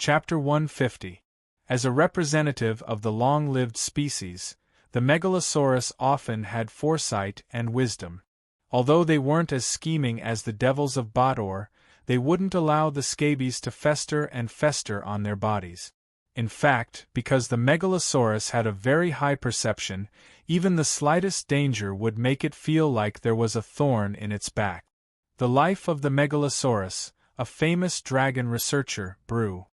Chapter 150. As a representative of the long-lived species, the Megalosaurus often had foresight and wisdom. Although they weren't as scheming as the devils of Bottor, they wouldn't allow the scabies to fester and fester on their bodies. In fact, because the Megalosaurus had a very high perception, even the slightest danger would make it feel like there was a thorn in its back. The life of the Megalosaurus, a famous dragon researcher, Brew.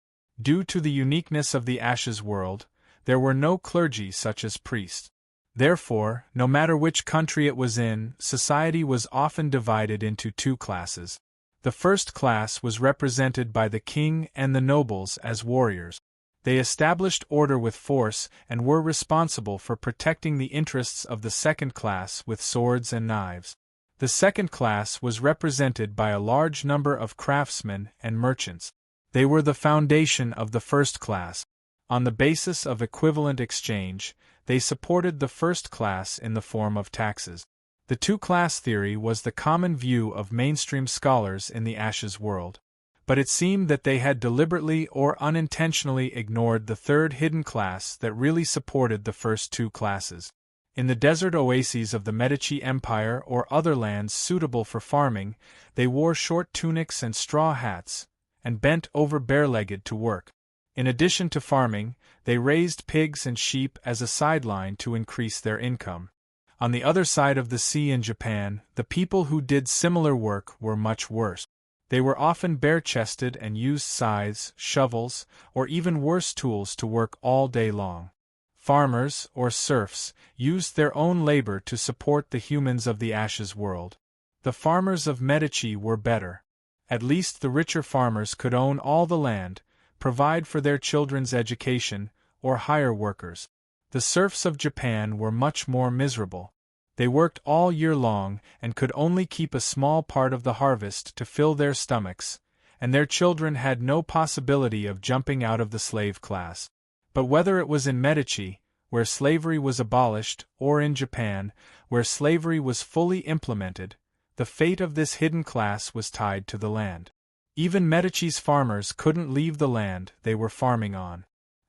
Due to the uniqueness of the Ashes world, there were no clergy such as priests. Therefore, no matter which country it was in, society was often divided into two classes. The first class was represented by the king and the nobles as warriors. They established order with force and were responsible for protecting the interests of the second class with swords and knives. The second class was represented by a large number of craftsmen and merchants. They were the foundation of the first class. On the basis of equivalent exchange, they supported the first class in the form of taxes. The two-class theory was the common view of mainstream scholars in the Ashes world. But it seemed that they had deliberately or unintentionally ignored the third hidden class that really supported the first two classes. In the desert oases of the Medici Empire or other lands suitable for farming, they wore short tunics and straw hats, and bent over bare-legged to work. In addition to farming, they raised pigs and sheep as a sideline to increase their income. On the other side of the sea in Japan, the people who did similar work were much worse. They were often bare-chested and used scythes, shovels, or even worse tools to work all day long. Farmers, or serfs, used their own labor to support the humans of the Ashes world. The farmers of Medici were better. At least the richer farmers could own all the land, provide for their children's education, or hire workers. The serfs of Japan were much more miserable. They worked all year long and could only keep a small part of the harvest to fill their stomachs, and their children had no possibility of jumping out of the slave class. But whether it was in Medici, where slavery was abolished, or in Japan, where slavery was fully implemented, the fate of this hidden class was tied to the land. Even Medici's farmers couldn't leave the land they were farming on.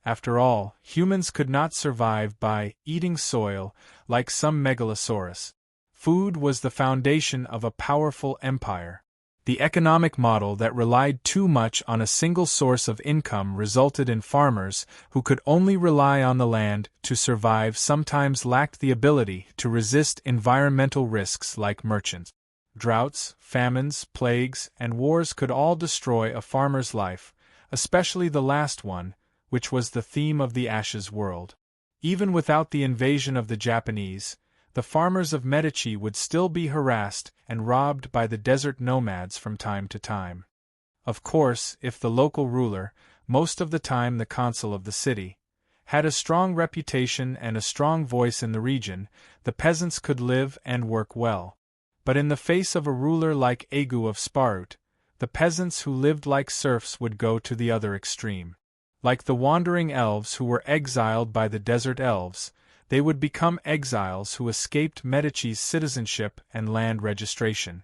After all, humans could not survive by eating soil like some Megalosaurus. Food was the foundation of a powerful empire. The economic model that relied too much on a single source of income resulted in farmers who could only rely on the land to survive sometimes lacked the ability to resist environmental risks like merchants. Droughts, famines, plagues, and wars could all destroy a farmer's life, especially the last one, which was the theme of the Ashes world. Even without the invasion of the Japanese, the farmers of Medici would still be harassed and robbed by the desert nomads from time to time. Of course, if the local ruler, most of the time the consul of the city, had a strong reputation and a strong voice in the region, the peasants could live and work well. But in the face of a ruler like Agu of Sparut, the peasants who lived like serfs would go to the other extreme. Like the wandering elves who were exiled by the desert elves, they would become exiles who escaped Medici's citizenship and land registration.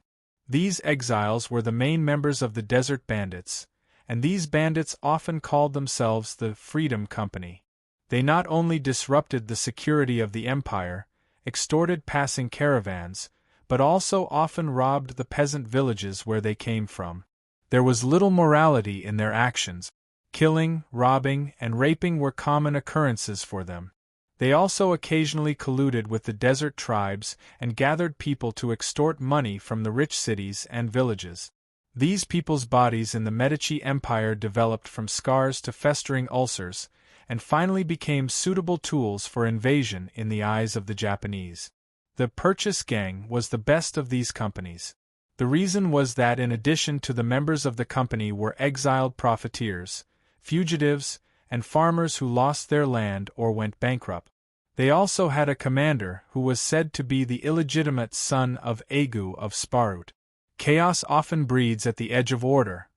These exiles were the main members of the desert bandits, and these bandits often called themselves the Freedom Company. They not only disrupted the security of the empire, extorted passing caravans, but also often robbed the peasant villages where they came from. There was little morality in their actions. Killing, robbing, and raping were common occurrences for them. They also occasionally colluded with the desert tribes and gathered people to extort money from the rich cities and villages. These people's bodies in the Medici Empire developed from scars to festering ulcers, and finally became suitable tools for invasion in the eyes of the Japanese. The purchase gang was the best of these companies. The reason was that in addition to the members of the company were exiled profiteers, fugitives, and farmers who lost their land or went bankrupt. They also had a commander who was said to be the illegitimate son of Agu of Sparut. Chaos often breeds at the edge of order.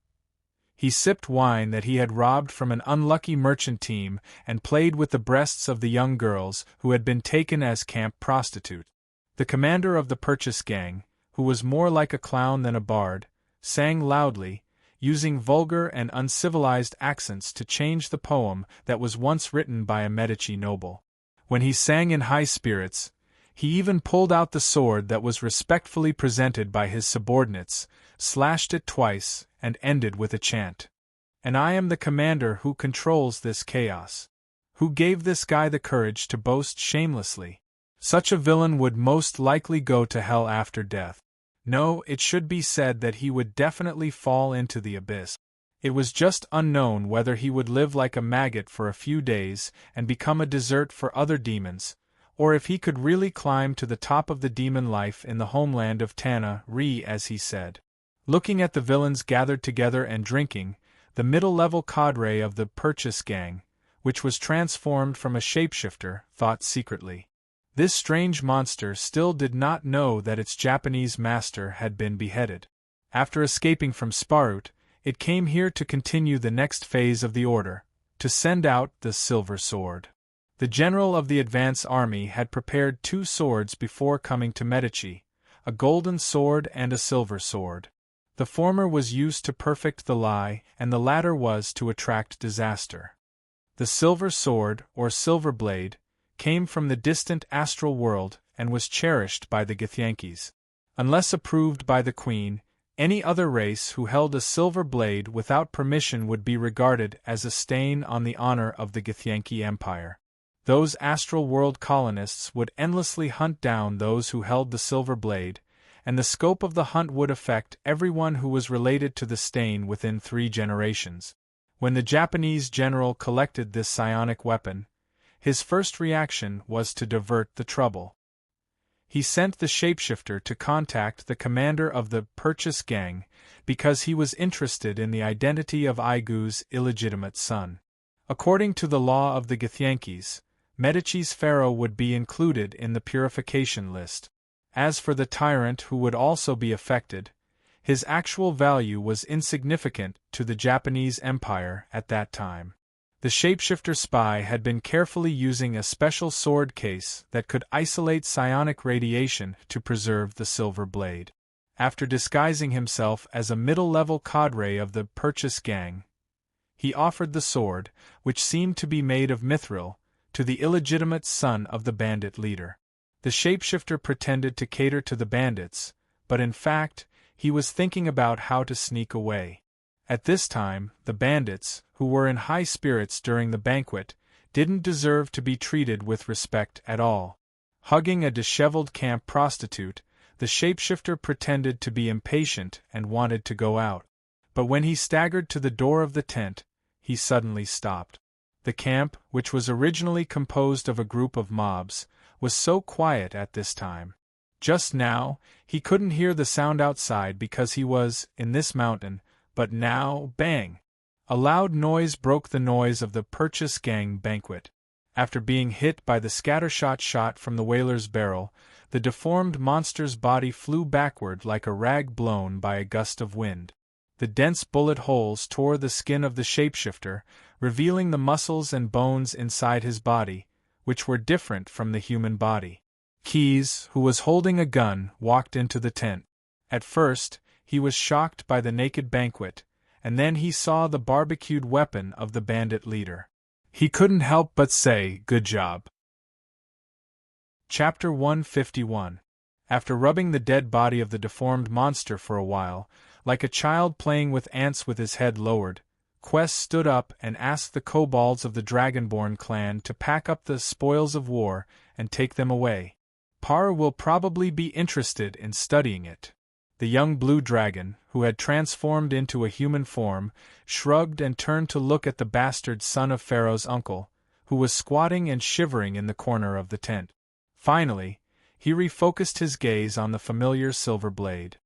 He sipped wine that he had robbed from an unlucky merchant team and played with the breasts of the young girls who had been taken as camp prostitutes. The commander of the purchase gang, who was more like a clown than a bard, sang loudly, using vulgar and uncivilized accents to change the poem that was once written by a Medici noble. When he sang in high spirits, he even pulled out the sword that was respectfully presented by his subordinates, slashed it twice, and ended with a chant. "And I am the commander who controls this chaos. Who gave this guy the courage to boast shamelessly? Such a villain would most likely go to hell after death. No, it should be said that he would definitely fall into the abyss. It was just unknown whether he would live like a maggot for a few days and become a dessert for other demons, or if he could really climb to the top of the demon life in the homeland of Tana Re, as he said." Looking at the villains gathered together and drinking, the middle-level cadre of the Purchase Gang, which was transformed from a shapeshifter, thought secretly. This strange monster still did not know that its Japanese master had been beheaded. After escaping from Sparut, it came here to continue the next phase of the order, to send out the Silver Sword. The general of the advance army had prepared 2 swords before coming to Medici, a golden sword and a silver sword. The former was used to perfect the lie, and the latter was to attract disaster. The silver sword, or silver blade, came from the distant astral world and was cherished by the Githyankis. Unless approved by the queen, any other race who held a silver blade without permission would be regarded as a stain on the honor of the Githyanki Empire. Those astral world colonists would endlessly hunt down those who held the silver blade, and the scope of the hunt would affect everyone who was related to the stain within 3 generations. When the Japanese general collected this psionic weapon, his first reaction was to divert the trouble. He sent the shapeshifter to contact the commander of the Purchase Gang because he was interested in the identity of Aigu's illegitimate son. According to the law of the Githyankis, Medici's pharaoh would be included in the purification list. As for the tyrant who would also be affected, his actual value was insignificant to the Japanese Empire at that time. The shapeshifter spy had been carefully using a special sword case that could isolate psionic radiation to preserve the silver blade. After disguising himself as a middle-level cadre of the Purchase Gang, he offered the sword, which seemed to be made of mithril, to the illegitimate son of the bandit leader. The shapeshifter pretended to cater to the bandits, but in fact, he was thinking about how to sneak away. At this time, the bandits, who were in high spirits during the banquet, didn't deserve to be treated with respect at all. Hugging a disheveled camp prostitute, the shapeshifter pretended to be impatient and wanted to go out. But when he staggered to the door of the tent, he suddenly stopped. The camp, which was originally composed of a group of mobs, was so quiet at this time. Just now, he couldn't hear the sound outside because he was in this mountain, but now, bang! A loud noise broke the noise of the Purchase Gang banquet. After being hit by the scattershot shot from the whaler's barrel, the deformed monster's body flew backward like a rag blown by a gust of wind. The dense bullet holes tore the skin of the shapeshifter, revealing the muscles and bones inside his body, which were different from the human body. Keyes, who was holding a gun, walked into the tent. At first, he was shocked by the naked banquet, and then he saw the barbecued weapon of the bandit leader. He couldn't help but say, "Good job." Chapter 151. After rubbing the dead body of the deformed monster for a while, like a child playing with ants with his head lowered, Quest stood up and asked the kobolds of the Dragonborn clan to pack up the spoils of war and take them away. Par will probably be interested in studying it. The young blue dragon, who had transformed into a human form, shrugged and turned to look at the bastard son of Pharaoh's uncle, who was squatting and shivering in the corner of the tent. Finally, he refocused his gaze on the familiar silver blade.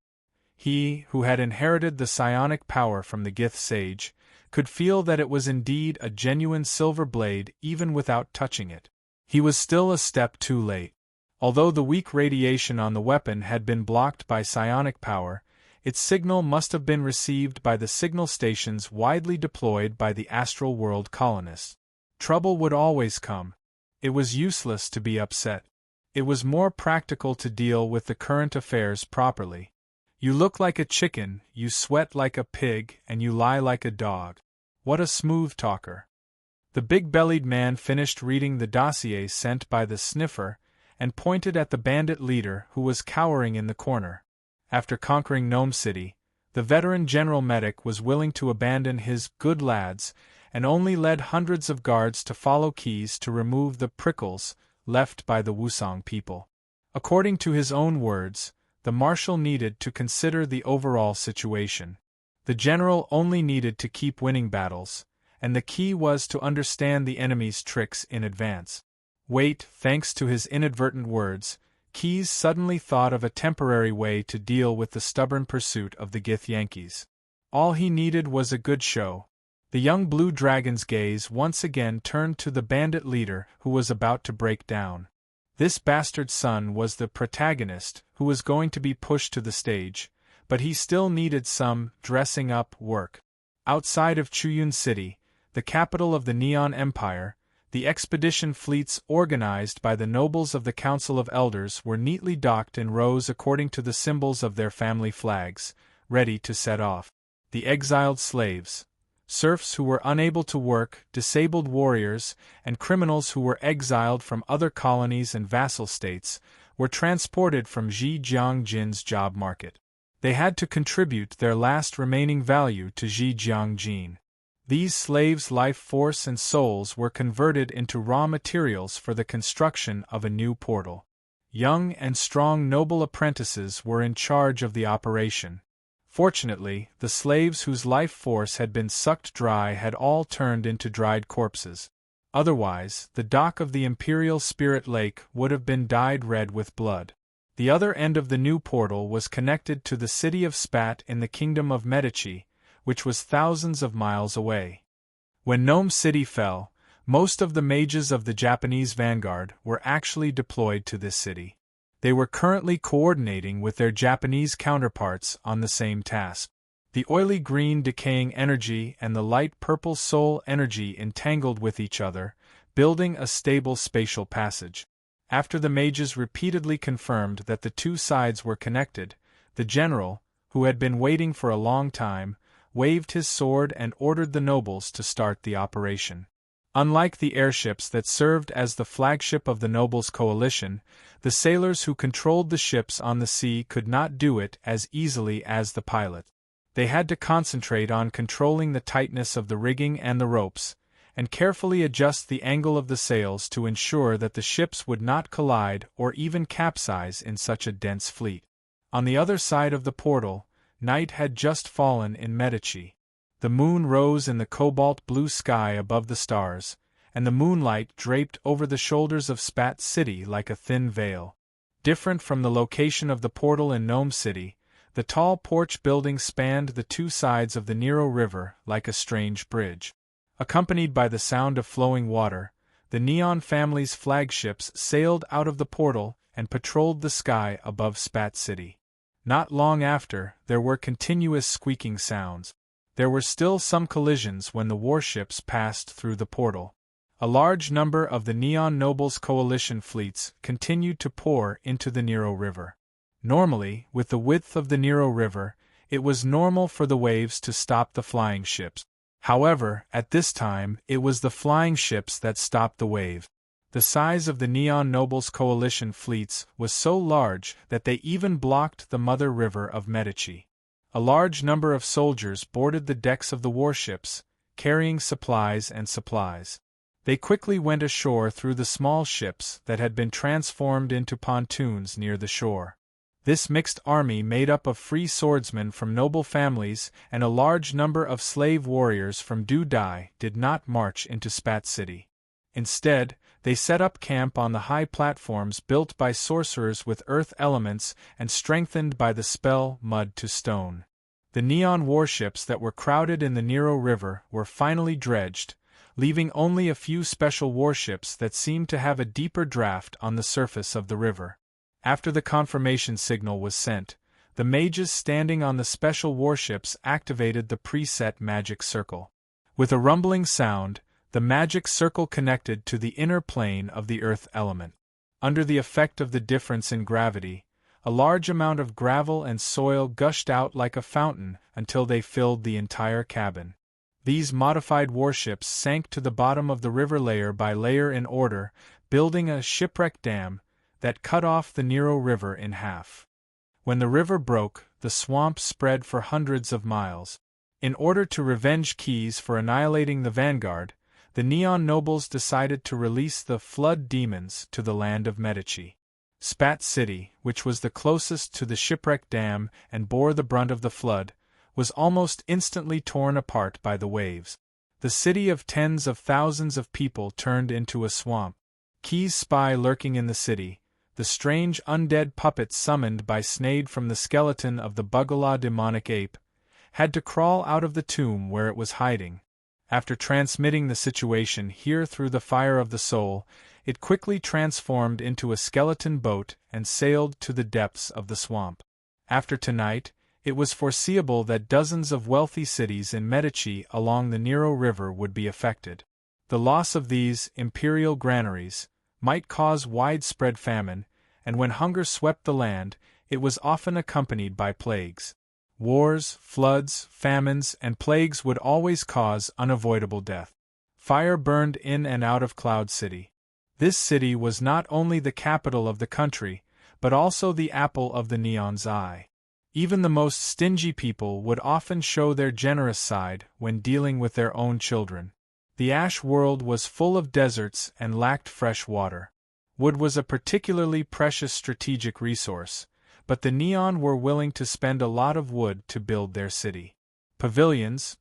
He, who had inherited the psionic power from the Gith sage, could feel that it was indeed a genuine silver blade even without touching it. He was still a step too late. Although the weak radiation on the weapon had been blocked by psionic power, its signal must have been received by the signal stations widely deployed by the astral world colonists. Trouble would always come. It was useless to be upset. It was more practical to deal with the current affairs properly. You look like a chicken, you sweat like a pig, and you lie like a dog. What a smooth talker. The big-bellied man finished reading the dossier sent by the sniffer, and pointed at the bandit leader who was cowering in the corner. After conquering Gnome City, the veteran general medic was willing to abandon his good lads, and only led hundreds of guards to follow Keys to remove the prickles left by the Wusong people. According to his own words, the marshal needed to consider the overall situation. The general only needed to keep winning battles, and the key was to understand the enemy's tricks in advance. Wait, thanks to his inadvertent words, Keys suddenly thought of a temporary way to deal with the stubborn pursuit of the Githyankies. All he needed was a good show. The young blue dragon's gaze once again turned to the bandit leader who was about to break down. This bastard son was the protagonist who was going to be pushed to the stage, but he still needed some dressing-up work. Outside of Chuyun City, the capital of the Neon Empire, the expedition fleets organized by the nobles of the Council of Elders were neatly docked in rows according to the symbols of their family flags, ready to set off. The exiled slaves, serfs who were unable to work, disabled warriors, and criminals who were exiled from other colonies and vassal states, were transported from Zhejiangjin's job market. They had to contribute their last remaining value to Zhejiangjin. These slaves' life force and souls were converted into raw materials for the construction of a new portal. Young and strong noble apprentices were in charge of the operation. Fortunately, the slaves whose life force had been sucked dry had all turned into dried corpses. Otherwise, the dock of the Imperial Spirit Lake would have been dyed red with blood. The other end of the new portal was connected to the city of Spat in the Kingdom of Medici, which was thousands of miles away. When Gnome City fell, most of the mages of the Japanese vanguard were actually deployed to this city. They were currently coordinating with their Japanese counterparts on the same task. The oily green decaying energy and the light purple soul energy entangled with each other, building a stable spatial passage. After the mages repeatedly confirmed that the two sides were connected, the general, who had been waiting for a long time, waved his sword and ordered the nobles to start the operation. Unlike the airships that served as the flagship of the nobles' coalition, the sailors who controlled the ships on the sea could not do it as easily as the pilot. They had to concentrate on controlling the tightness of the rigging and the ropes, and carefully adjust the angle of the sails to ensure that the ships would not collide or even capsize in such a dense fleet. On the other side of the portal, night had just fallen in Medici. The moon rose in the cobalt blue sky above the stars, and the moonlight draped over the shoulders of Spat City like a thin veil. Different from the location of the portal in Gnome City, the tall porch building spanned the two sides of the Nero River like a strange bridge. Accompanied by the sound of flowing water, the Neon family's flagships sailed out of the portal and patrolled the sky above Spat City. Not long after, there were continuous squeaking sounds. There were still some collisions when the warships passed through the portal. A large number of the Neon Nobles coalition fleets continued to pour into the Nero River. Normally, with the width of the Nero River, it was normal for the waves to stop the flying ships. However, at this time, it was the flying ships that stopped the wave. The size of the Neon Nobles coalition fleets was so large that they even blocked the mother river of Medici. A large number of soldiers boarded the decks of the warships, carrying supplies and supplies. They quickly went ashore through the small ships that had been transformed into pontoons near the shore. This mixed army made up of free swordsmen from noble families and a large number of slave warriors from Du Dai did not march into Spat City. Instead, they set up camp on the high platforms built by sorcerers with earth elements and strengthened by the spell Mud to Stone. The neon warships that were crowded in the Nero River were finally dredged, leaving only a few special warships that seemed to have a deeper draft on the surface of the river. After the confirmation signal was sent, the mages standing on the special warships activated the preset magic circle. With a rumbling sound, the magic circle connected to the inner plane of the earth element. Under the effect of the difference in gravity, A large amount of gravel and soil gushed out like a fountain until they filled the entire cabin. These modified warships sank to the bottom of the river layer by layer in order, building a shipwreck dam that cut off the Nero River in half. When the river broke, the swamp spread for hundreds of miles. In order to revenge Keys for annihilating the vanguard, the Neon nobles decided to release the flood demons to the land of Medici. Spat City, which was the closest to the shipwreck dam and bore the brunt of the flood, was almost instantly torn apart by the waves. The city of tens of thousands of people turned into a swamp. Key's spy lurking in the city, the strange undead puppet summoned by Snade from the skeleton of the Bugala demonic ape, had to crawl out of the tomb where it was hiding. After transmitting the situation here through the fire of the soul, it quickly transformed into a skeleton boat and sailed to the depths of the swamp. After tonight, it was foreseeable that dozens of wealthy cities in Medici along the Nero River would be affected. The loss of these imperial granaries might cause widespread famine, and when hunger swept the land, it was often accompanied by plagues. Wars, floods, famines, and plagues would always cause unavoidable death. Fire burned in and out of Cloud City. This city was not only the capital of the country, but also the apple of the Neon's eye. Even the most stingy people would often show their generous side when dealing with their own children. The Ash world was full of deserts and lacked fresh water. Wood was a particularly precious strategic resource, but the Neon were willing to spend a lot of wood to build their city. Pavilions,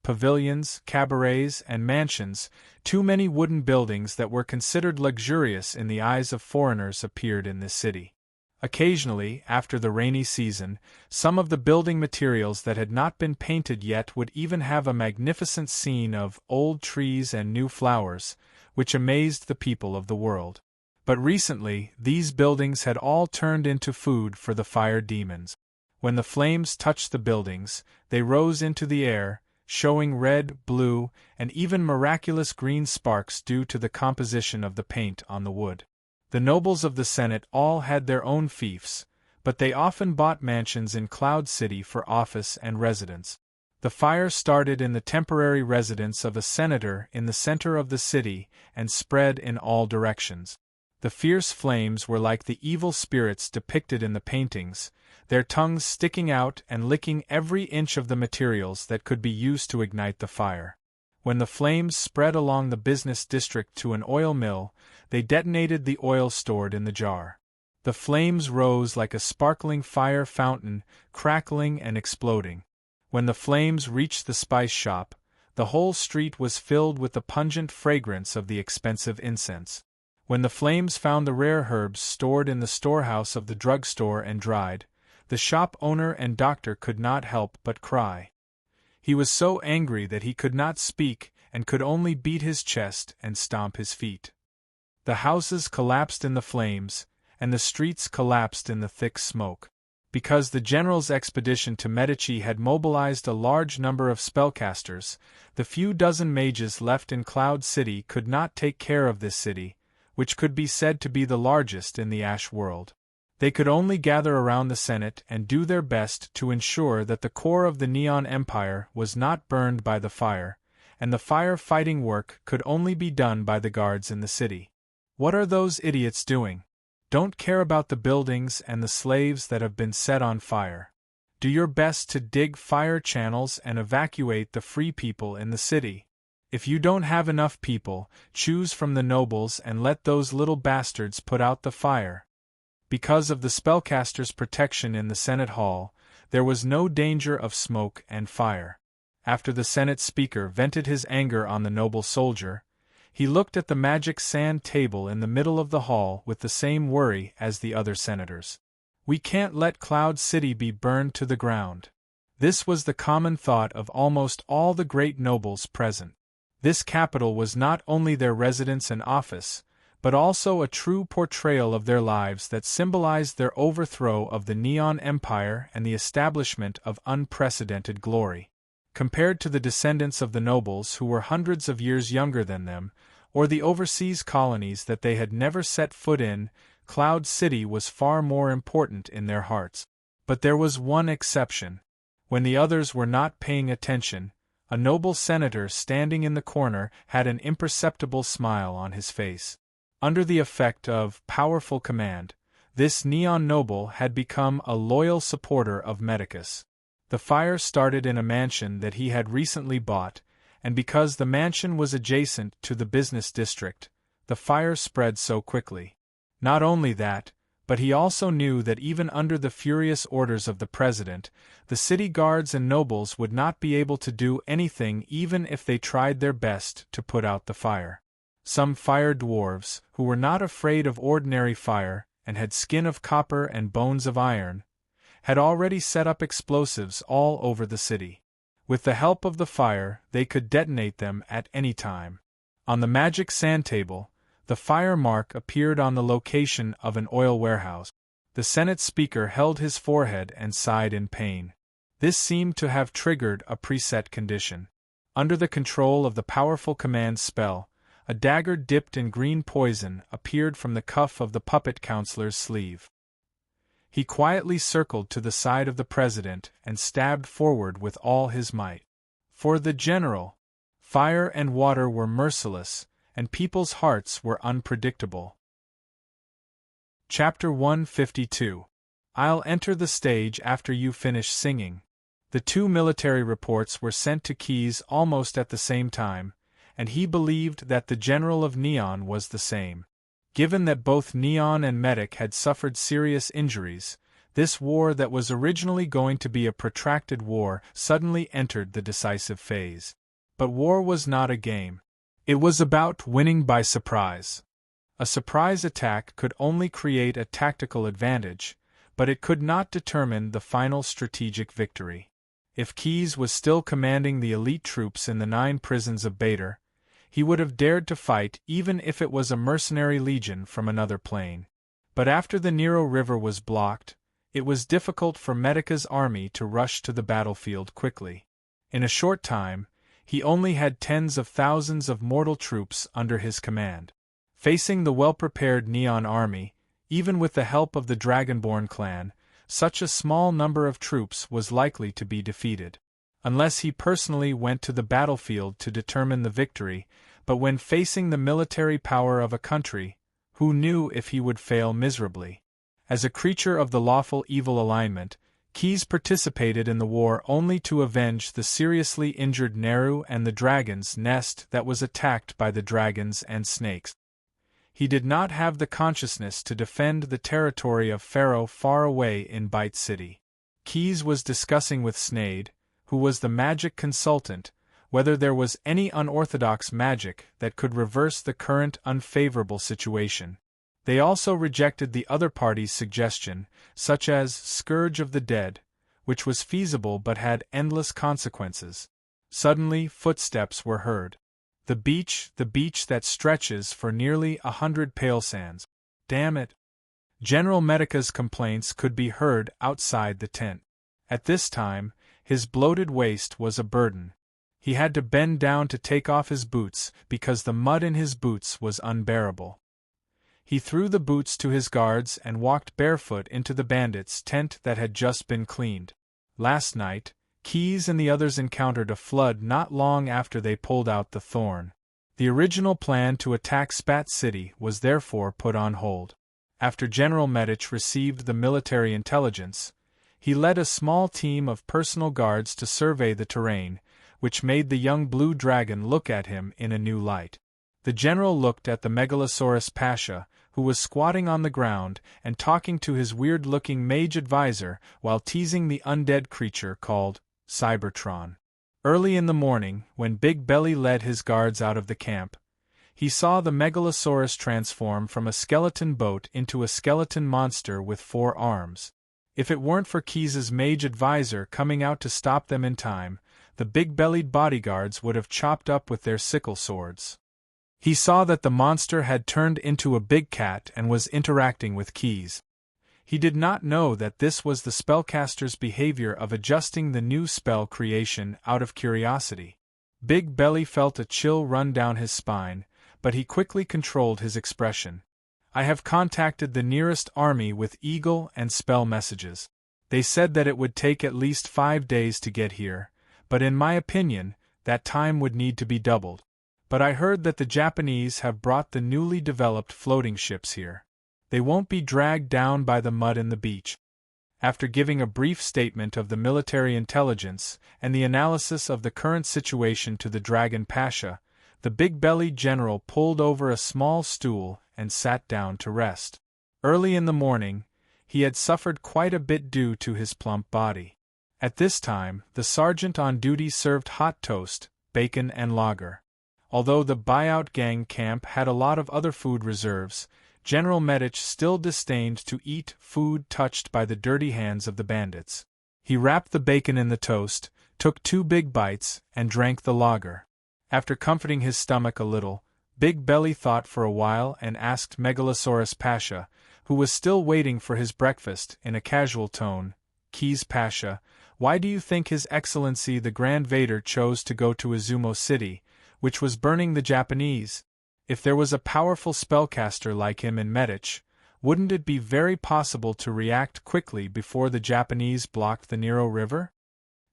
cabarets, and mansions, too many wooden buildings that were considered luxurious in the eyes of foreigners appeared in this city. Occasionally, after the rainy season, some of the building materials that had not been painted yet would even have a magnificent scene of old trees and new flowers, which amazed the people of the world. But recently, these buildings had all turned into food for the fire demons. When the flames touched the buildings, they rose into the air, showing red, blue, and even miraculous green sparks due to the composition of the paint on the wood. The nobles of the Senate all had their own fiefs, but they often bought mansions in Cloud City for office and residence. The fire started in the temporary residence of a senator in the center of the city and spread in all directions. The fierce flames were like the evil spirits depicted in the paintings, their tongues sticking out and licking every inch of the materials that could be used to ignite the fire. When the flames spread along the business district to an oil mill, they detonated the oil stored in the jar. The flames rose like a sparkling fire fountain, crackling and exploding. When the flames reached the spice shop, the whole street was filled with the pungent fragrance of the expensive incense. When the flames found the rare herbs stored in the storehouse of the drugstore and dried, the shop owner and doctor could not help but cry. He was so angry that he could not speak and could only beat his chest and stomp his feet. The houses collapsed in the flames, and the streets collapsed in the thick smoke. Because the general's expedition to Medici had mobilized a large number of spellcasters, the few dozen mages left in Cloud City could not take care of this city, which could be said to be the largest in the Ash world. They could only gather around the Senate and do their best to ensure that the core of the Neon Empire was not burned by the fire, and the fire-fighting work could only be done by the guards in the city. What are those idiots doing? Don't care about the buildings and the slaves that have been set on fire. Do your best to dig fire channels and evacuate the free people in the city. If you don't have enough people, choose from the nobles and let those little bastards put out the fire. Because of the spellcasters' protection in the Senate Hall, there was no danger of smoke and fire. After the Senate speaker vented his anger on the noble soldier, he looked at the magic sand table in the middle of the hall with the same worry as the other senators. We can't let Cloud City be burned to the ground. This was the common thought of almost all the great nobles present. This capital was not only their residence and office, but also a true portrayal of their lives that symbolized their overthrow of the Neon Empire and the establishment of unprecedented glory. Compared to the descendants of the nobles who were hundreds of years younger than them, or the overseas colonies that they had never set foot in, Cloud City was far more important in their hearts. But there was one exception. When the others were not paying attention, a noble senator standing in the corner had an imperceptible smile on his face. Under the effect of powerful command, this neon noble had become a loyal supporter of Medicus. The fire started in a mansion that he had recently bought, and because the mansion was adjacent to the business district, the fire spread so quickly. Not only that, but he also knew that even under the furious orders of the president, the city guards and nobles would not be able to do anything even if they tried their best to put out the fire. Some fire dwarves, who were not afraid of ordinary fire and had skin of copper and bones of iron, had already set up explosives all over the city. With the help of the fire, they could detonate them at any time. On the magic sand table, the fire mark appeared on the location of an oil warehouse. The Senate speaker held his forehead and sighed in pain. This seemed to have triggered a preset condition. Under the control of the powerful command spell, a dagger dipped in green poison appeared from the cuff of the puppet counselor's sleeve. He quietly circled to the side of the president and stabbed forward with all his might. For the general, fire and water were merciless, and people's hearts were unpredictable. Chapter 152. I'll enter the stage after you finish singing. The two military reports were sent to Keyes almost at the same time, and he believed that the general of Neon was the same. Given that both Neon and Medic had suffered serious injuries, this war that was originally going to be a protracted war suddenly entered the decisive phase. But war was not a game. It was about winning by surprise. A surprise attack could only create a tactical advantage, but it could not determine the final strategic victory. If Keyes was still commanding the elite troops in the 9 prisons of Bader, he would have dared to fight even if it was a mercenary legion from another plane. But after the Nero River was blocked, it was difficult for Medica's army to rush to the battlefield quickly. In a short time, he only had tens of thousands of mortal troops under his command. Facing the well-prepared Neon army, even with the help of the Dragonborn clan, such a small number of troops was likely to be defeated. Unless he personally went to the battlefield to determine the victory, but when facing the military power of a country, who knew if he would fail miserably? As a creature of the lawful evil alignment, Keyes participated in the war only to avenge the seriously injured Neru and the dragon's nest that was attacked by the dragons and snakes. He did not have the consciousness to defend the territory of Pharaoh far away in Bite City. Keyes was discussing with Snade, who was the magic consultant, whether there was any unorthodox magic that could reverse the current unfavorable situation. They also rejected the other party's suggestion, such as Scourge of the Dead, which was feasible but had endless consequences. Suddenly, footsteps were heard. The beach that stretches for nearly 100 palesands. Damn it! General Medica's complaints could be heard outside the tent. At this time, his bloated waist was a burden. He had to bend down to take off his boots because the mud in his boots was unbearable. He threw the boots to his guards and walked barefoot into the bandits' tent that had just been cleaned. Last night, Keyes and the others encountered a flood not long after they pulled out the Thorn. The original plan to attack Spat City was therefore put on hold. After General Medich received the military intelligence, he led a small team of personal guards to survey the terrain, which made the young blue dragon look at him in a new light. The general looked at the Megalosaurus Pasha, who was squatting on the ground and talking to his weird-looking mage advisor while teasing the undead creature called Cybertron. Early in the morning, when Big Belly led his guards out of the camp, he saw the Megalosaurus transform from a skeleton boat into a skeleton monster with 4 arms. If it weren't for Keyes' mage advisor coming out to stop them in time, the big-bellied bodyguards would have chopped up with their sickle swords. He saw that the monster had turned into a big cat and was interacting with Keyes. He did not know that this was the spellcaster's behavior of adjusting the new spell creation out of curiosity. Big Belly felt a chill run down his spine, but he quickly controlled his expression. I have contacted the nearest army with eagle and spell messages. They said that it would take at least 5 days to get here, but in my opinion, that time would need to be doubled. But I heard that the Japanese have brought the newly developed floating ships here. They won't be dragged down by the mud in the beach. After giving a brief statement of the military intelligence and the analysis of the current situation to the Dragon Pasha, the big-bellied general pulled over a small stool and sat down to rest. Early in the morning, he had suffered quite a bit due to his plump body. At this time, the sergeant on duty served hot toast, bacon and lager. Although the buyout gang camp had a lot of other food reserves, General Medich still disdained to eat food touched by the dirty hands of the bandits. He wrapped the bacon in the toast, took 2 big bites, and drank the lager. After comforting his stomach a little, Big Belly thought for a while and asked Megalosaurus Pasha, who was still waiting for his breakfast, in a casual tone, "Keys Pasha, why do you think His Excellency the Grand Vader chose to go to Izumo City, which was burning the Japanese? If there was a powerful spellcaster like him in Medich, wouldn't it be very possible to react quickly before the Japanese blocked the Nero River?"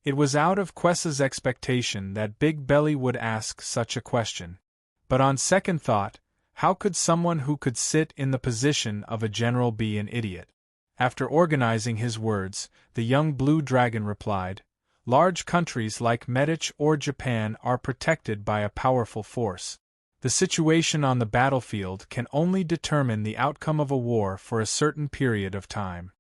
It was out of Quesa's expectation that Big Belly would ask such a question. But on second thought, how could someone who could sit in the position of a general be an idiot? After organizing his words, the young blue dragon replied, "Large countries like Medich or Japan are protected by a powerful force. The situation on the battlefield can only determine the outcome of a war for a certain period of time.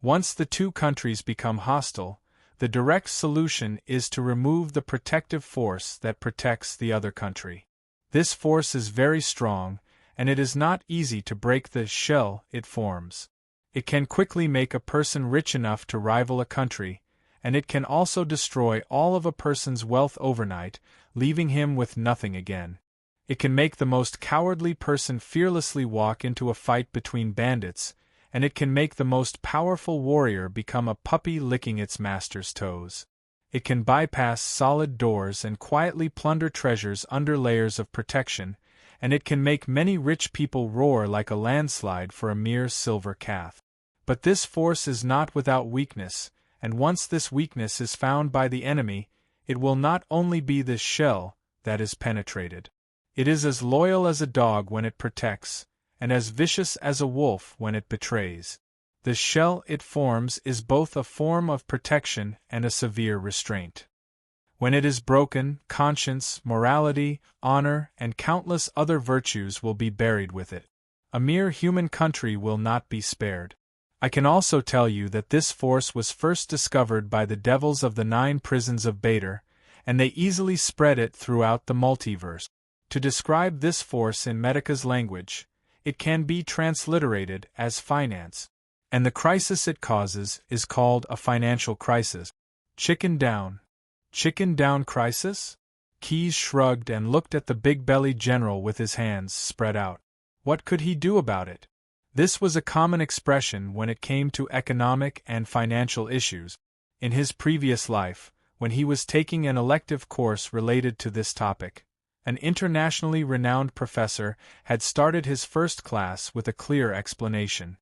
Once the 2 countries become hostile, the direct solution is to remove the protective force that protects the other country. This force is very strong, and it is not easy to break the shell it forms. It can quickly make a person rich enough to rival a country, and it can also destroy all of a person's wealth overnight, leaving him with nothing again. It can make the most cowardly person fearlessly walk into a fight between bandits, and it can make the most powerful warrior become a puppy licking its master's toes. It can bypass solid doors and quietly plunder treasures under layers of protection, and it can make many rich people roar like a landslide for a mere silver calf. But this force is not without weakness, and once this weakness is found by the enemy, it will not only be the shell that is penetrated. It is as loyal as a dog when it protects, and as vicious as a wolf when it betrays. The shell it forms is both a form of protection and a severe restraint. When it is broken, conscience, morality, honor, and countless other virtues will be buried with it. A mere human country will not be spared. I can also tell you that this force was first discovered by the devils of the 9 prisons of Bader, and they easily spread it throughout the multiverse. To describe this force in Medica's language, it can be transliterated as finance. And the crisis it causes is called a financial crisis. Chicken down. Chicken down crisis? Keys shrugged and looked at the big-bellied general with his hands spread out. What could he do about it? This was a common expression when it came to economic and financial issues. In his previous life, when he was taking an elective course related to this topic, an internationally renowned professor had started his first class with a clear explanation.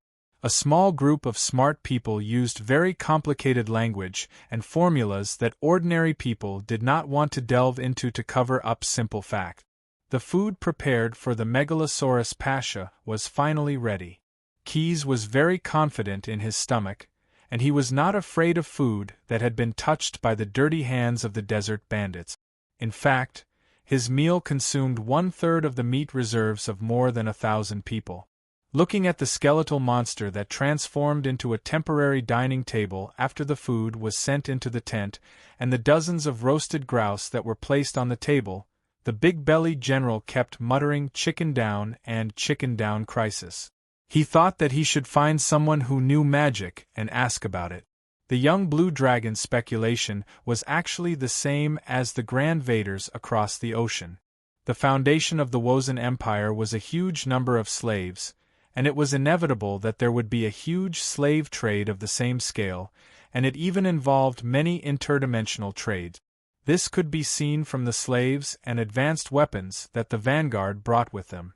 A small group of smart people used very complicated language and formulas that ordinary people did not want to delve into to cover up simple fact. The food prepared for the Megalosaurus Pasha was finally ready. Keys was very confident in his stomach, and he was not afraid of food that had been touched by the dirty hands of the desert bandits. In fact, his meal consumed 1/3 of the meat reserves of more than 1,000 people. Looking at the skeletal monster that transformed into a temporary dining table after the food was sent into the tent, and the dozens of roasted grouse that were placed on the table, the big-bellied general kept muttering "chicken down" and "chicken down crisis." He thought that he should find someone who knew magic and ask about it. The young blue dragon's speculation was actually the same as the Grand Vader's across the ocean. The foundation of the Wozen Empire was a huge number of slaves, and it was inevitable that there would be a huge slave trade of the same scale, and it even involved many interdimensional trades. This could be seen from the slaves and advanced weapons that the vanguard brought with them.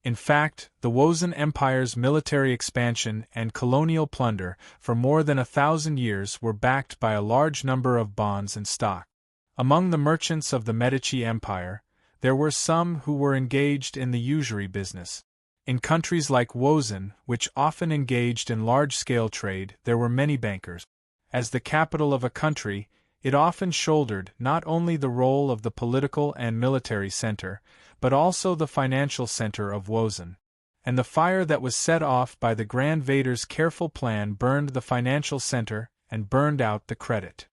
In fact, the Wozen Empire's military expansion and colonial plunder for more than 1,000 years were backed by a large number of bonds and stock. Among the merchants of the Medici Empire, there were some who were engaged in the usury business. In countries like Wozen, which often engaged in large-scale trade, there were many bankers. As the capital of a country, it often shouldered not only the role of the political and military center, but also the financial center of Wozen. And the fire that was set off by the Grand Vader's careful plan burned the financial center and burned out the credit.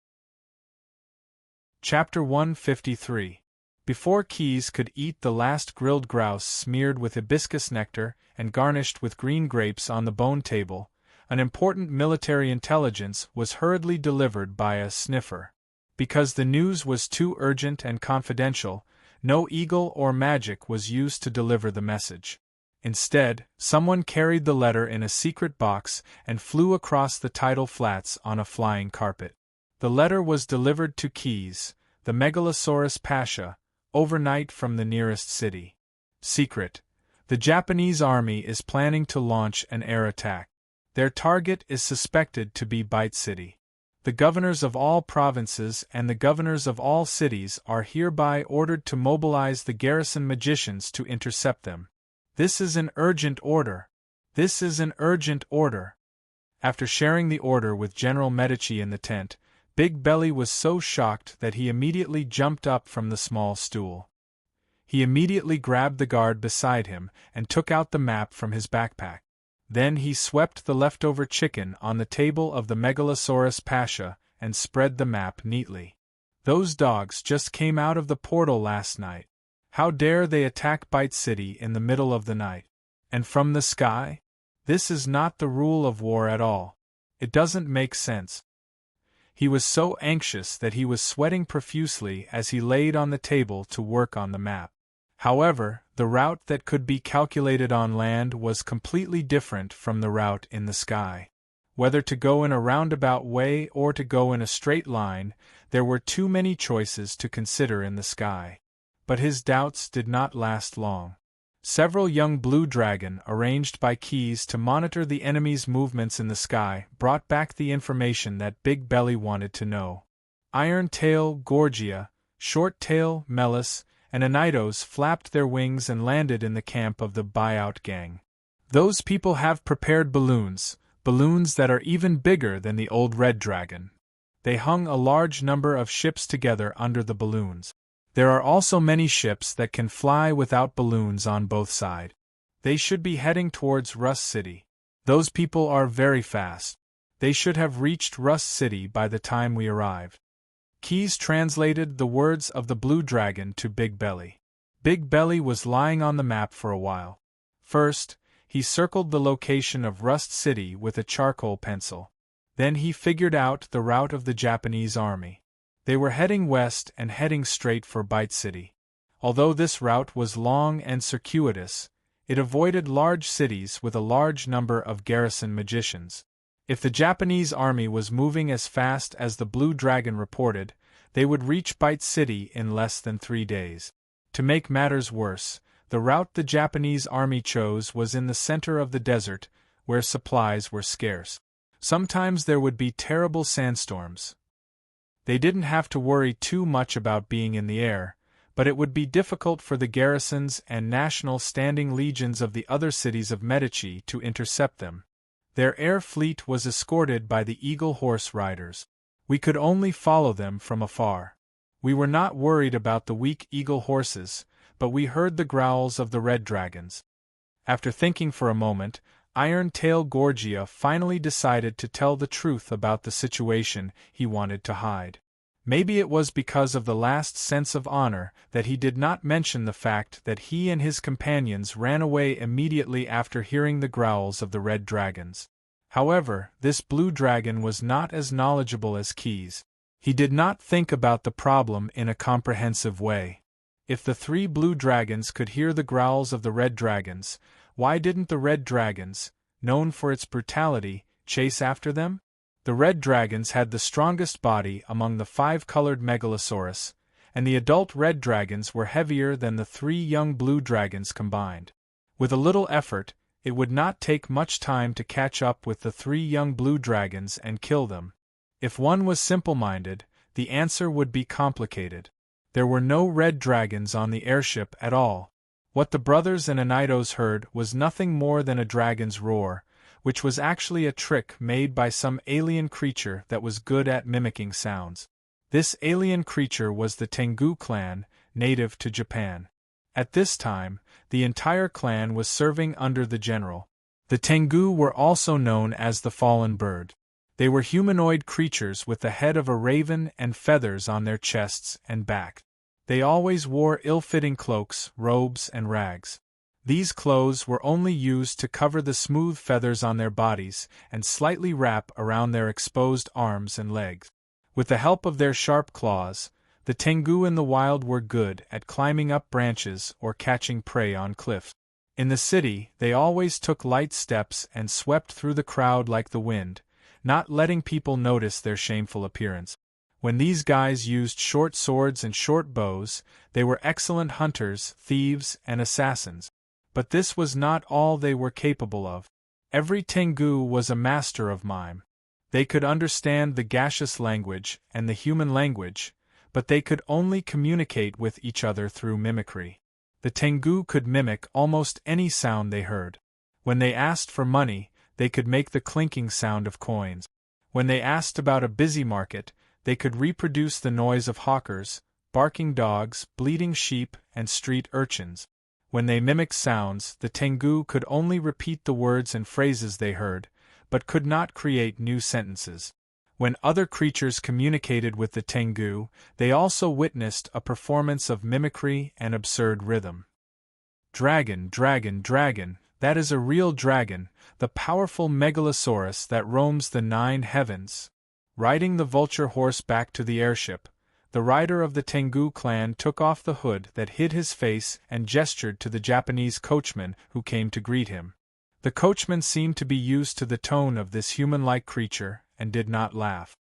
Chapter 153. Before Keyes could eat the last grilled grouse smeared with hibiscus nectar and garnished with green grapes on the bone table, an important military intelligence was hurriedly delivered by a sniffer. Because the news was too urgent and confidential, no eagle or magic was used to deliver the message. Instead, someone carried the letter in a secret box and flew across the tidal flats on a flying carpet. The letter was delivered to Keyes, the Megalosaurus Pasha, overnight from the nearest city. Secret. The Japanese army is planning to launch an air attack. Their target is suspected to be Bite City. The governors of all provinces and the governors of all cities are hereby ordered to mobilize the garrison magicians to intercept them. This is an urgent order. This is an urgent order. After sharing the order with General Medici in the tent, Big Belly was so shocked that he immediately jumped up from the small stool. He immediately grabbed the guard beside him and took out the map from his backpack. Then he swept the leftover chicken on the table of the Megalosaurus Pasha and spread the map neatly. Those dogs just came out of the portal last night. How dare they attack Bite City in the middle of the night? And from the sky? This is not the rule of war at all. It doesn't make sense. He was so anxious that he was sweating profusely as he laid on the table to work on the map. However, the route that could be calculated on land was completely different from the route in the sky. Whether to go in a roundabout way or to go in a straight line, there were too many choices to consider in the sky. But his doubts did not last long. Several young blue dragon, arranged by Keyes to monitor the enemy's movements in the sky, brought back the information that Big Belly wanted to know. Iron Tail, Gorgia, Short Tail, Melis, and Anitos flapped their wings and landed in the camp of the buyout gang. Those people have prepared balloons that are even bigger than the old Red Dragon. They hung a large number of ships together under the balloons. There are also many ships that can fly without balloons on both sides. They should be heading towards Rust City. Those people are very fast. They should have reached Rust City by the time we arrived. Keyes translated the words of the Blue Dragon to Big Belly. Big Belly was lying on the map for a while. First, he circled the location of Rust City with a charcoal pencil. Then he figured out the route of the Japanese army. They were heading west and heading straight for Bite City. Although this route was long and circuitous, it avoided large cities with a large number of garrison magicians. If the Japanese army was moving as fast as the Blue Dragon reported, they would reach Bite City in less than 3 days. To make matters worse, the route the Japanese army chose was in the center of the desert, where supplies were scarce. Sometimes there would be terrible sandstorms. They didn't have to worry too much about being in the air, but it would be difficult for the garrisons and national standing legions of the other cities of Medici to intercept them. Their air fleet was escorted by the Eagle Horse riders. We could only follow them from afar. We were not worried about the weak Eagle Horses, but we heard the growls of the Red Dragons. After thinking for a moment, Iron Tail Gorgia finally decided to tell the truth about the situation he wanted to hide. Maybe it was because of the last sense of honor that he did not mention the fact that he and his companions ran away immediately after hearing the growls of the Red Dragons. However, this Blue Dragon was not as knowledgeable as Keyes. He did not think about the problem in a comprehensive way. If the 3 Blue Dragons could hear the growls of the Red Dragons, why didn't the Red Dragons, known for its brutality, chase after them? The Red Dragons had the strongest body among the 5-colored Megalosaurus, and the adult Red Dragons were heavier than the 3 young Blue Dragons combined. With a little effort, it would not take much time to catch up with the 3 young blue dragons and kill them. If one was simple-minded, the answer would be complicated. There were no red dragons on the airship at all. What the brothers and Anitos heard was nothing more than a dragon's roar, which was actually a trick made by some alien creature that was good at mimicking sounds. This alien creature was the Tengu clan, native to Japan. At this time, the entire clan was serving under the general. The Tengu were also known as the Fallen Bird. They were humanoid creatures with the head of a raven and feathers on their chests and back. They always wore ill-fitting cloaks, robes, and rags. These clothes were only used to cover the smooth feathers on their bodies and slightly wrap around their exposed arms and legs. With the help of their sharp claws, the Tengu in the wild were good at climbing up branches or catching prey on cliffs. In the city, they always took light steps and swept through the crowd like the wind, not letting people notice their shameful appearance. When these guys used short swords and short bows, they were excellent hunters, thieves, and assassins. But this was not all they were capable of. Every Tengu was a master of mime. They could understand the gaseous language and the human language, but they could only communicate with each other through mimicry. The Tengu could mimic almost any sound they heard. When they asked for money, they could make the clinking sound of coins. When they asked about a busy market, they could reproduce the noise of hawkers, barking dogs, bleating sheep, and street urchins. When they mimicked sounds, the Tengu could only repeat the words and phrases they heard, but could not create new sentences. When other creatures communicated with the Tengu, they also witnessed a performance of mimicry and absurd rhythm. Dragon, dragon, dragon, that is a real dragon, the powerful megalosaurus that roams the 9 heavens. Riding the vulture horse back to the airship, the rider of the Tengu clan took off the hood that hid his face and gestured to the Japanese coachman who came to greet him. The coachman seemed to be used to the tone of this human-like creature, and did not laugh.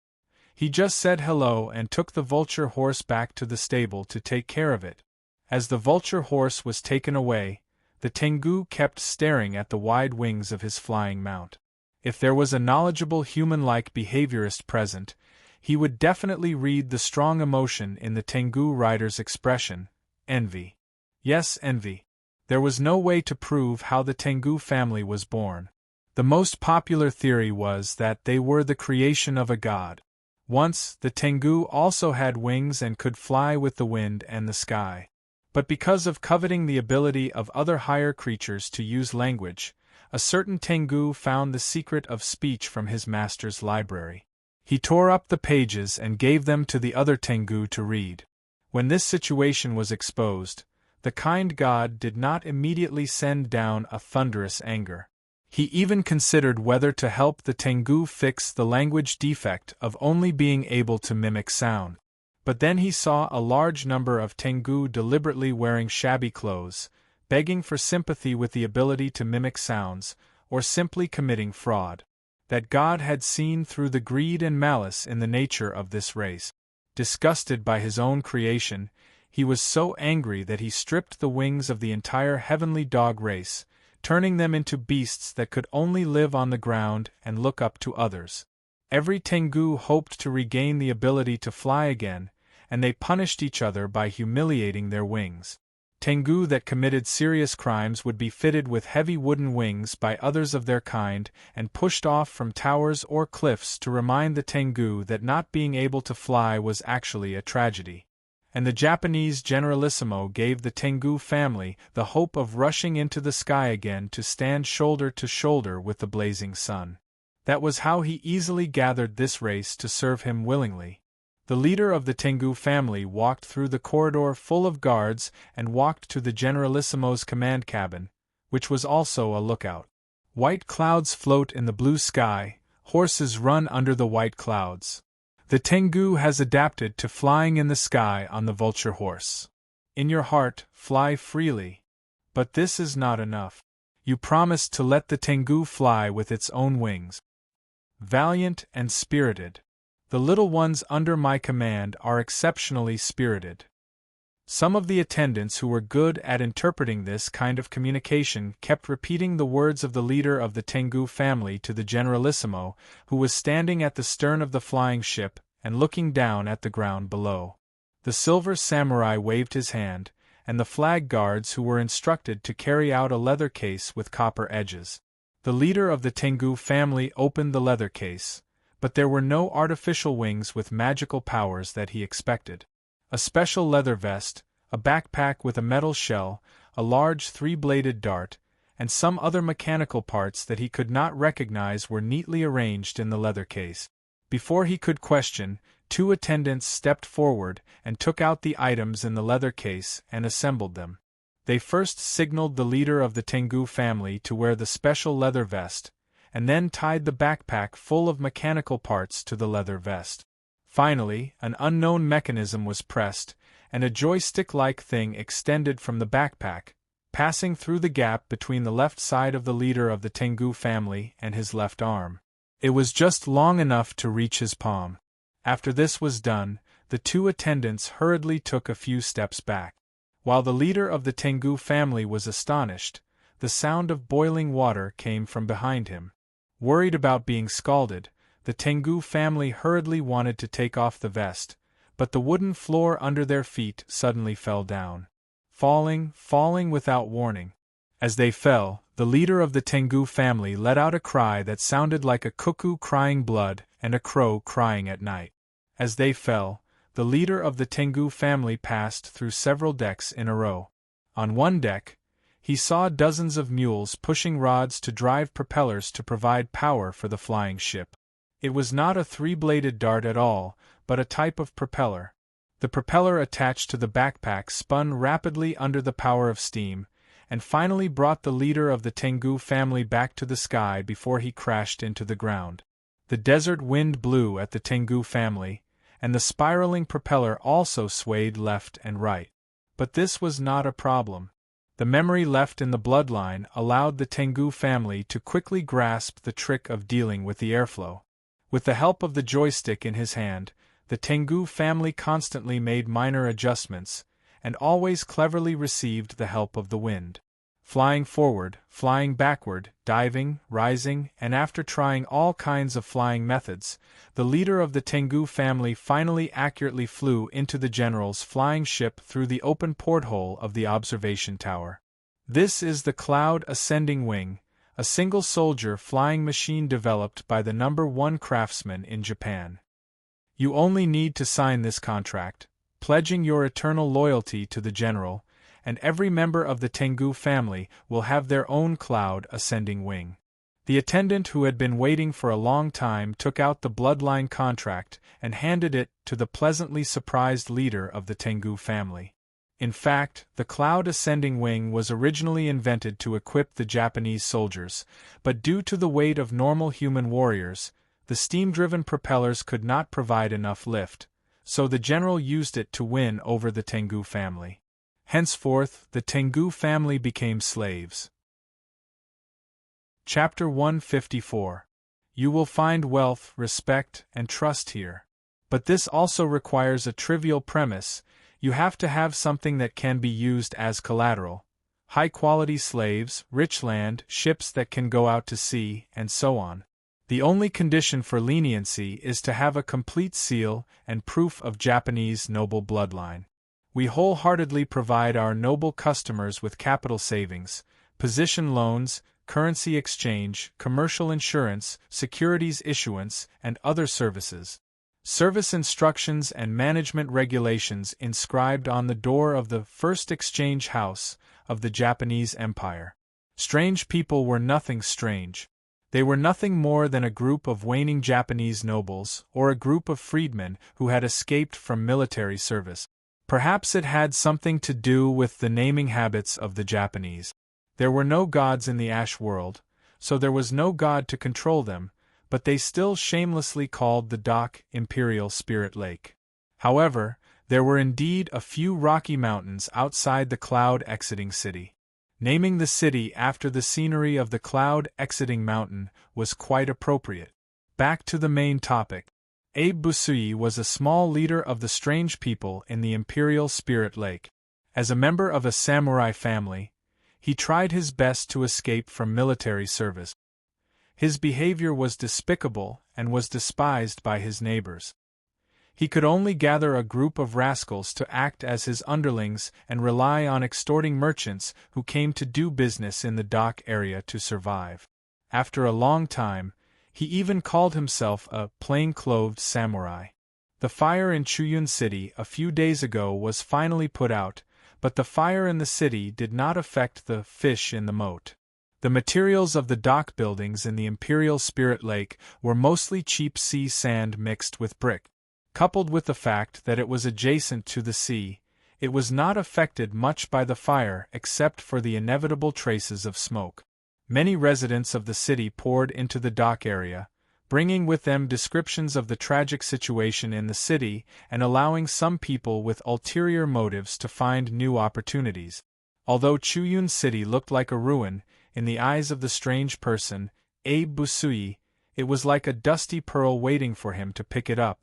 He just said hello and took the vulture horse back to the stable to take care of it. As the vulture horse was taken away, the Tengu kept staring at the wide wings of his flying mount. If there was a knowledgeable human-like behaviorist present, he would definitely read the strong emotion in the Tengu rider's expression: envy. Yes, envy. There was no way to prove how the Tengu family was born. The most popular theory was that they were the creation of a god. Once, the Tengu also had wings and could fly with the wind and the sky. But because of coveting the ability of other higher creatures to use language, a certain Tengu found the secret of speech from his master's library. He tore up the pages and gave them to the other Tengu to read. When this situation was exposed, the kind god did not immediately send down a thunderous anger. He even considered whether to help the Tengu fix the language defect of only being able to mimic sound. But then he saw a large number of Tengu deliberately wearing shabby clothes, begging for sympathy with the ability to mimic sounds, or simply committing fraud. That God had seen through the greed and malice in the nature of this race. Disgusted by his own creation, he was so angry that he stripped the wings of the entire heavenly dog race, turning them into beasts that could only live on the ground and look up to others. Every Tengu hoped to regain the ability to fly again, and they punished each other by humiliating their wings. Tengu that committed serious crimes would be fitted with heavy wooden wings by others of their kind and pushed off from towers or cliffs to remind the Tengu that not being able to fly was actually a tragedy. And the Japanese generalissimo gave the Tengu family the hope of rushing into the sky again to stand shoulder to shoulder with the blazing sun. That was how he easily gathered this race to serve him willingly. The leader of the Tengu family walked through the corridor full of guards and walked to the generalissimo's command cabin, which was also a lookout. White clouds float in the blue sky, horses run under the white clouds. The Tengu has adapted to flying in the sky on the vulture horse. In your heart, fly freely. But this is not enough. You promised to let the Tengu fly with its own wings. Valiant and spirited. The little ones under my command are exceptionally spirited. Some of the attendants who were good at interpreting this kind of communication kept repeating the words of the leader of the Tengu family to the generalissimo, who was standing at the stern of the flying ship and looking down at the ground below. The silver samurai waved his hand, and the flag guards who were instructed to carry out a leather case with copper edges. The leader of the Tengu family opened the leather case, but there were no artificial wings with magical powers that he expected. A special leather vest, a backpack with a metal shell, a large three-bladed dart, and some other mechanical parts that he could not recognize were neatly arranged in the leather case. Before he could question, 2 attendants stepped forward and took out the items in the leather case and assembled them. They first signaled the leader of the Tengu family to wear the special leather vest, and then tied the backpack full of mechanical parts to the leather vest. Finally, an unknown mechanism was pressed, and a joystick-like thing extended from the backpack, passing through the gap between the left side of the leader of the Tengu family and his left arm. It was just long enough to reach his palm. After this was done, the 2 attendants hurriedly took a few steps back. While the leader of the Tengu family was astonished, the sound of boiling water came from behind him. Worried about being scalded, the Tengu family hurriedly wanted to take off the vest, but the wooden floor under their feet suddenly fell down. Falling without warning. As they fell, the leader of the Tengu family let out a cry that sounded like a cuckoo crying blood and a crow crying at night. As they fell, the leader of the Tengu family passed through several decks in a row. On one deck, he saw dozens of mules pushing rods to drive propellers to provide power for the flying ship. It was not a three-bladed dart at all, but a type of propeller. The propeller attached to the backpack spun rapidly under the power of steam, and finally brought the leader of the Tengu family back to the sky before he crashed into the ground. The desert wind blew at the Tengu family, and the spiraling propeller also swayed left and right. But this was not a problem. The memory left in the bloodline allowed the Tengu family to quickly grasp the trick of dealing with the airflow. With the help of the joystick in his hand, the Tengu family constantly made minor adjustments, and always cleverly received the help of the wind. Flying forward, flying backward, diving, rising, and after trying all kinds of flying methods, the leader of the Tengu family finally accurately flew into the general's flying ship through the open porthole of the observation tower. This is the Cloud Ascending Wing, a single soldier flying machine developed by the No. 1 craftsman in Japan. You only need to sign this contract, pledging your eternal loyalty to the general, and every member of the Tengu family will have their own Cloud Ascending Wing. The attendant who had been waiting for a long time took out the bloodline contract and handed it to the pleasantly surprised leader of the Tengu family. In fact, the Cloud Ascending Wing was originally invented to equip the Japanese soldiers, but due to the weight of normal human warriors, the steam-driven propellers could not provide enough lift, so the general used it to win over the Tengu family. Henceforth, the Tengu family became slaves. Chapter 154. You will find wealth, respect, and trust here. But this also requires a trivial premise. You have to have something that can be used as collateral. High-quality slaves, rich land, ships that can go out to sea, and so on. The only condition for leniency is to have a complete seal and proof of Japanese noble bloodline. We wholeheartedly provide our noble customers with capital savings, position loans, currency exchange, commercial insurance, securities issuance, and other services. Service instructions and management regulations inscribed on the door of the first exchange house of the Japanese Empire. Strange people were nothing strange. They were nothing more than a group of waning Japanese nobles or a group of freedmen who had escaped from military service. Perhaps it had something to do with the naming habits of the Japanese. There were no gods in the Ash world, so there was no god to control them, but they still shamelessly called the dock Imperial Spirit Lake. However, there were indeed a few rocky mountains outside the cloud exiting city. Naming the city after the scenery of the cloud exiting mountain was quite appropriate. Back to the main topic. Abe Busui was a small leader of the strange people in the Imperial Spirit Lake. As a member of a samurai family, he tried his best to escape from military service. His behavior was despicable and was despised by his neighbors. He could only gather a group of rascals to act as his underlings and rely on extorting merchants who came to do business in the dock area to survive. After a long time, he even called himself a plain-clothed samurai. The fire in Chuyun City a few days ago was finally put out, but the fire in the city did not affect the fish in the moat. The materials of the dock buildings in the Imperial Spirit Lake were mostly cheap sea sand mixed with brick. Coupled with the fact that it was adjacent to the sea, it was not affected much by the fire except for the inevitable traces of smoke. Many residents of the city poured into the dock area, bringing with them descriptions of the tragic situation in the city and allowing some people with ulterior motives to find new opportunities. Although Chuyun City looked like a ruin, in the eyes of the strange person, Abe Busui, it was like a dusty pearl waiting for him to pick it up.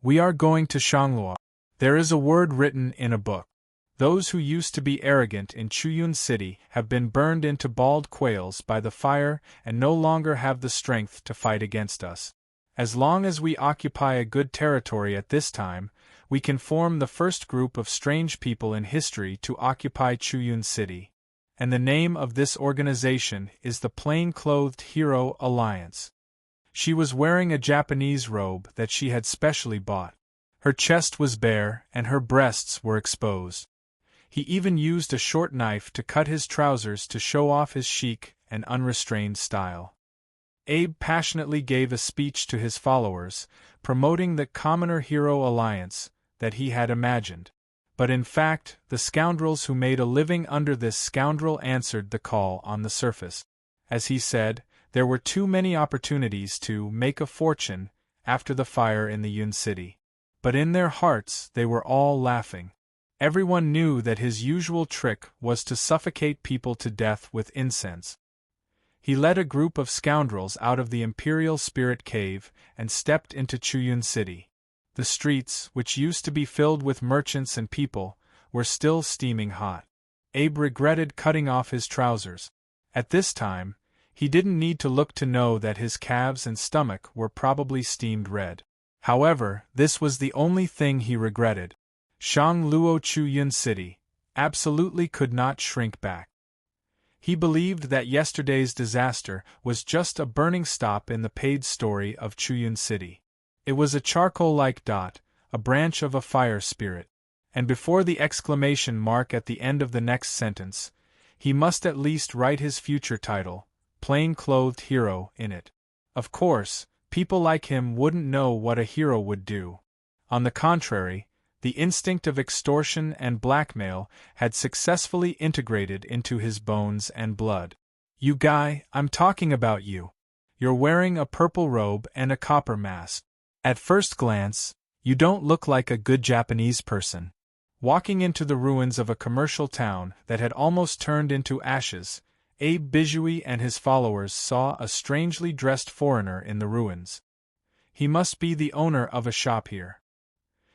We are going to Shanglua. There is a word written in a book. Those who used to be arrogant in Chuyun City have been burned into bald quails by the fire and no longer have the strength to fight against us. As long as we occupy a good territory at this time, we can form the first group of strange people in history to occupy Chuyun City. And the name of this organization is the Plain-Clothed Hero Alliance. She was wearing a Japanese robe that she had specially bought. Her chest was bare and her breasts were exposed. He even used a short knife to cut his trousers to show off his chic and unrestrained style. Abe passionately gave a speech to his followers, promoting the Commoner Hero Alliance that he had imagined. But in fact, the scoundrels who made a living under this scoundrel answered the call on the surface. As he said, there were too many opportunities to make a fortune after the fire in the Yun City. But in their hearts they were all laughing. Everyone knew that his usual trick was to suffocate people to death with incense. He led a group of scoundrels out of the Imperial Spirit Cave and stepped into Chuyun City. The streets, which used to be filled with merchants and people, were still steaming hot. Abe regretted cutting off his trousers. At this time, he didn't need to look to know that his calves and stomach were probably steamed red. However, this was the only thing he regretted. Shangluo Chuyun City absolutely could not shrink back. He believed that yesterday's disaster was just a burning stop in the paid story of Chuyun City. It was a charcoal-like dot, a branch of a fire spirit, and before the exclamation mark at the end of the next sentence, he must at least write his future title, Plain-Clothed Hero, in it. Of course, people like him wouldn't know what a hero would do. On the contrary, the instinct of extortion and blackmail had successfully integrated into his bones and blood. You guy, I'm talking about you. You're wearing a purple robe and a copper mask. At first glance, you don't look like a good Japanese person. Walking into the ruins of a commercial town that had almost turned into ashes, Abe Bijui and his followers saw a strangely dressed foreigner in the ruins. He must be the owner of a shop here.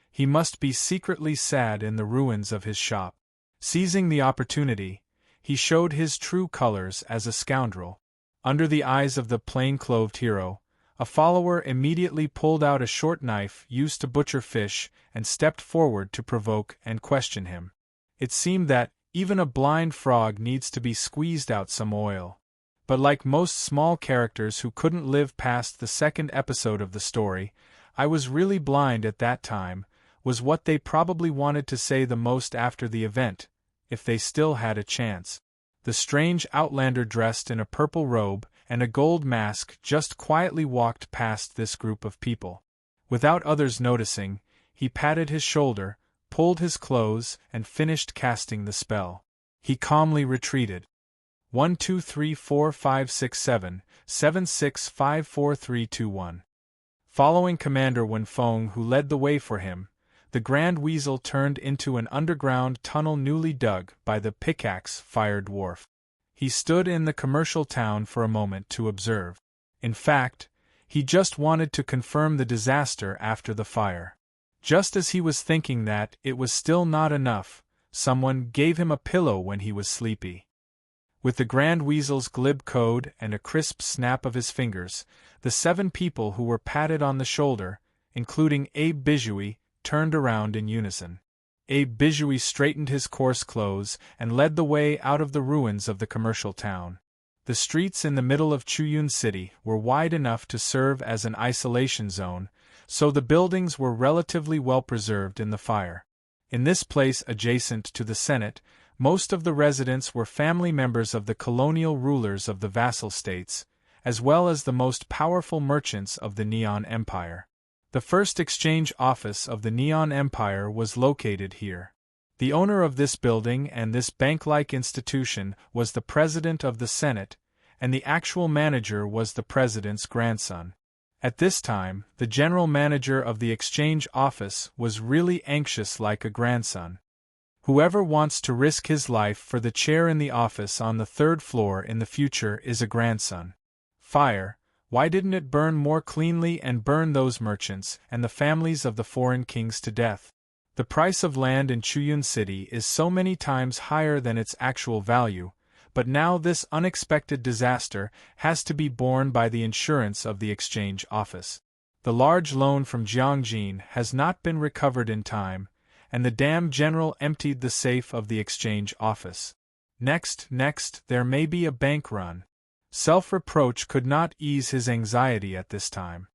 He must be secretly sad in the ruins of his shop. Seizing the opportunity, he showed his true colors as a scoundrel. Under the eyes of the plain-clothed hero, a follower immediately pulled out a short knife used to butcher fish and stepped forward to provoke and question him. It seemed that even a blind frog needs to be squeezed out some oil. But like most small characters who couldn't live past the second episode of the story, I was really blind at that time, was what they probably wanted to say the most after the event, if they still had a chance. The strange outlander dressed in a purple robe and a gold mask just quietly walked past this group of people. Without others noticing, he patted his shoulder, pulled his clothes, and finished casting the spell. He calmly retreated. 1 2 3 4 5 6 7 7 6 5 4 3 2 1. Following Commander Wenfeng, who led the way for him, the Grand Weasel turned into an underground tunnel newly dug by the pickaxe-fire dwarf. He stood in the commercial town for a moment to observe. In fact, he just wanted to confirm the disaster after the fire. Just as he was thinking that it was still not enough, someone gave him a pillow when he was sleepy. With the Grand Weasel's glib code and a crisp snap of his fingers, the 7 people who were patted on the shoulder, including Abe Bijouy, turned around in unison. Abe Bijouy straightened his coarse clothes and led the way out of the ruins of the commercial town. The streets in the middle of Chuyun City were wide enough to serve as an isolation zone, so the buildings were relatively well preserved in the fire. In this place adjacent to the Senate, most of the residents were family members of the colonial rulers of the vassal states, as well as the most powerful merchants of the Neon Empire. The first exchange office of the Neon Empire was located here. The owner of this building and this bank-like institution was the president of the Senate, and the actual manager was the president's grandson. At this time, the general manager of the exchange office was really anxious like a grandson. Whoever wants to risk his life for the chair in the office on the 3rd floor in the future is a grandson. Fire, why didn't it burn more cleanly and burn those merchants and the families of the foreign kings to death? The price of land in Chuyun City is so many times higher than its actual value, but now this unexpected disaster has to be borne by the insurance of the exchange office. The large loan from Jiangjin has not been recovered in time, and the dam general emptied the safe of the exchange office. Next, there may be a bank run. Self-reproach could not ease his anxiety at this time.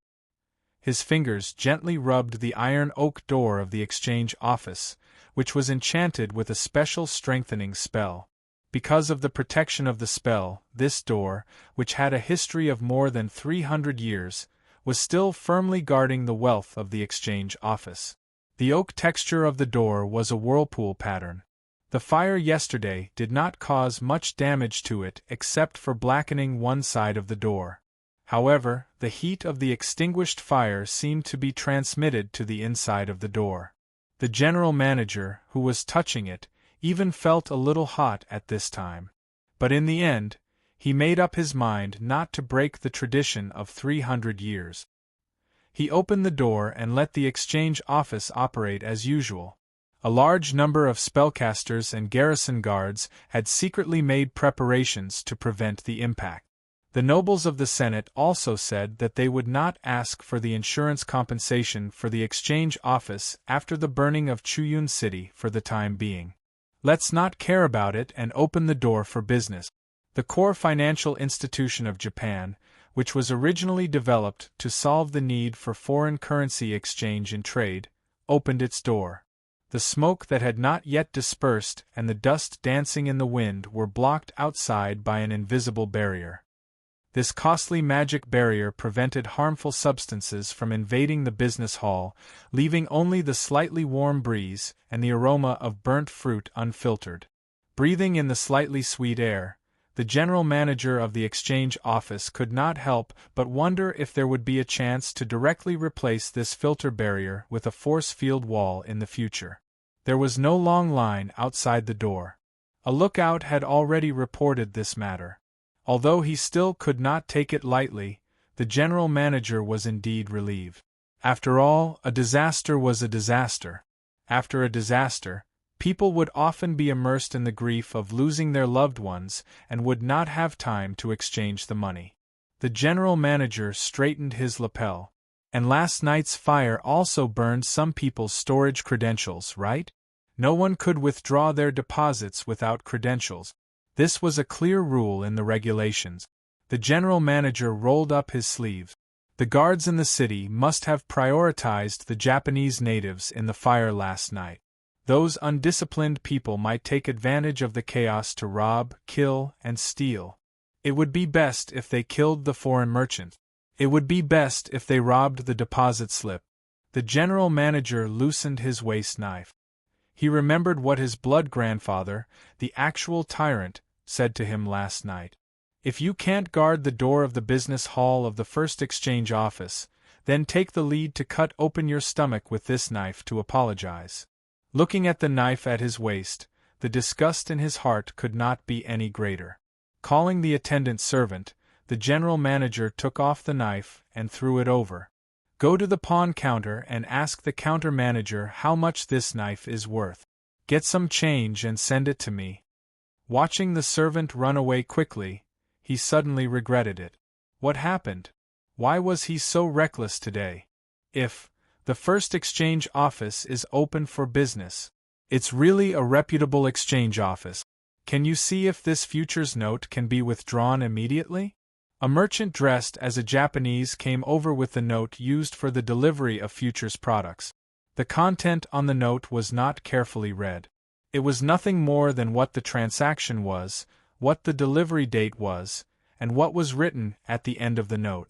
His fingers gently rubbed the iron oak door of the exchange office, which was enchanted with a special strengthening spell. Because of the protection of the spell, this door, which had a history of more than 300 years, was still firmly guarding the wealth of the exchange office. The oak texture of the door was a whirlpool pattern. The fire yesterday did not cause much damage to it except for blackening one side of the door. However, the heat of the extinguished fire seemed to be transmitted to the inside of the door. The general manager, who was touching it, even felt a little hot at this time. But in the end, he made up his mind not to break the tradition of 300 years. He opened the door and let the exchange office operate as usual. A large number of spellcasters and garrison guards had secretly made preparations to prevent the impact. The nobles of the Senate also said that they would not ask for the insurance compensation for the exchange office after the burning of Chuyun City for the time being. Let's not care about it and open the door for business. The core financial institution of Japan, which was originally developed to solve the need for foreign currency exchange and trade, opened its door. The smoke that had not yet dispersed and the dust dancing in the wind were blocked outside by an invisible barrier. This costly magic barrier prevented harmful substances from invading the business hall, leaving only the slightly warm breeze and the aroma of burnt fruit unfiltered. Breathing in the slightly sweet air, the general manager of the exchange office could not help but wonder if there would be a chance to directly replace this filter barrier with a force field wall in the future. There was no long line outside the door. A lookout had already reported this matter. Although he still could not take it lightly, the general manager was indeed relieved. After all, a disaster was a disaster. After a disaster, people would often be immersed in the grief of losing their loved ones and would not have time to exchange the money. The general manager straightened his lapel. And last night's fire also burned some people's storage credentials, right? No one could withdraw their deposits without credentials. This was a clear rule in the regulations. The general manager rolled up his sleeves. The guards in the city must have prioritized the Japanese natives in the fire last night. Those undisciplined people might take advantage of the chaos to rob, kill, and steal. It would be best if they killed the foreign merchant. It would be best if they robbed the deposit slip. The general manager loosened his waist knife. He remembered what his blood grandfather, the actual tyrant, said to him last night. If you can't guard the door of the business hall of the first exchange office, then take the lead to cut open your stomach with this knife to apologize. Looking at the knife at his waist, the disgust in his heart could not be any greater. Calling the attendant servant, the general manager took off the knife and threw it over. Go to the pawn counter and ask the counter manager how much this knife is worth. Get some change and send it to me." Watching the servant run away quickly, he suddenly regretted it. What happened? Why was he so reckless today? If the first exchange office is open for business, it's really a reputable exchange office. Can you see if this futures note can be withdrawn immediately? A merchant dressed as a Japanese came over with the note used for the delivery of futures products. The content on the note was not carefully read. It was nothing more than what the transaction was, what the delivery date was, and what was written at the end of the note.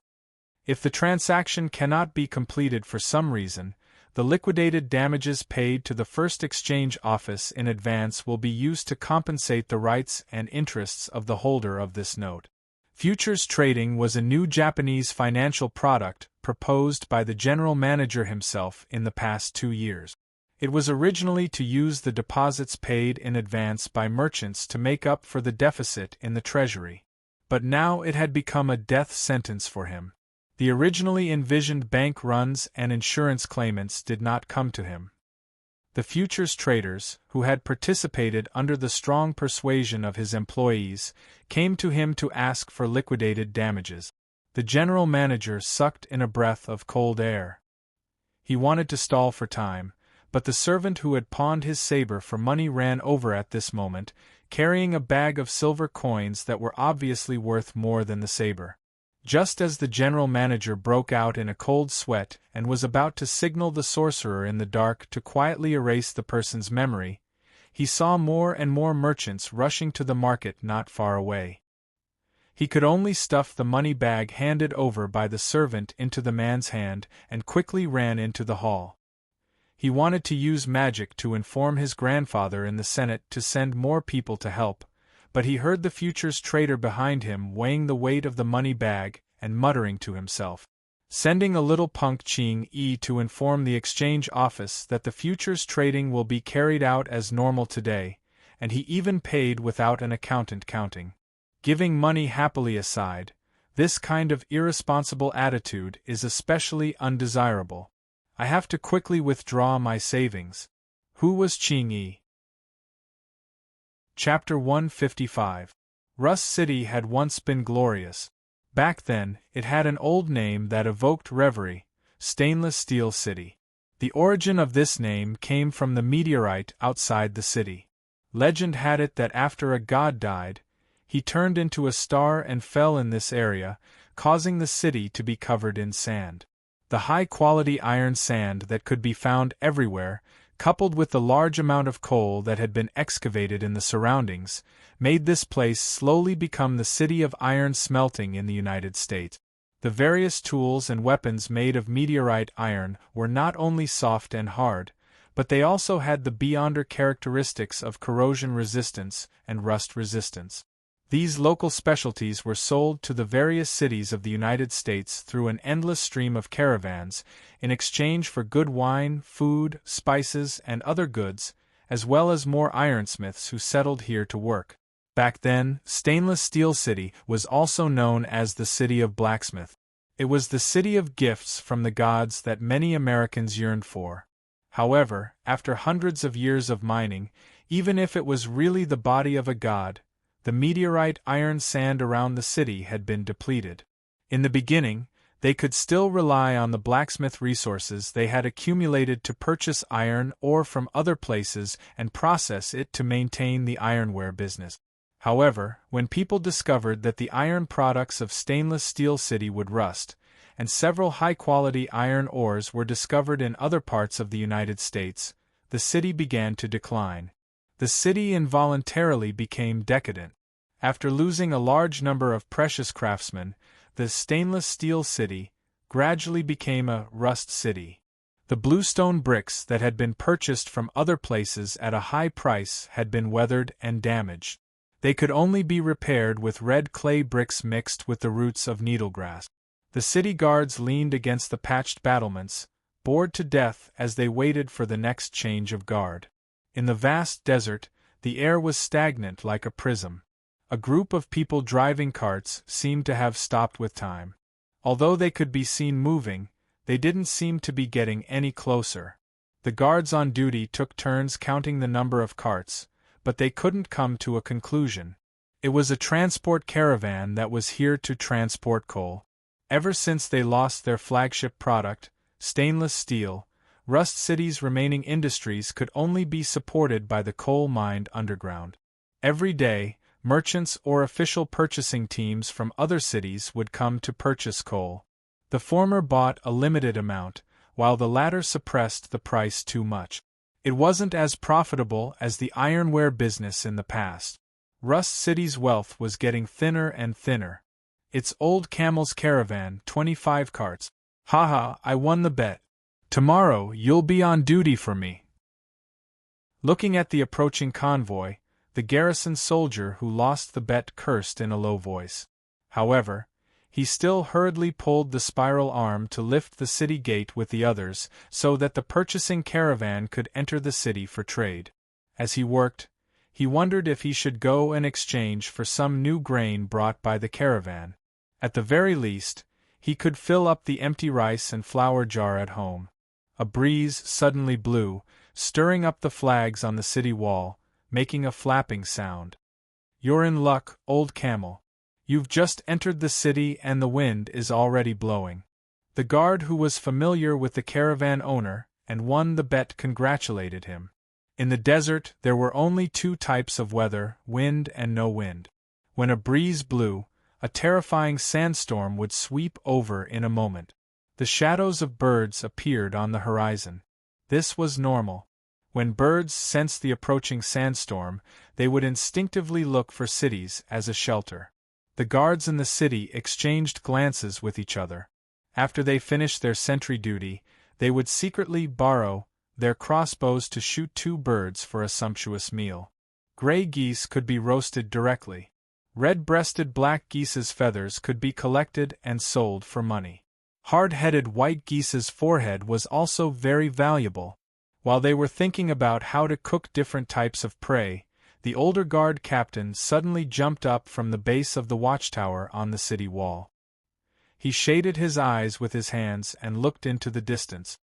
If the transaction cannot be completed for some reason, the liquidated damages paid to the first exchange office in advance will be used to compensate the rights and interests of the holder of this note. Futures trading was a new Japanese financial product proposed by the general manager himself in the past 2 years. It was originally to use the deposits paid in advance by merchants to make up for the deficit in the treasury. But now it had become a death sentence for him. The originally envisioned bank runs and insurance claimants did not come to him. The futures traders, who had participated under the strong persuasion of his employees, came to him to ask for liquidated damages. The general manager sucked in a breath of cold air. He wanted to stall for time, but the servant who had pawned his saber for money ran over at this moment, carrying a bag of silver coins that were obviously worth more than the saber. Just as the general manager broke out in a cold sweat and was about to signal the sorcerer in the dark to quietly erase the person's memory, he saw more and more merchants rushing to the market not far away. He could only stuff the money bag handed over by the servant into the man's hand and quickly ran into the hall. He wanted to use magic to inform his grandfather in the Senate to send more people to help, but he heard the futures trader behind him weighing the weight of the money bag and muttering to himself, "Sending a little punk Ching-e to inform the exchange office that the futures trading will be carried out as normal today, and he even paid without an accountant counting." Giving money happily aside, this kind of irresponsible attitude is especially undesirable. I have to quickly withdraw my savings. Who was Ching-e? Chapter 155. Rust City had once been glorious. Back then, it had an old name that evoked reverie, Stainless Steel City. The origin of this name came from the meteorite outside the city. Legend had it that after a god died, he turned into a star and fell in this area, causing the city to be covered in sand. The high-quality iron sand that could be found everywhere, coupled with the large amount of coal that had been excavated in the surroundings, made this place slowly become the city of iron smelting in the United States. The various tools and weapons made of meteorite iron were not only soft and hard, but they also had the beyonder characteristics of corrosion resistance and rust resistance. These local specialties were sold to the various cities of the United States through an endless stream of caravans, in exchange for good wine, food, spices, and other goods, as well as more ironsmiths who settled here to work. Back then, Stainless Steel City was also known as the City of Blacksmith. It was the city of gifts from the gods that many Americans yearned for. However, after hundreds of years of mining, even if it was really the body of a god, the meteorite iron sand around the city had been depleted. In the beginning, they could still rely on the blacksmith resources they had accumulated to purchase iron ore from other places and process it to maintain the ironware business. However, when people discovered that the iron products of Stainless Steel City would rust, and several high-quality iron ores were discovered in other parts of the United States, the city began to decline. The city involuntarily became decadent. After losing a large number of precious craftsmen, the Stainless Steel City gradually became a rust city. The bluestone bricks that had been purchased from other places at a high price had been weathered and damaged. They could only be repaired with red clay bricks mixed with the roots of needlegrass. The city guards leaned against the patched battlements, bored to death as they waited for the next change of guard. In the vast desert, the air was stagnant like a prism. A group of people driving carts seemed to have stopped with time. Although they could be seen moving, they didn't seem to be getting any closer. The guards on duty took turns counting the number of carts, but they couldn't come to a conclusion. It was a transport caravan that was here to transport coal. Ever since they lost their flagship product, stainless steel, Rust City's remaining industries could only be supported by the coal mined underground. Every day, merchants or official purchasing teams from other cities would come to purchase coal. The former bought a limited amount, while the latter suppressed the price too much. It wasn't as profitable as the ironware business in the past. Rust City's wealth was getting thinner and thinner. It's Old Camel's caravan, 25 carts. Haha, I won the bet. Tomorrow you'll be on duty for me. Looking at the approaching convoy, the garrison soldier who lost the bet cursed in a low voice. However, he still hurriedly pulled the spiral arm to lift the city gate with the others so that the purchasing caravan could enter the city for trade. As he worked, he wondered if he should go and exchange for some new grain brought by the caravan. At the very least, he could fill up the empty rice and flour jar at home. A breeze suddenly blew, stirring up the flags on the city wall, making a flapping sound. You're in luck, Old Camel. You've just entered the city and the wind is already blowing. The guard who was familiar with the caravan owner and won the bet congratulated him. In the desert there were only two types of weather, wind and no wind. When a breeze blew, a terrifying sandstorm would sweep over in a moment. The shadows of birds appeared on the horizon. This was normal. When birds sensed the approaching sandstorm, they would instinctively look for cities as a shelter. The guards in the city exchanged glances with each other. After they finished their sentry duty, they would secretly borrow their crossbows to shoot two birds for a sumptuous meal. Gray geese could be roasted directly. Red-breasted black geese's feathers could be collected and sold for money. Hard-headed white geese's forehead was also very valuable. While they were thinking about how to cook different types of prey, the older guard captain suddenly jumped up from the base of the watchtower on the city wall. He shaded his eyes with his hands and looked into the distance.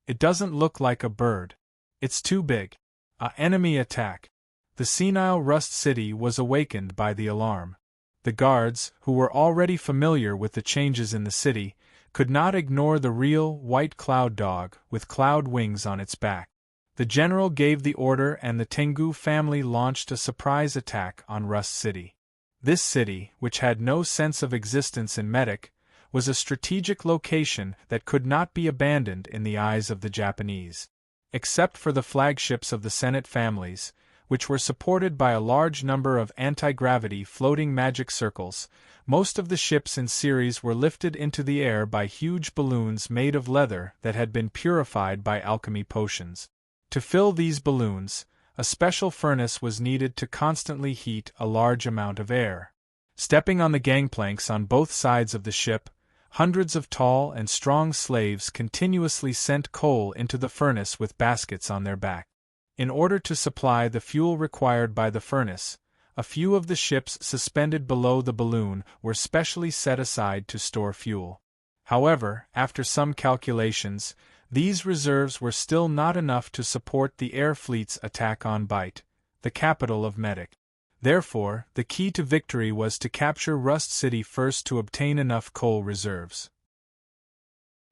It doesn't look like a bird. It's too big. An enemy attack. The senile Rust City was awakened by the alarm. The guards, who were already familiar with the changes in the city, could not ignore the real white cloud dog with cloud wings on its back. The general gave the order and the Tengu family launched a surprise attack on Rust City. This city, which had no sense of existence in Medic, was a strategic location that could not be abandoned in the eyes of the Japanese. Except for the flagships of the Senate families, which were supported by a large number of anti-gravity floating magic circles, most of the ships in series were lifted into the air by huge balloons made of leather that had been purified by alchemy potions. To fill these balloons, a special furnace was needed to constantly heat a large amount of air. Stepping on the gangplanks on both sides of the ship, hundreds of tall and strong slaves continuously sent coal into the furnace with baskets on their back. In order to supply the fuel required by the furnace, a few of the ships suspended below the balloon were specially set aside to store fuel. However, after some calculations, these reserves were still not enough to support the air fleet's attack on Bite, the capital of Medic. Therefore, the key to victory was to capture Rust City first to obtain enough coal reserves.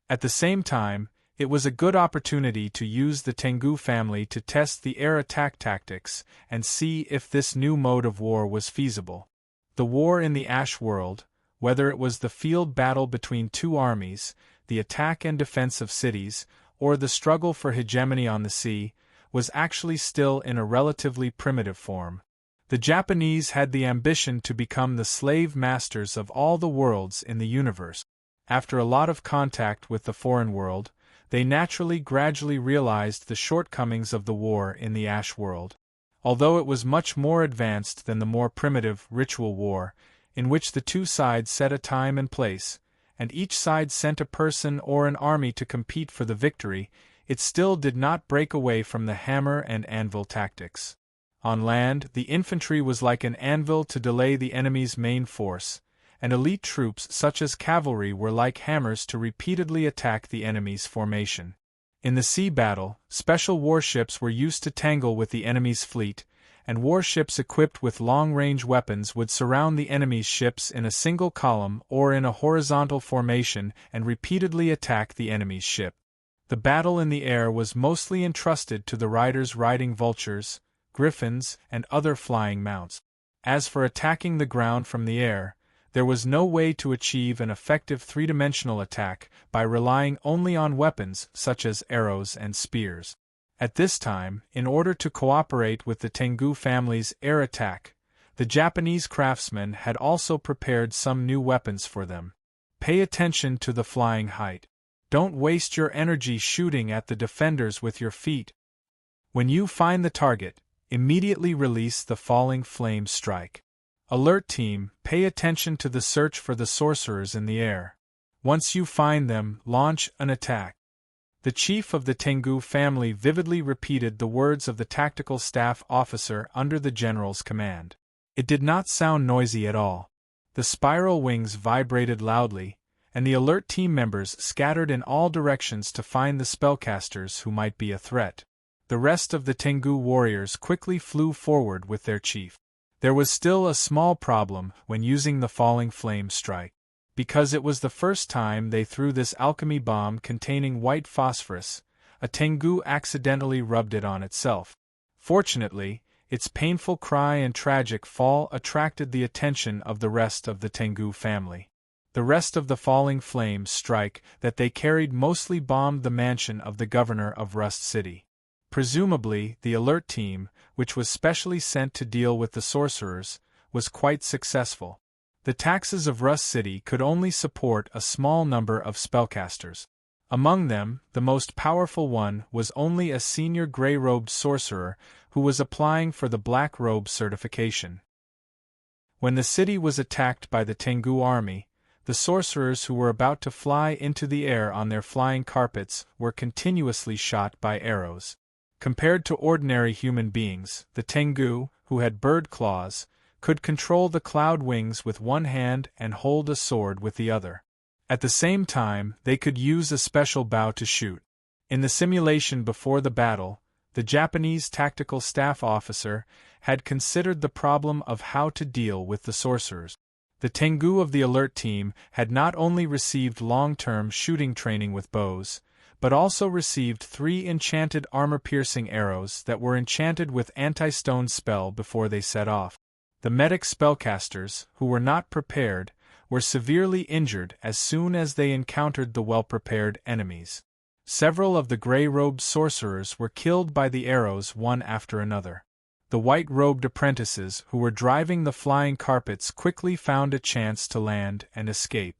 At the same time, it was a good opportunity to use the Tengu family to test the air attack tactics and see if this new mode of war was feasible. The war in the Ash World, whether it was the field battle between two armies, the attack and defense of cities, or the struggle for hegemony on the sea, was actually still in a relatively primitive form. The Japanese had the ambition to become the slave masters of all the worlds in the universe. After a lot of contact with the foreign world, they naturally gradually realized the shortcomings of the war in the Ash World. Although it was much more advanced than the more primitive ritual war, in which the two sides set a time and place, and each side sent a person or an army to compete for the victory, it still did not break away from the hammer and anvil tactics. On land, the infantry was like an anvil to delay the enemy's main force, and elite troops such as cavalry were like hammers to repeatedly attack the enemy's formation. In the sea battle, special warships were used to tangle with the enemy's fleet, and warships equipped with long-range weapons would surround the enemy's ships in a single column or in a horizontal formation and repeatedly attack the enemy's ship. The battle in the air was mostly entrusted to the riders riding vultures, griffins, and other flying mounts. As for attacking the ground from the air, there was no way to achieve an effective three-dimensional attack by relying only on weapons such as arrows and spears. At this time, in order to cooperate with the Tengu family's air attack, the Japanese craftsmen had also prepared some new weapons for them. Pay attention to the flying height. Don't waste your energy shooting at the defenders with your feet. When you find the target, immediately release the falling flame strike. Alert team, pay attention to the search for the sorcerers in the air. Once you find them, launch an attack. The chief of the Tengu family vividly repeated the words of the tactical staff officer under the general's command. It did not sound noisy at all. The spiral wings vibrated loudly, and the alert team members scattered in all directions to find the spellcasters who might be a threat. The rest of the Tengu warriors quickly flew forward with their chief. There was still a small problem when using the falling flame strike. Because it was the first time they threw this alchemy bomb containing white phosphorus, a Tengu accidentally rubbed it on itself. Fortunately, its painful cry and tragic fall attracted the attention of the rest of the Tengu family. The rest of the falling flame strike that they carried mostly bombed the mansion of the governor of Rust City. Presumably, the alert team, which was specially sent to deal with the sorcerers, was quite successful. The taxes of Rust City could only support a small number of spellcasters. Among them, the most powerful one was only a senior gray-robed sorcerer who was applying for the black robe certification. When the city was attacked by the Tengu army, the sorcerers who were about to fly into the air on their flying carpets were continuously shot by arrows. Compared to ordinary human beings, the Tengu, who had bird claws, could control the cloud wings with one hand and hold a sword with the other. At the same time, they could use a special bow to shoot. In the simulation before the battle, the Japanese tactical staff officer had considered the problem of how to deal with the sorcerers. The Tengu of the alert team had not only received long-term shooting training with bows, but also received 3 enchanted armor-piercing arrows that were enchanted with anti-stone spell before they set off. The medic spellcasters, who were not prepared, were severely injured as soon as they encountered the well-prepared enemies. Several of the gray-robed sorcerers were killed by the arrows one after another. The white-robed apprentices who were driving the flying carpets quickly found a chance to land and escape.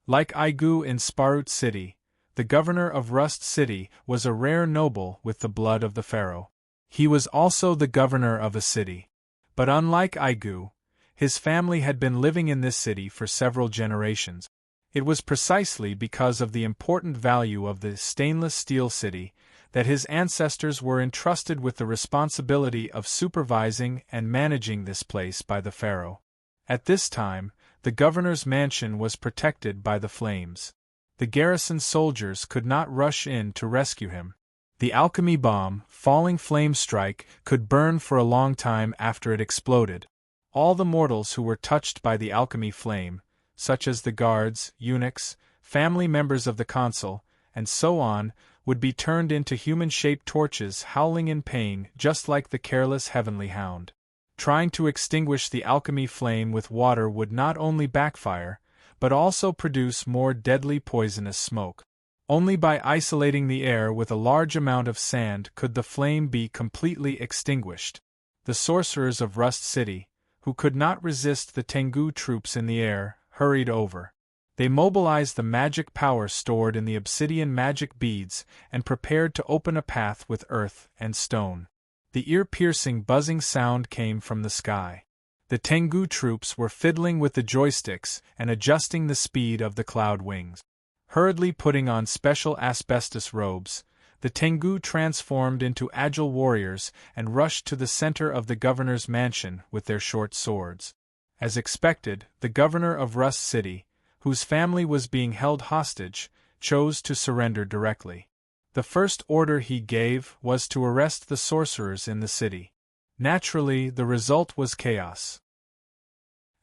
Like Aigu in Sparut City, the governor of Rust City was a rare noble with the blood of the pharaoh. He was also the governor of a city. But unlike Aigu, his family had been living in this city for several generations. It was precisely because of the important value of the stainless steel city that his ancestors were entrusted with the responsibility of supervising and managing this place by the pharaoh. At this time, the governor's mansion was protected by the flames. The garrison soldiers could not rush in to rescue him. The alchemy bomb, falling flame strike, could burn for a long time after it exploded. All the mortals who were touched by the alchemy flame, such as the guards, eunuchs, family members of the consul, and so on, would be turned into human-shaped torches howling in pain just like the careless heavenly hound. Trying to extinguish the alchemy flame with water would not only backfire, but also produce more deadly poisonous smoke. Only by isolating the air with a large amount of sand could the flame be completely extinguished. The sorcerers of Rust City, who could not resist the Tengu troops in the air, hurried over. They mobilized the magic power stored in the obsidian magic beads and prepared to open a path with earth and stone. The ear-piercing buzzing sound came from the sky. The Tengu troops were fiddling with the joysticks and adjusting the speed of the cloud wings. Hurriedly putting on special asbestos robes, the Tengu transformed into agile warriors and rushed to the center of the governor's mansion with their short swords. As expected, the governor of Rust City, whose family was being held hostage, chose to surrender directly. The first order he gave was to arrest the sorcerers in the city. Naturally, the result was chaos.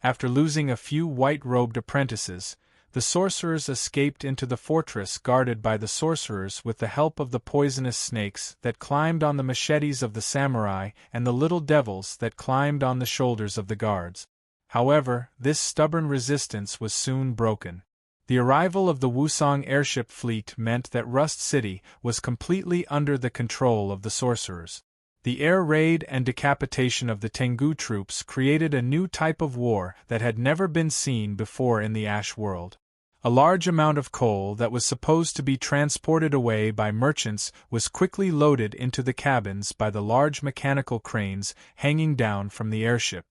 After losing a few white-robed apprentices, the sorcerers escaped into the fortress guarded by the sorcerers with the help of the poisonous snakes that climbed on the machetes of the samurai and the little devils that climbed on the shoulders of the guards. However, this stubborn resistance was soon broken. The arrival of the Wusong airship fleet meant that Rust City was completely under the control of the sorcerers. The air raid and decapitation of the Tengu troops created a new type of war that had never been seen before in the Ash world. A large amount of coal that was supposed to be transported away by merchants was quickly loaded into the cabins by the large mechanical cranes hanging down from the airship.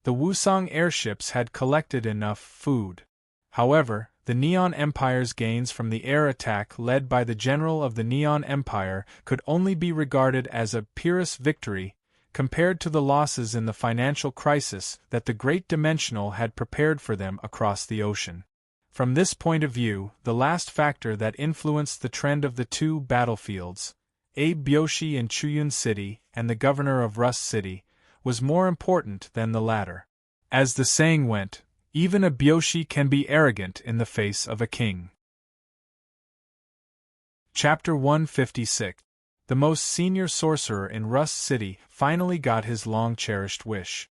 The Wusong airships had collected enough food. However, the Neon Empire's gains from the air attack led by the general of the Neon Empire could only be regarded as a Pyrrhus victory compared to the losses in the financial crisis that the Great Dimensional had prepared for them across the ocean. From this point of view, the last factor that influenced the trend of the two battlefields, Abe Byoshi in Chuyun City and the governor of Rust City, was more important than the latter. As the saying went, even a Byoshi can be arrogant in the face of a king. Chapter 156. The most senior sorcerer in Rust City finally got his long-cherished wish.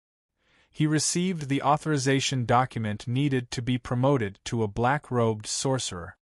He received the authorization document needed to be promoted to a black-robed sorcerer.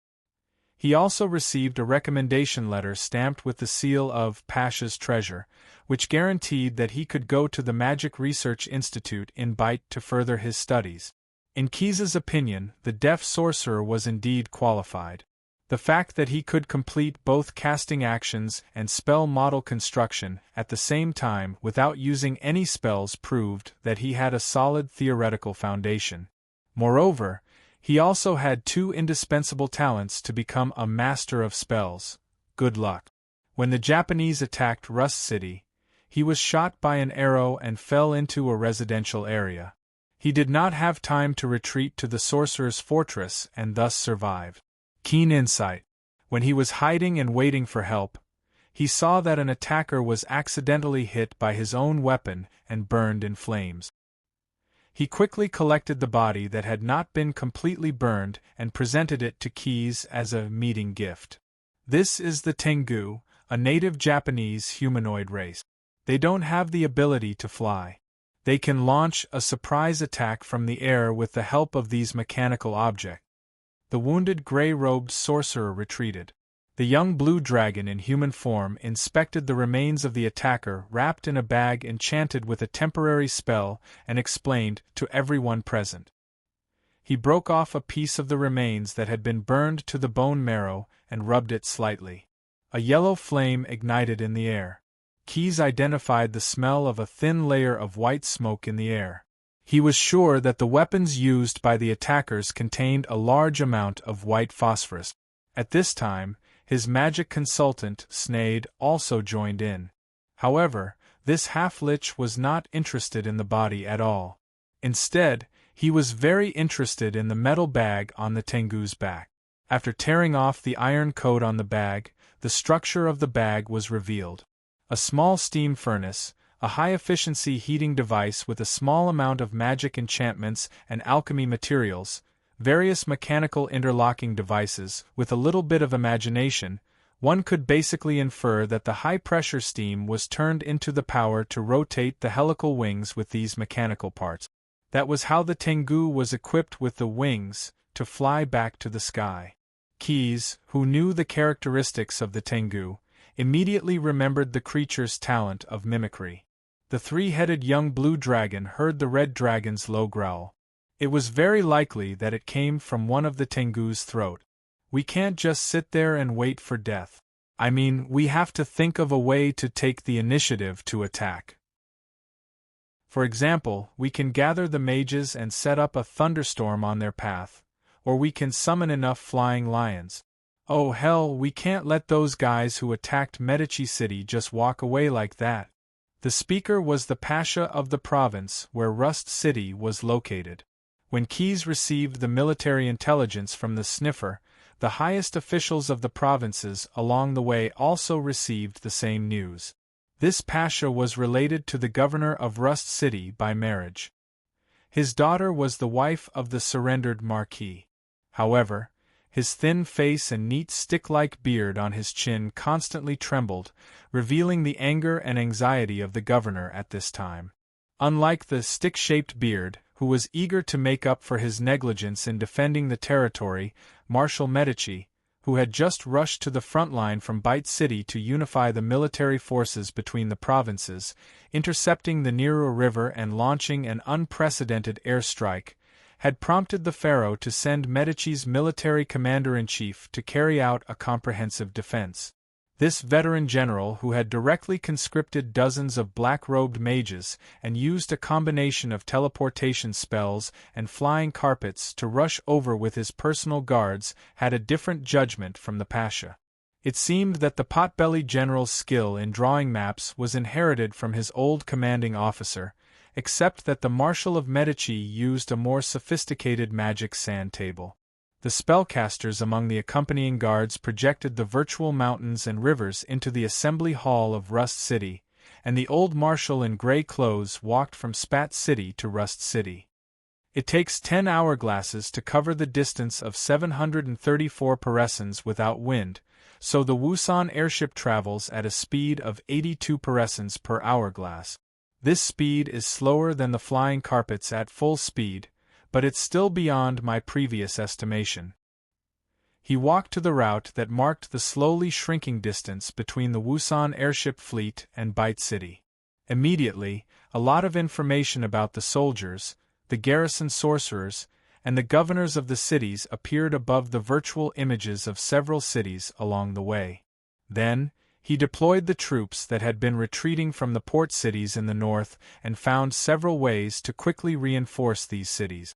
He also received a recommendation letter stamped with the seal of Pasha's Treasure, which guaranteed that he could go to the Magic Research Institute in Bite to further his studies. In Kiza's opinion, the deaf sorcerer was indeed qualified. The fact that he could complete both casting actions and spell model construction at the same time without using any spells proved that he had a solid theoretical foundation. Moreover, he also had two indispensable talents to become a master of spells. Good luck. When the Japanese attacked Rust City, he was shot by an arrow and fell into a residential area. He did not have time to retreat to the sorcerer's fortress and thus survived. Keen insight. When he was hiding and waiting for help, he saw that an attacker was accidentally hit by his own weapon and burned in flames. He quickly collected the body that had not been completely burned and presented it to Keys as a meeting gift. This is the Tengu, a native Japanese humanoid race. They don't have the ability to fly. They can launch a surprise attack from the air with the help of these mechanical objects. The wounded gray-robed sorcerer retreated. The young blue dragon in human form inspected the remains of the attacker wrapped in a bag enchanted with a temporary spell and explained to everyone present. He broke off a piece of the remains that had been burned to the bone marrow and rubbed it slightly. A yellow flame ignited in the air. Keys identified the smell of a thin layer of white smoke in the air. He was sure that the weapons used by the attackers contained a large amount of white phosphorus. At this time, his magic consultant, Snade, also joined in. However, this half-lich was not interested in the body at all. Instead, he was very interested in the metal bag on the Tengu's back. After tearing off the iron coat on the bag, the structure of the bag was revealed. A small steam furnace, a high-efficiency heating device with a small amount of magic enchantments and alchemy materials, various mechanical interlocking devices. With a little bit of imagination, one could basically infer that the high-pressure steam was turned into the power to rotate the helical wings with these mechanical parts. That was how the Tengu was equipped with the wings to fly back to the sky. Keys, who knew the characteristics of the Tengu, immediately remembered the creature's talent of mimicry. The three-headed young blue dragon heard the red dragon's low growl. It was very likely that it came from one of the Tengu's throat. We can't just sit there and wait for death. I mean, we have to think of a way to take the initiative to attack. For example, we can gather the mages and set up a thunderstorm on their path, or we can summon enough flying lions. Oh hell, we can't let those guys who attacked Medici City just walk away like that. The speaker was the Pasha of the province where Rust City was located. When Keys received the military intelligence from the sniffer, the highest officials of the provinces along the way also received the same news. This Pasha was related to the governor of Rust City by marriage. His daughter was the wife of the surrendered marquis. However, his thin face and neat stick-like beard on his chin constantly trembled, revealing the anger and anxiety of the governor at this time. Unlike the stick-shaped beard, who was eager to make up for his negligence in defending the territory, Marshal Medici, who had just rushed to the front line from Bite City to unify the military forces between the provinces, intercepting the Nero River and launching an unprecedented airstrike, had prompted the pharaoh to send Medici's military commander-in-chief to carry out a comprehensive defense. This veteran general, who had directly conscripted dozens of black-robed mages and used a combination of teleportation spells and flying carpets to rush over with his personal guards, had a different judgment from the Pasha. It seemed that the pot-bellied general's skill in drawing maps was inherited from his old commanding officer, except that the Marshal of Medici used a more sophisticated magic sand table. The spellcasters among the accompanying guards projected the virtual mountains and rivers into the assembly hall of Rust City, and the old marshal in gray clothes walked from Spat City to Rust City. It takes 10 hourglasses to cover the distance of 734 parasangs without wind, so the Wusan airship travels at a speed of 82 parasangs per hourglass. This speed is slower than the flying carpets at full speed, but it's still beyond my previous estimation. He walked to the route that marked the slowly shrinking distance between the Wusan airship fleet and Bite City. Immediately, a lot of information about the soldiers, the garrison sorcerers, and the governors of the cities appeared above the virtual images of several cities along the way. Then, he deployed the troops that had been retreating from the port cities in the north and found several ways to quickly reinforce these cities.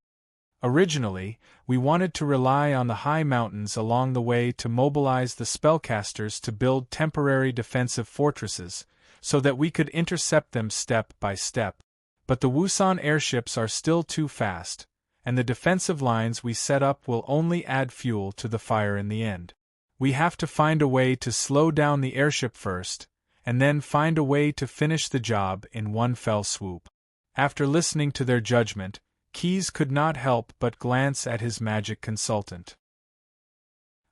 Originally, we wanted to rely on the high mountains along the way to mobilize the spellcasters to build temporary defensive fortresses, so that we could intercept them step by step. But the Wusan airships are still too fast, and the defensive lines we set up will only add fuel to the fire in the end. We have to find a way to slow down the airship first, and then find a way to finish the job in one fell swoop. After listening to their judgment, Keyes could not help but glance at his magic consultant.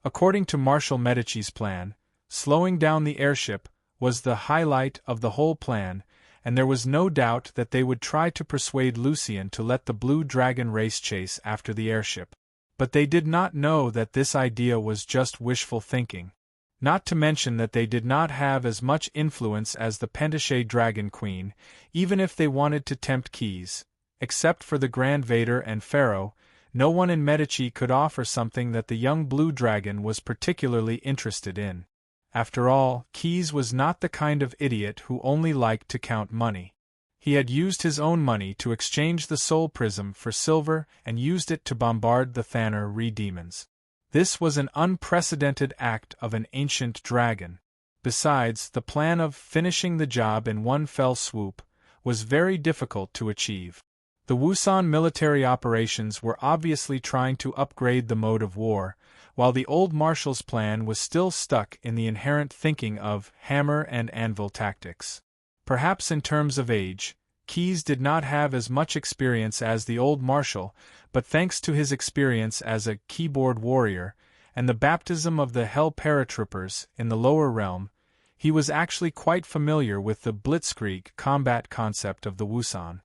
According to Marshal Medici's plan, slowing down the airship was the highlight of the whole plan, and there was no doubt that they would try to persuade Lucien to let the Blue Dragon race chase after the airship. But they did not know that this idea was just wishful thinking. Not to mention that they did not have as much influence as the Pentachet Dragon Queen, even if they wanted to tempt Keyes. Except for the Grand Vader and Pharaoh, no one in Medici could offer something that the young Blue Dragon was particularly interested in. After all, Keyes was not the kind of idiot who only liked to count money. He had used his own money to exchange the Soul Prism for silver and used it to bombard the Thanner Re-Demons. This was an unprecedented act of an ancient dragon. Besides, the plan of finishing the job in one fell swoop was very difficult to achieve. The Wusan military operations were obviously trying to upgrade the mode of war, while the old marshal's plan was still stuck in the inherent thinking of hammer and anvil tactics. Perhaps in terms of age, Keyes did not have as much experience as the old marshal, but thanks to his experience as a keyboard warrior, and the baptism of the Hell paratroopers in the lower realm, he was actually quite familiar with the blitzkrieg combat concept of the Wusan.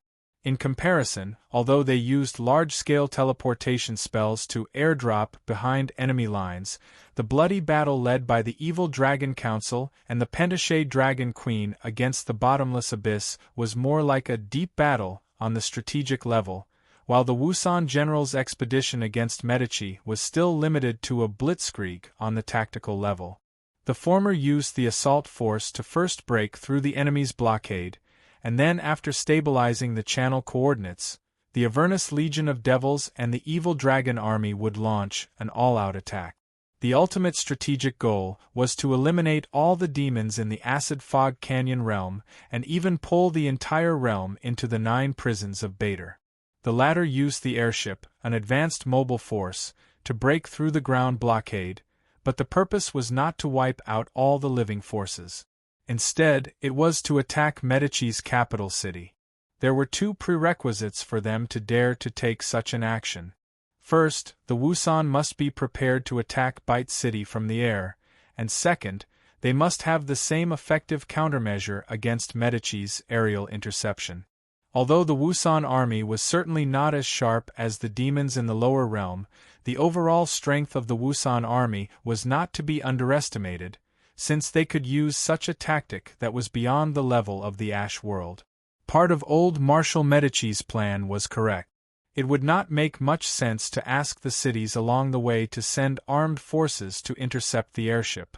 In comparison, although they used large-scale teleportation spells to airdrop behind enemy lines, the bloody battle led by the evil Dragon Council and the Pentachet Dragon Queen against the bottomless abyss was more like a deep battle on the strategic level, while the Wusan general's expedition against Medici was still limited to a blitzkrieg on the tactical level. The former used the assault force to first break through the enemy's blockade, and then after stabilizing the channel coordinates, the Avernus Legion of Devils and the Evil Dragon Army would launch an all-out attack. The ultimate strategic goal was to eliminate all the demons in the Acid Fog Canyon realm and even pull the entire realm into the 9 prisons of Bader. The latter used the airship, an advanced mobile force, to break through the ground blockade, but the purpose was not to wipe out all the living forces. Instead, it was to attack Medici's capital city. There were two prerequisites for them to dare to take such an action. First, the Wusan must be prepared to attack Bite City from the air, and second, they must have the same effective countermeasure against Medici's aerial interception. Although the Wusan army was certainly not as sharp as the demons in the lower realm, the overall strength of the Wusan army was not to be underestimated, since they could use such a tactic that was beyond the level of the Ash world. Part of old Marshal Medici's plan was correct. It would not make much sense to ask the cities along the way to send armed forces to intercept the airship.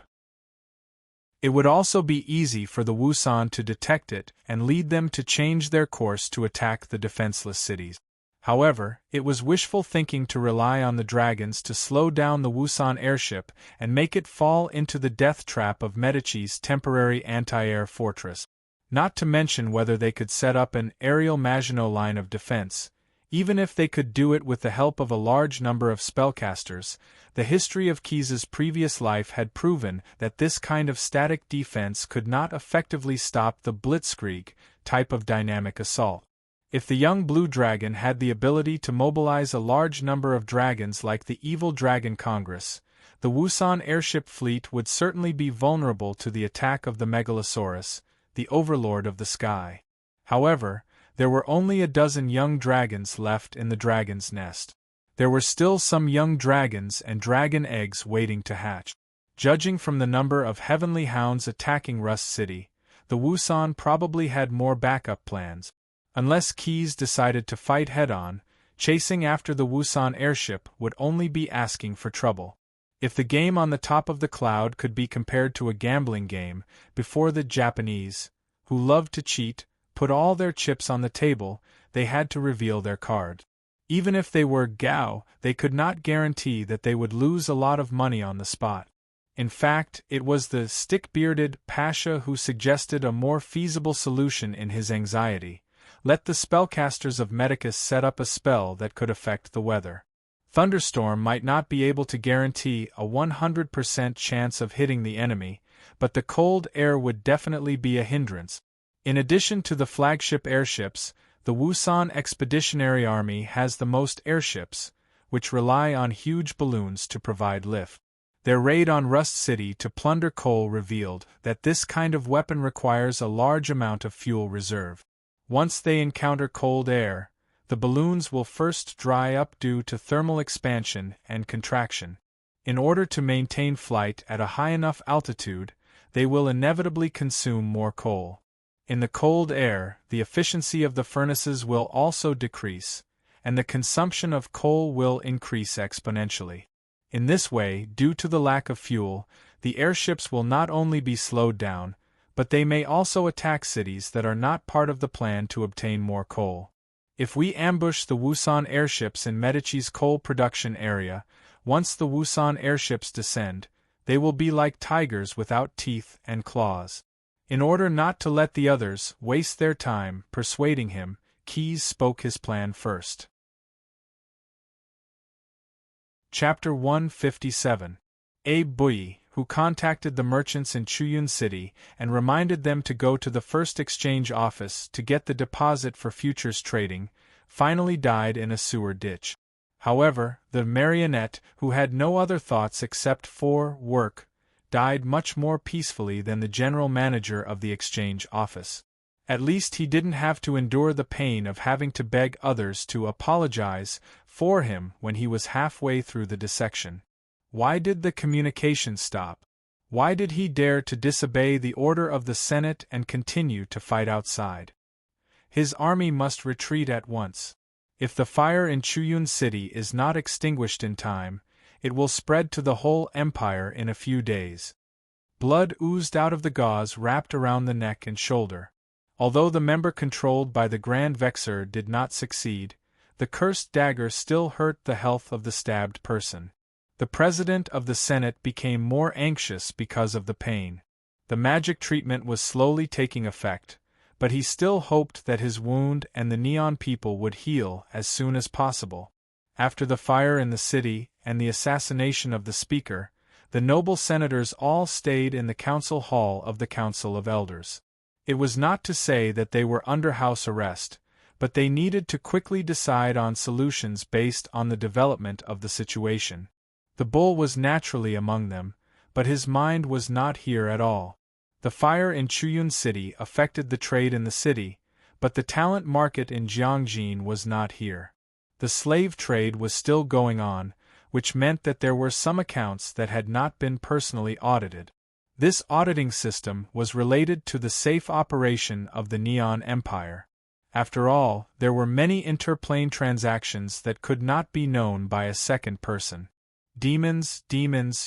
It would also be easy for the Wusan to detect it and lead them to change their course to attack the defenseless cities. However, it was wishful thinking to rely on the dragons to slow down the Wusan airship and make it fall into the death trap of Medici's temporary anti-air fortress. Not to mention whether they could set up an aerial Maginot line of defense. Even if they could do it with the help of a large number of spellcasters, the history of Keys's previous life had proven that this kind of static defense could not effectively stop the blitzkrieg type of dynamic assault. If the young blue dragon had the ability to mobilize a large number of dragons like the evil Dragon Congress, the Wusan airship fleet would certainly be vulnerable to the attack of the Megalosaurus, the overlord of the sky. However, there were only a dozen young dragons left in the dragon's nest. There were still some young dragons and dragon eggs waiting to hatch. Judging from the number of heavenly hounds attacking Rust City, the Wusan probably had more backup plans. Unless Keys decided to fight head-on, chasing after the Wusan airship would only be asking for trouble. If the game on the top of the cloud could be compared to a gambling game, before the Japanese, who loved to cheat, put all their chips on the table, they had to reveal their card. Even if they were Gao, they could not guarantee that they would lose a lot of money on the spot. In fact, it was the stick-bearded Pasha who suggested a more feasible solution in his anxiety. Let the spellcasters of Medicus set up a spell that could affect the weather. Thunderstorm might not be able to guarantee a 100% chance of hitting the enemy, but the cold air would definitely be a hindrance. In addition to the flagship airships, the Wusan Expeditionary Army has the most airships, which rely on huge balloons to provide lift. Their raid on Rust City to plunder coal revealed that this kind of weapon requires a large amount of fuel reserve. Once they encounter cold air, the balloons will first dry up due to thermal expansion and contraction. In order to maintain flight at a high enough altitude, they will inevitably consume more coal. In the cold air, the efficiency of the furnaces will also decrease, and the consumption of coal will increase exponentially. In this way, due to the lack of fuel, the airships will not only be slowed down, but they may also attack cities that are not part of the plan to obtain more coal. If we ambush the Wusan airships in Medici's coal production area, once the Wusan airships descend, they will be like tigers without teeth and claws. In order not to let the others waste their time persuading him, Keys spoke his plan first. Chapter 157. Abe Bui, who contacted the merchants in Chuyun City and reminded them to go to the first exchange office to get the deposit for futures trading, finally died in a sewer ditch. However, the marionette, who had no other thoughts except for work, died much more peacefully than the general manager of the exchange office. At least he didn't have to endure the pain of having to beg others to apologize for him when he was halfway through the dissection. Why did the communication stop? Why did he dare to disobey the order of the Senate and continue to fight outside? His army must retreat at once. If the fire in Chuyun City is not extinguished in time, it will spread to the whole empire in a few days. Blood oozed out of the gauze wrapped around the neck and shoulder. Although the member controlled by the Grand Vexer did not succeed, the cursed dagger still hurt the health of the stabbed person. The president of the Senate became more anxious because of the pain. The magic treatment was slowly taking effect, but he still hoped that his wound and the neon people would heal as soon as possible. After the fire in the city and the assassination of the speaker, the noble senators all stayed in the council hall of the Council of Elders. It was not to say that they were under house arrest, but they needed to quickly decide on solutions based on the development of the situation. The bull was naturally among them, but his mind was not here at all. The fire in Chuyun City affected the trade in the city, but the talent market in Jiangjin was not here. The slave trade was still going on, which meant that there were some accounts that had not been personally audited. This auditing system was related to the safe operation of the Neon Empire. After all, there were many interplane transactions that could not be known by a second person. Demons,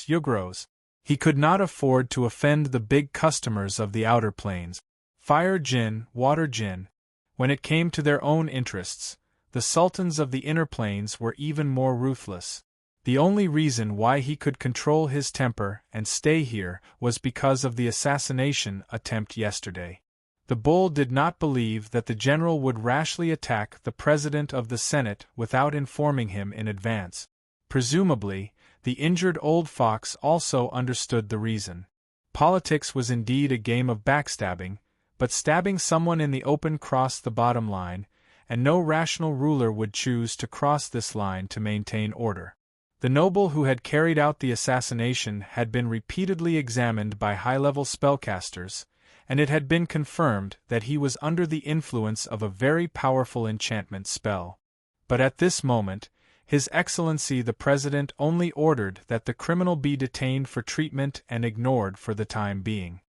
Yugros. He could not afford to offend the big customers of the outer planes. Fire Jin, Water Jin. When it came to their own interests, the sultans of the inner planes were even more ruthless. The only reason why he could control his temper and stay here was because of the assassination attempt yesterday. The bull did not believe that the general would rashly attack the president of the Senate without informing him in advance. Presumably, the injured old fox also understood the reason. Politics was indeed a game of backstabbing, but stabbing someone in the open crossed the bottom line, and no rational ruler would choose to cross this line to maintain order. The noble who had carried out the assassination had been repeatedly examined by high-level spellcasters, and it had been confirmed that he was under the influence of a very powerful enchantment spell. But at this moment, His Excellency the President only ordered that the criminal be detained for treatment and ignored for the time being.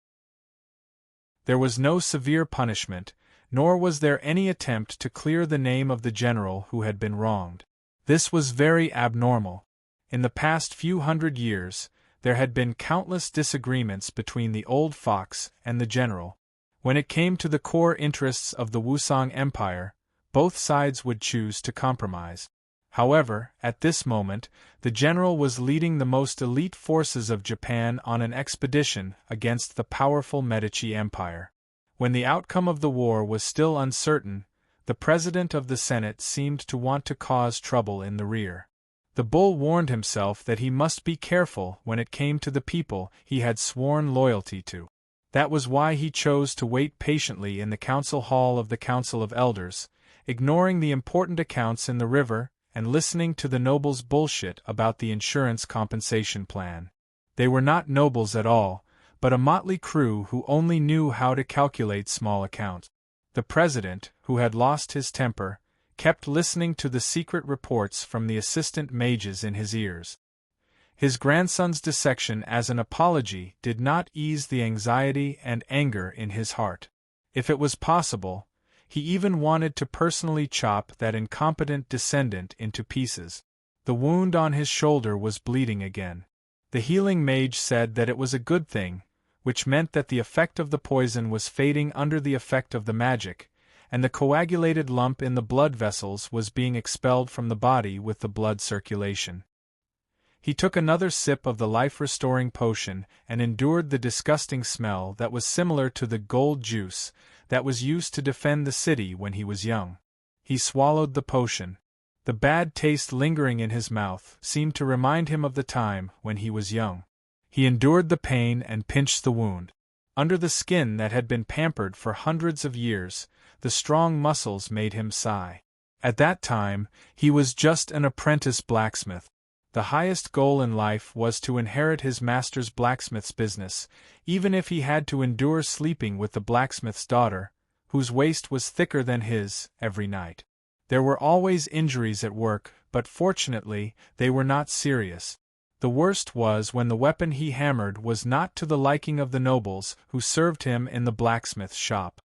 There was no severe punishment, nor was there any attempt to clear the name of the general who had been wronged. This was very abnormal. In the past few hundred years, there had been countless disagreements between the old fox and the general. When it came to the core interests of the Wusong Empire, both sides would choose to compromise. However, at this moment, the general was leading the most elite forces of Japan on an expedition against the powerful Medici Empire. When the outcome of the war was still uncertain, the president of the Senate seemed to want to cause trouble in the rear. The bull warned himself that he must be careful when it came to the people he had sworn loyalty to. That was why he chose to wait patiently in the council hall of the Council of Elders, ignoring the important accounts in the river and listening to the nobles' bullshit about the insurance compensation plan. They were not nobles at all, but a motley crew who only knew how to calculate small accounts. The president, who had lost his temper, kept listening to the secret reports from the assistant mages in his ears. His grandson's dissection as an apology did not ease the anxiety and anger in his heart. If it was possible, he even wanted to personally chop that incompetent descendant into pieces. The wound on his shoulder was bleeding again. The healing mage said that it was a good thing, which meant that the effect of the poison was fading under the effect of the magic, and the coagulated lump in the blood vessels was being expelled from the body with the blood circulation. He took another sip of the life-restoring potion and endured the disgusting smell that was similar to the gold juice that was used to defend the city when he was young. He swallowed the potion. The bad taste lingering in his mouth seemed to remind him of the time when he was young. He endured the pain and pinched the wound. Under the skin that had been pampered for hundreds of years, the strong muscles made him sigh. At that time, he was just an apprentice blacksmith. The highest goal in life was to inherit his master's blacksmith's business, even if he had to endure sleeping with the blacksmith's daughter, whose waist was thicker than his, every night. There were always injuries at work, but fortunately, they were not serious. The worst was when the weapon he hammered was not to the liking of the nobles who served him in the blacksmith's shop.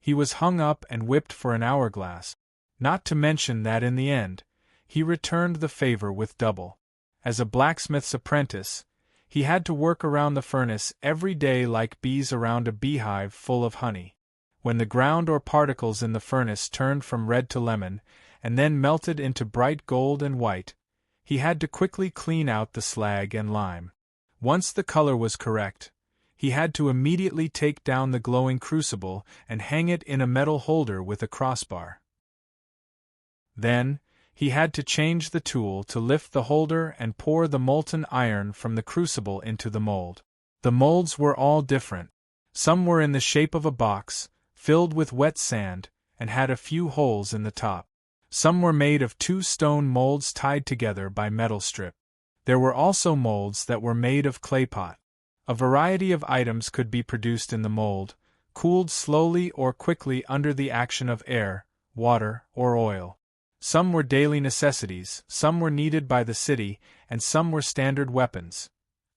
He was hung up and whipped for an hourglass. Not to mention that in the end, he returned the favor with double. As a blacksmith's apprentice, he had to work around the furnace every day like bees around a beehive full of honey. When the ground or particles in the furnace turned from red to lemon, and then melted into bright gold and white, he had to quickly clean out the slag and lime. Once the color was correct, he had to immediately take down the glowing crucible and hang it in a metal holder with a crossbar. Then, he had to change the tool to lift the holder and pour the molten iron from the crucible into the mold. The molds were all different. Some were in the shape of a box, filled with wet sand, and had a few holes in the top. Some were made of 2 stone molds tied together by metal strip. There were also molds that were made of clay pot. A variety of items could be produced in the mold, cooled slowly or quickly under the action of air, water, or oil. Some were daily necessities, some were needed by the city, and some were standard weapons.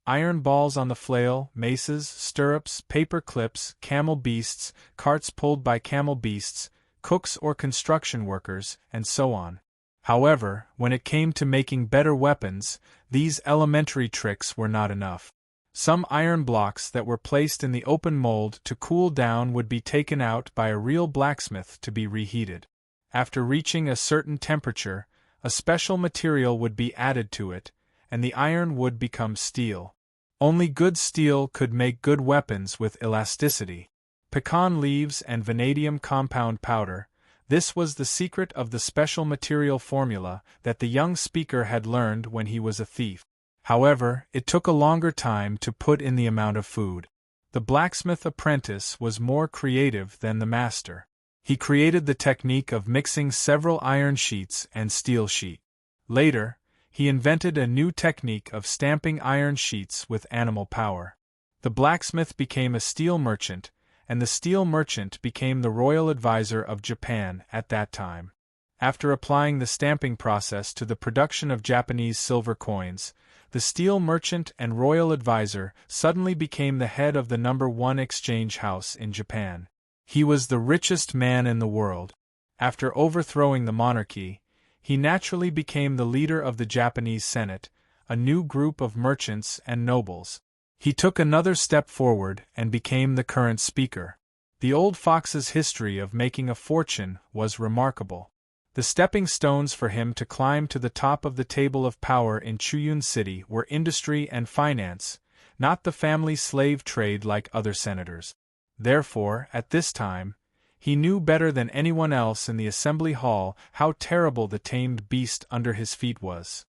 Iron balls on the flail, maces, stirrups, paper clips, camel beasts, carts pulled by camel beasts, cooks or construction workers, and so on. However, when it came to making better weapons, these elementary tricks were not enough. Some iron blocks that were placed in the open mold to cool down would be taken out by a real blacksmith to be reheated. After reaching a certain temperature, a special material would be added to it, and the iron would become steel. Only good steel could make good weapons with elasticity. Pecan leaves and vanadium compound powder, this was the secret of the special material formula that the young speaker had learned when he was a thief. However, it took a longer time to put in the amount of food. The blacksmith apprentice was more creative than the master. He created the technique of mixing several iron sheets and steel sheet. Later, he invented a new technique of stamping iron sheets with animal power. The blacksmith became a steel merchant, and the steel merchant became the royal advisor of Japan at that time. After applying the stamping process to the production of Japanese silver coins, the steel merchant and royal advisor suddenly became the head of the #1 exchange house in Japan. He was the richest man in the world. After overthrowing the monarchy, he naturally became the leader of the Japanese Senate, a new group of merchants and nobles. He took another step forward and became the current speaker. The old fox's history of making a fortune was remarkable. The stepping stones for him to climb to the top of the table of power in Chuyun City were industry and finance, not the family slave trade like other senators. Therefore, at this time, he knew better than anyone else in the assembly hall how terrible the tamed beast under his feet was.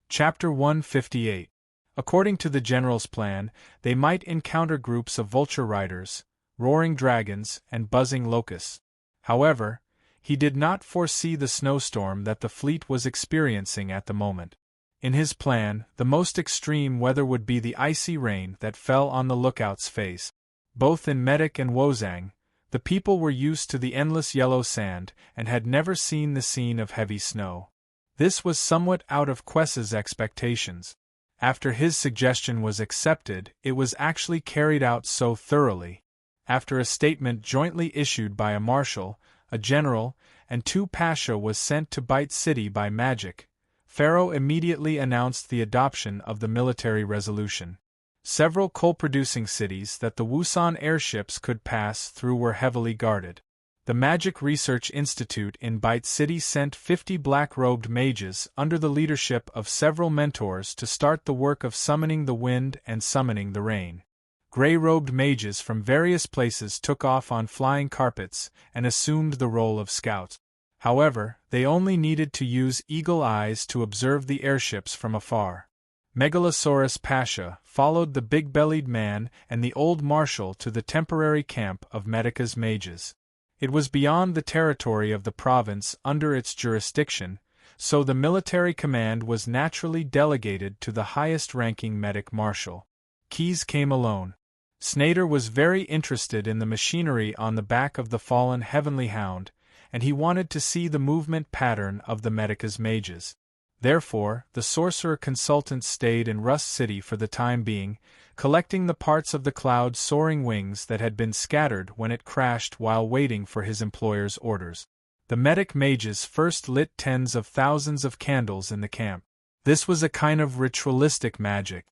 Chapter 158. According to the general's plan, they might encounter groups of vulture riders, roaring dragons, and buzzing locusts. However, he did not foresee the snowstorm that the fleet was experiencing at the moment. In his plan, the most extreme weather would be the icy rain that fell on the lookout's face. Both in Medak and Wozang, the people were used to the endless yellow sand and had never seen the scene of heavy snow. This was somewhat out of Quess's expectations. After his suggestion was accepted, it was actually carried out so thoroughly. After a statement jointly issued by a marshal, a general, and 2 pasha was sent to Bite City by magic, Pharaoh immediately announced the adoption of the military resolution. Several coal-producing cities that the Wusan airships could pass through were heavily guarded. The Magic Research Institute in Bite City sent 50 black-robed mages under the leadership of several mentors to start the work of summoning the wind and summoning the rain. Gray-robed mages from various places took off on flying carpets and assumed the role of scouts. However, they only needed to use eagle eyes to observe the airships from afar. Megalosaurus Pasha followed the big-bellied man and the old marshal to the temporary camp of Medika's mages. It was beyond the territory of the province under its jurisdiction, so the military command was naturally delegated to the highest-ranking medic marshal. Keyes came alone. Snader was very interested in the machinery on the back of the fallen heavenly hound, and he wanted to see the movement pattern of the Medika's mages. Therefore, the sorcerer consultant stayed in Rust City for the time being, collecting the parts of the cloud's soaring wings that had been scattered when it crashed while waiting for his employer's orders. The medic mages first lit tens of thousands of candles in the camp. This was a kind of ritualistic magic.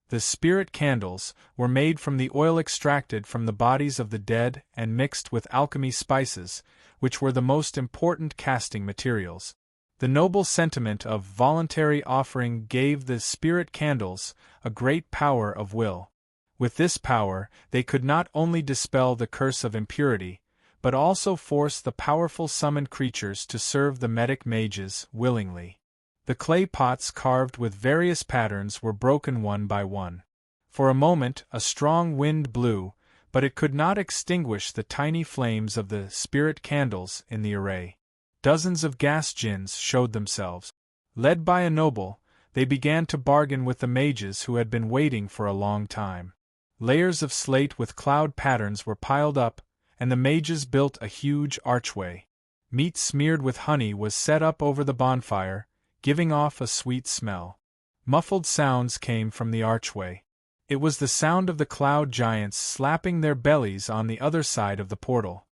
The spirit candles were made from the oil extracted from the bodies of the dead and mixed with alchemy spices, which were the most important casting materials. The noble sentiment of voluntary offering gave the spirit candles a great power of will. With this power, they could not only dispel the curse of impurity, but also force the powerful summoned creatures to serve the medic mages willingly. The clay pots carved with various patterns were broken one by one. For a moment a strong wind blew, but it could not extinguish the tiny flames of the spirit candles in the array. Dozens of gas djinns showed themselves. Led by a noble, they began to bargain with the mages who had been waiting for a long time. Layers of slate with cloud patterns were piled up, and the mages built a huge archway. Meat smeared with honey was set up over the bonfire, giving off a sweet smell. Muffled sounds came from the archway. It was the sound of the cloud giants slapping their bellies on the other side of the portal.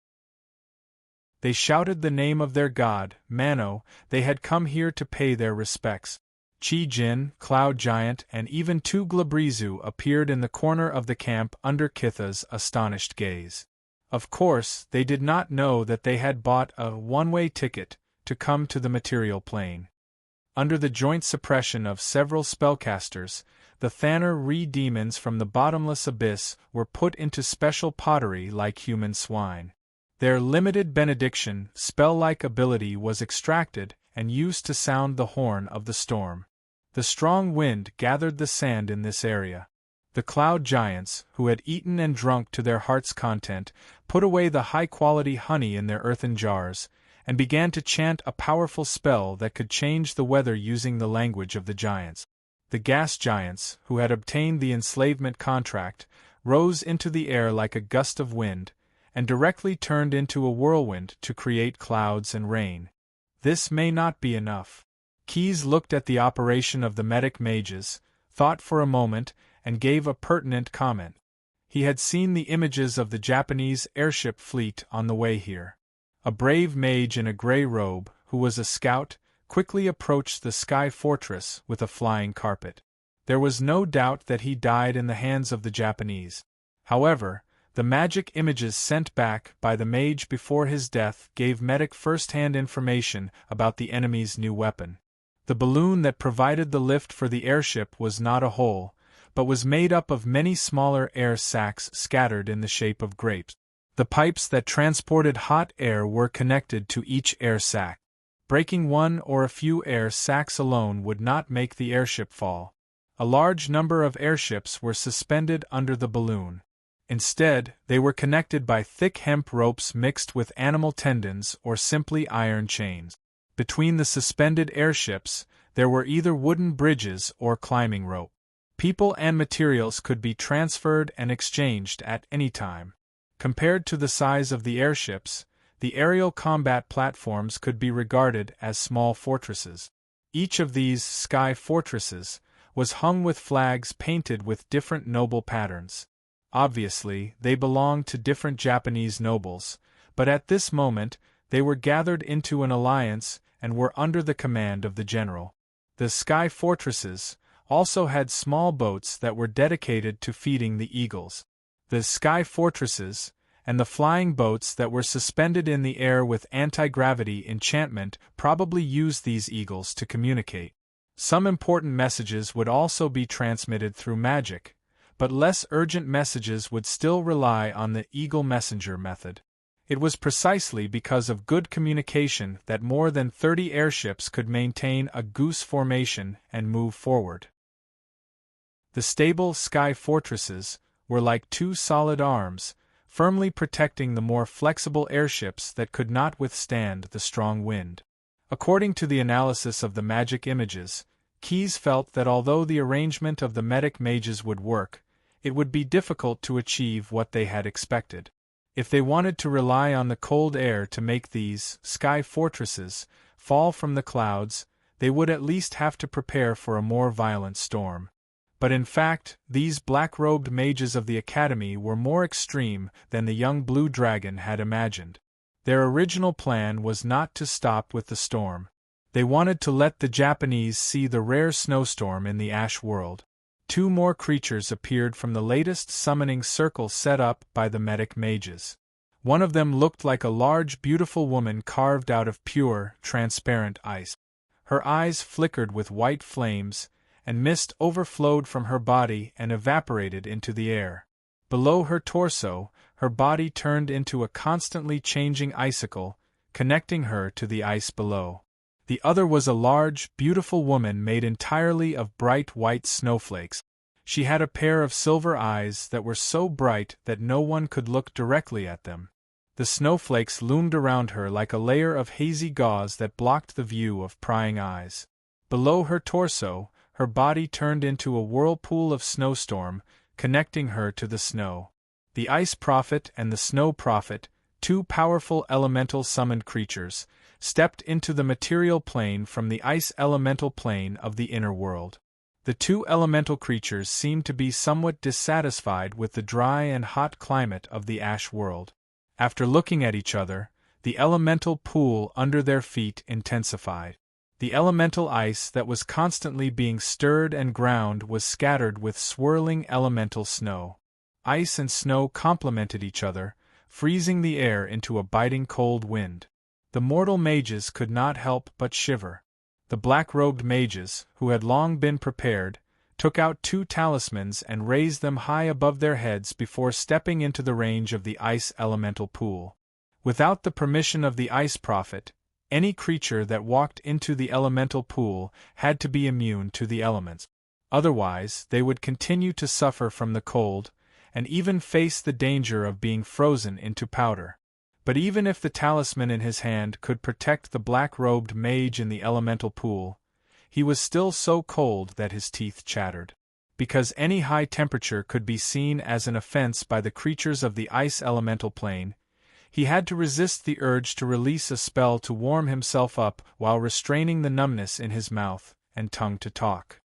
They shouted the name of their god, Mano. They had come here to pay their respects. Chi-Jin, Cloud Giant, and even two Glabrizu appeared in the corner of the camp under Kitha's astonished gaze. Of course, they did not know that they had bought a one-way ticket to come to the material plane. Under the joint suppression of several spellcasters, the Thanner Re-demons from the bottomless abyss were put into special pottery like human swine. Their limited benediction, spell-like ability was extracted and used to sound the horn of the storm. The strong wind gathered the sand in this area. The cloud giants, who had eaten and drunk to their heart's content, put away the high-quality honey in their earthen jars, and began to chant a powerful spell that could change the weather using the language of the giants. The gas giants, who had obtained the enslavement contract, rose into the air like a gust of wind, and directly turned into a whirlwind to create clouds and rain. This may not be enough. Keyes looked at the operation of the medic mages, thought for a moment, and gave a pertinent comment. He had seen the images of the Japanese airship fleet on the way here. A brave mage in a gray robe, who was a scout, quickly approached the sky fortress with a flying carpet. There was no doubt that he died in the hands of the Japanese. However, the magic images sent back by the mage before his death gave Medic first-hand information about the enemy's new weapon. The balloon that provided the lift for the airship was not a whole, but was made up of many smaller air sacs scattered in the shape of grapes. The pipes that transported hot air were connected to each air sac. Breaking one or a few air sacs alone would not make the airship fall. A large number of airships were suspended under the balloon. Instead, they were connected by thick hemp ropes mixed with animal tendons or simply iron chains. Between the suspended airships, there were either wooden bridges or climbing rope. People and materials could be transferred and exchanged at any time. Compared to the size of the airships, the aerial combat platforms could be regarded as small fortresses. Each of these sky fortresses was hung with flags painted with different noble patterns. Obviously, they belonged to different Japanese nobles, but at this moment, they were gathered into an alliance and were under the command of the general. The sky fortresses also had small boats that were dedicated to feeding the eagles. The sky fortresses and the flying boats that were suspended in the air with anti-gravity enchantment probably used these eagles to communicate. Some important messages would also be transmitted through magic, but less urgent messages would still rely on the eagle messenger method. It was precisely because of good communication that more than 30 airships could maintain a goose formation and move forward. The stable sky fortresses were like two solid arms, firmly protecting the more flexible airships that could not withstand the strong wind. According to the analysis of the magic images, Keyes felt that although the arrangement of the medic mages would work, it would be difficult to achieve what they had expected. If they wanted to rely on the cold air to make these sky fortresses fall from the clouds, they would at least have to prepare for a more violent storm. But in fact, these black-robed mages of the Academy were more extreme than the young Blue Dragon had imagined. Their original plan was not to stop with the storm. They wanted to let the Japanese see the rare snowstorm in the Ash world. Two more creatures appeared from the latest summoning circle set up by the medic mages. One of them looked like a large, beautiful woman carved out of pure, transparent ice. Her eyes flickered with white flames, and mist overflowed from her body and evaporated into the air. Below her torso, her body turned into a constantly changing icicle, connecting her to the ice below. The other was a large, beautiful woman made entirely of bright white snowflakes. She had a pair of silver eyes that were so bright that no one could look directly at them. The snowflakes loomed around her like a layer of hazy gauze that blocked the view of prying eyes. Below her torso, her body turned into a whirlpool of snowstorm, connecting her to the snow. The Ice Prophet and the Snow Prophet, two powerful elemental summoned creatures, stepped into the material plane from the ice elemental plane of the inner world. The two elemental creatures seemed to be somewhat dissatisfied with the dry and hot climate of the ash world. After looking at each other, the elemental pool under their feet intensified. The elemental ice that was constantly being stirred and ground was scattered with swirling elemental snow. Ice and snow complemented each other, freezing the air into a biting cold wind. The mortal mages could not help but shiver. The black-robed mages, who had long been prepared, took out two talismans and raised them high above their heads before stepping into the range of the ice elemental pool. Without the permission of the Ice Prophet, any creature that walked into the elemental pool had to be immune to the elements. Otherwise, they would continue to suffer from the cold, and even face the danger of being frozen into powder. But even if the talisman in his hand could protect the black-robed mage in the elemental pool, he was still so cold that his teeth chattered. Because any high temperature could be seen as an offense by the creatures of the ice elemental plane, he had to resist the urge to release a spell to warm himself up while restraining the numbness in his mouth and tongue to talk.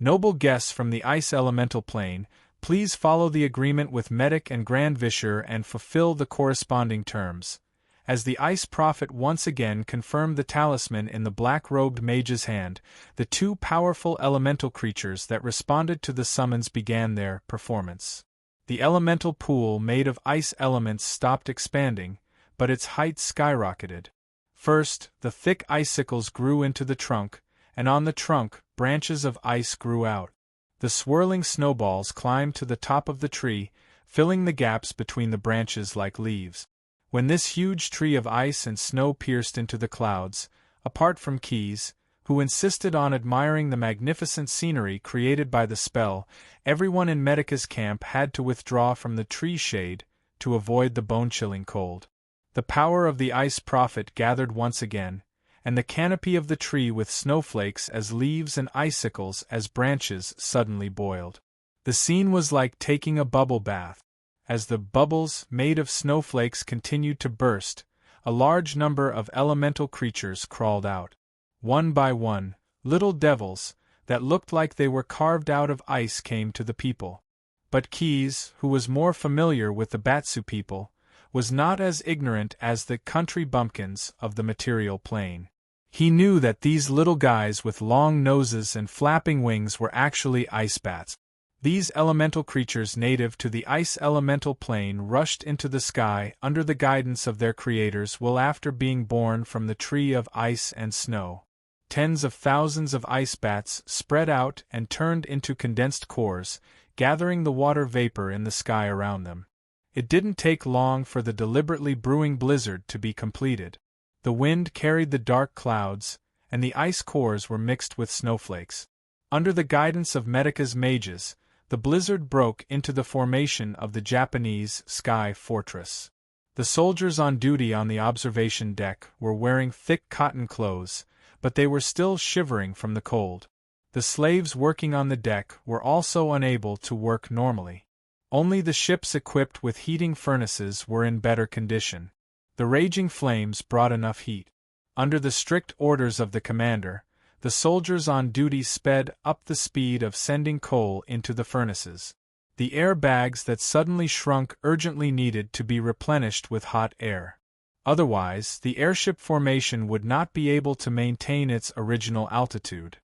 Noble guests from the ice elemental plane, please follow the agreement with Medic and Grand Visher and fulfill the corresponding terms. As the Ice Prophet once again confirmed the talisman in the black-robed mage's hand, the two powerful elemental creatures that responded to the summons began their performance. The elemental pool made of ice elements stopped expanding, but its height skyrocketed. First, the thick icicles grew into the trunk, and on the trunk, branches of ice grew out. The swirling snowballs climbed to the top of the tree, filling the gaps between the branches like leaves. When this huge tree of ice and snow pierced into the clouds, apart from Keys, who insisted on admiring the magnificent scenery created by the spell, everyone in Medica's camp had to withdraw from the tree shade to avoid the bone-chilling cold. The power of the Ice Prophet gathered once again, and the canopy of the tree with snowflakes as leaves and icicles as branches suddenly boiled. The scene was like taking a bubble bath. As the bubbles made of snowflakes continued to burst, a large number of elemental creatures crawled out. One by one, little devils, that looked like they were carved out of ice came to the people. But Keys, who was more familiar with the Batsu people, was not as ignorant as the country bumpkins of the material plane. He knew that these little guys with long noses and flapping wings were actually ice bats. These elemental creatures native to the ice elemental plane rushed into the sky under the guidance of their creators after being born from the tree of ice and snow. Tens of thousands of ice bats spread out and turned into condensed cores, gathering the water vapor in the sky around them. It didn't take long for the deliberately brewing blizzard to be completed. The wind carried the dark clouds, and the ice cores were mixed with snowflakes. Under the guidance of Medica's mages, the blizzard broke into the formation of the Japanese Sky Fortress. The soldiers on duty on the observation deck were wearing thick cotton clothes, but they were still shivering from the cold. The slaves working on the deck were also unable to work normally. Only the ships equipped with heating furnaces were in better condition. The raging flames brought enough heat. Under the strict orders of the commander, the soldiers on duty sped up the speed of sending coal into the furnaces. The air bags that suddenly shrunk urgently needed to be replenished with hot air. Otherwise, the airship formation would not be able to maintain its original altitude.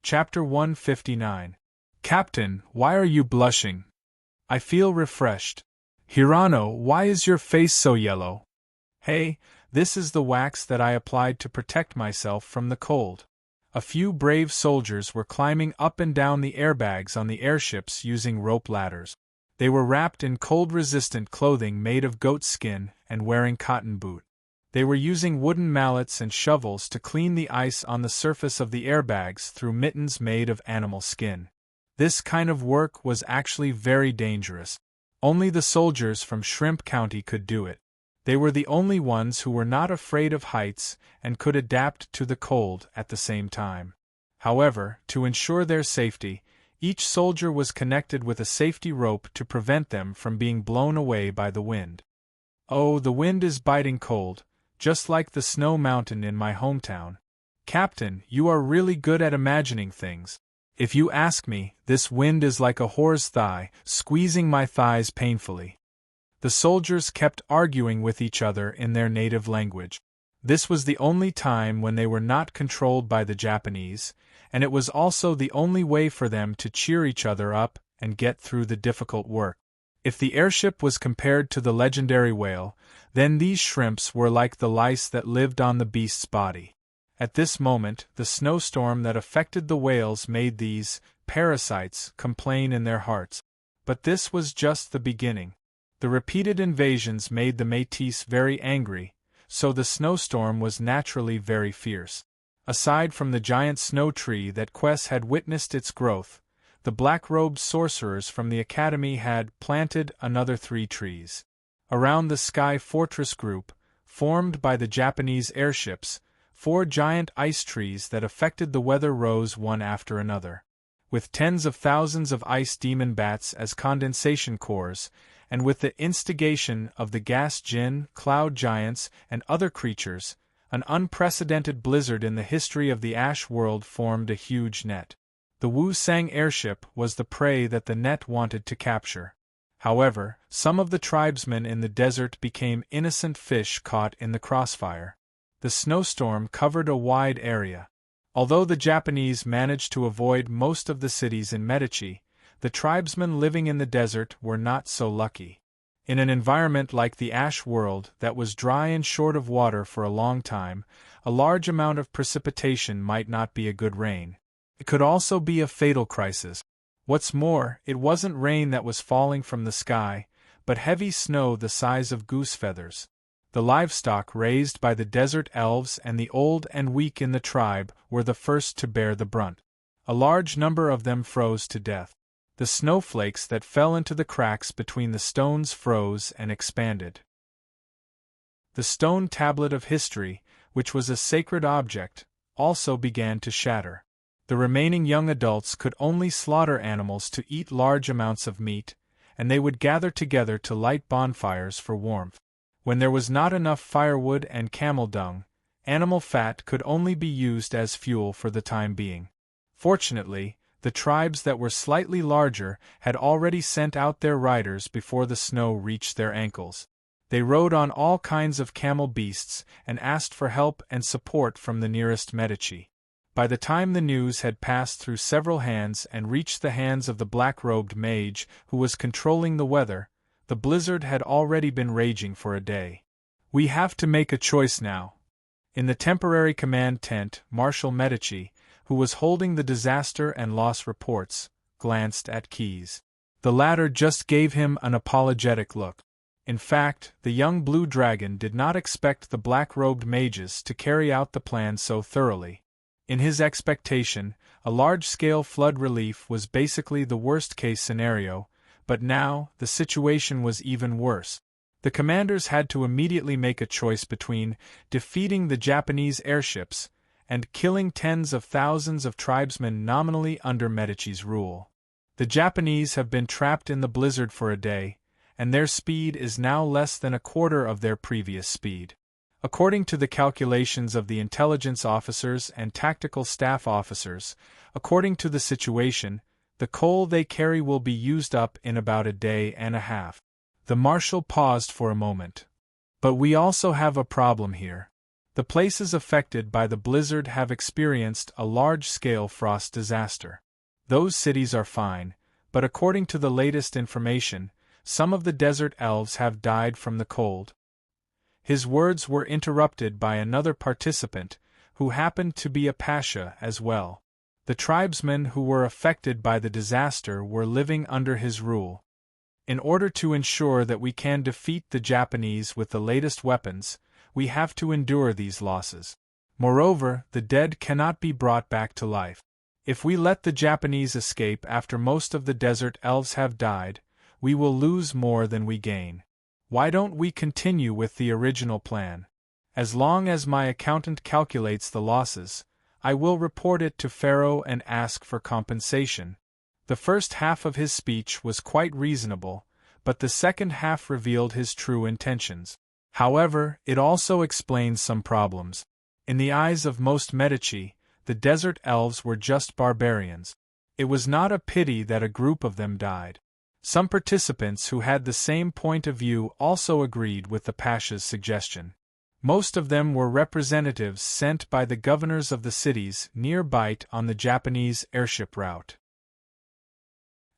Chapter 159. Captain, why are you blushing? I feel refreshed. Hirano, why is your face so yellow? Hey, this is the wax that I applied to protect myself from the cold. A few brave soldiers were climbing up and down the airbags on the airships using rope ladders. They were wrapped in cold-resistant clothing made of goat skin and wearing cotton boots. They were using wooden mallets and shovels to clean the ice on the surface of the airbags through mittens made of animal skin. This kind of work was actually very dangerous. Only the soldiers from Shrimp County could do it. They were the only ones who were not afraid of heights and could adapt to the cold at the same time. However, to ensure their safety, each soldier was connected with a safety rope to prevent them from being blown away by the wind. Oh, the wind is biting cold, just like the snow mountain in my hometown. Captain, you are really good at imagining things. If you ask me, this wind is like a whore's thigh, squeezing my thighs painfully. The soldiers kept arguing with each other in their native language. This was the only time when they were not controlled by the Japanese, and it was also the only way for them to cheer each other up and get through the difficult work. If the airship was compared to the legendary whale, then these shrimps were like the lice that lived on the beast's body. At this moment, the snowstorm that affected the whales made these parasites complain in their hearts. But this was just the beginning. The repeated invasions made the Métis very angry, so the snowstorm was naturally very fierce. Aside from the giant snow tree that Quess had witnessed its growth, the black-robed sorcerers from the academy had planted another 3 trees. Around the Sky Fortress group, formed by the Japanese airships, 4 giant ice trees that affected the weather rose one after another. With tens of thousands of ice demon bats as condensation cores, and with the instigation of the gas djinn, cloud giants, and other creatures, an unprecedented blizzard in the history of the Ash world formed a huge net. The Wu-Sang airship was the prey that the net wanted to capture. However, some of the tribesmen in the desert became innocent fish caught in the crossfire. The snowstorm covered a wide area. Although the Japanese managed to avoid most of the cities in Medici, the tribesmen living in the desert were not so lucky. In an environment like the Ash world that was dry and short of water for a long time, a large amount of precipitation might not be a good rain. It could also be a fatal crisis. What's more, it wasn't rain that was falling from the sky, but heavy snow the size of goose feathers. The livestock raised by the desert elves and the old and weak in the tribe were the first to bear the brunt. A large number of them froze to death. The snowflakes that fell into the cracks between the stones froze and expanded. The stone tablet of history, which was a sacred object, also began to shatter. The remaining young adults could only slaughter animals to eat large amounts of meat, and they would gather together to light bonfires for warmth. When there was not enough firewood and camel dung, animal fat could only be used as fuel for the time being. Fortunately, the tribes that were slightly larger had already sent out their riders before the snow reached their ankles. They rode on all kinds of camel beasts and asked for help and support from the nearest Medici. By the time the news had passed through several hands and reached the hands of the black-robed mage who was controlling the weather, the blizzard had already been raging for a day. We have to make a choice now. In the temporary command tent, Marshal Medici, who was holding the disaster and loss reports, glanced at Keyes. The latter just gave him an apologetic look. In fact, the young blue dragon did not expect the black-robed mages to carry out the plan so thoroughly. In his expectation, a large-scale flood relief was basically the worst-case scenario, but now, the situation was even worse. The commanders had to immediately make a choice between defeating the Japanese airships and killing tens of thousands of tribesmen nominally under Medici's rule. The Japanese have been trapped in the blizzard for a day, and their speed is now less than a quarter of their previous speed. According to the calculations of the intelligence officers and tactical staff officers, according to the situation, the coal they carry will be used up in about a day and a half. The marshal paused for a moment. But we also have a problem here. The places affected by the blizzard have experienced a large-scale frost disaster. Those cities are fine, but according to the latest information, some of the desert elves have died from the cold. His words were interrupted by another participant, who happened to be a pasha as well. The tribesmen who were affected by the disaster were living under his rule. In order to ensure that we can defeat the Japanese with the latest weapons, we have to endure these losses. Moreover, the dead cannot be brought back to life. If we let the Japanese escape after most of the desert elves have died, we will lose more than we gain. Why don't we continue with the original plan? As long as my accountant calculates the losses, I will report it to Pharaoh and ask for compensation. The first half of his speech was quite reasonable, but the second half revealed his true intentions. However, it also explains some problems. In the eyes of most Medici, the desert elves were just barbarians. It was not a pity that a group of them died. Some participants who had the same point of view also agreed with the Pasha's suggestion. Most of them were representatives sent by the governors of the cities nearby on the Japanese airship route.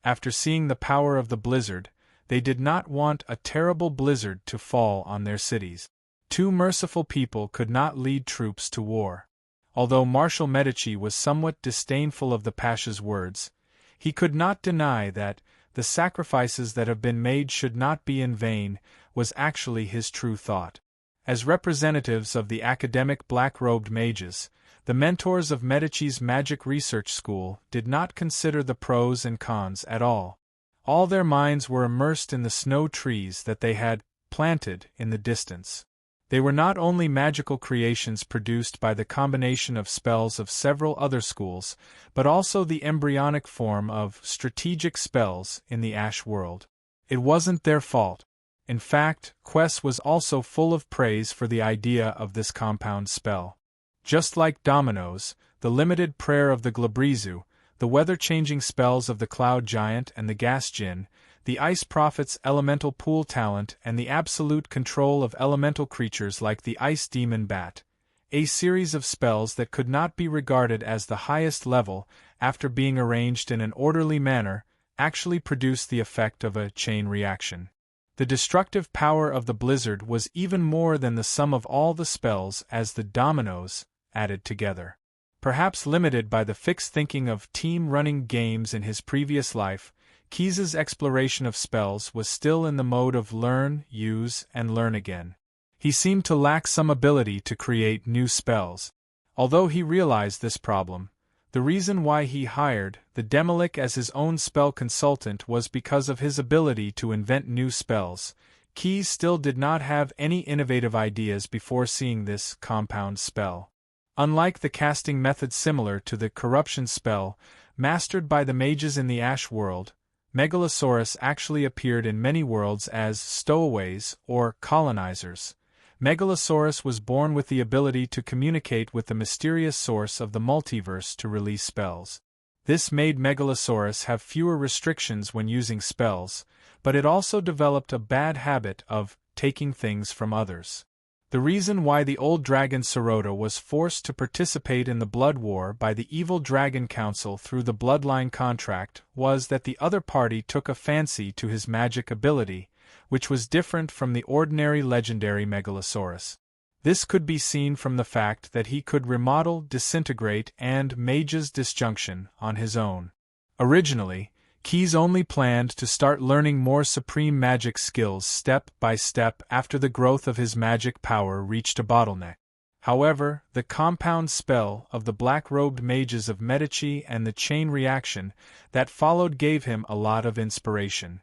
After seeing the power of the blizzard, they did not want a terrible blizzard to fall on their cities. Two merciful people could not lead troops to war. Although Marshal Medici was somewhat disdainful of the Pasha's words, he could not deny that the sacrifices that have been made should not be in vain was actually his true thought. As representatives of the academic black-robed mages, the mentors of Medici's magic research school did not consider the pros and cons at all. All their minds were immersed in the snow trees that they had planted in the distance. They were not only magical creations produced by the combination of spells of several other schools, but also the embryonic form of strategic spells in the Ash world. It wasn't their fault. In fact, Quess was also full of praise for the idea of this compound spell. Just like dominoes, the limited prayer of the Glabrizu, the weather-changing spells of the Cloud Giant and the Gas Djinn, the Ice Prophet's elemental pool talent and the absolute control of elemental creatures like the Ice Demon Bat, a series of spells that could not be regarded as the highest level after being arranged in an orderly manner, actually produced the effect of a chain reaction. The destructive power of the blizzard was even more than the sum of all the spells as the dominoes added together. Perhaps limited by the fixed thinking of team-running games in his previous life, Keyes' exploration of spells was still in the mode of learn, use, and learn again. He seemed to lack some ability to create new spells. Although he realized this problem, the reason why he hired the Demolik as his own spell consultant was because of his ability to invent new spells. Keyes still did not have any innovative ideas before seeing this compound spell. Unlike the casting method similar to the corruption spell mastered by the mages in the Ash world, Megalosaurus actually appeared in many worlds as stowaways or colonizers. Megalosaurus was born with the ability to communicate with the mysterious source of the multiverse to release spells. This made Megalosaurus have fewer restrictions when using spells, but it also developed a bad habit of taking things from others. The reason why the old dragon Sirota was forced to participate in the Blood War by the evil Dragon Council through the bloodline contract was that the other party took a fancy to his magic ability, which was different from the ordinary legendary Megalosaurus. This could be seen from the fact that he could remodel, disintegrate, and mage's disjunction on his own. Originally, Keyes only planned to start learning more supreme magic skills step by step after the growth of his magic power reached a bottleneck. However, the compound spell of the black-robed mages of Medici and the chain reaction that followed gave him a lot of inspiration.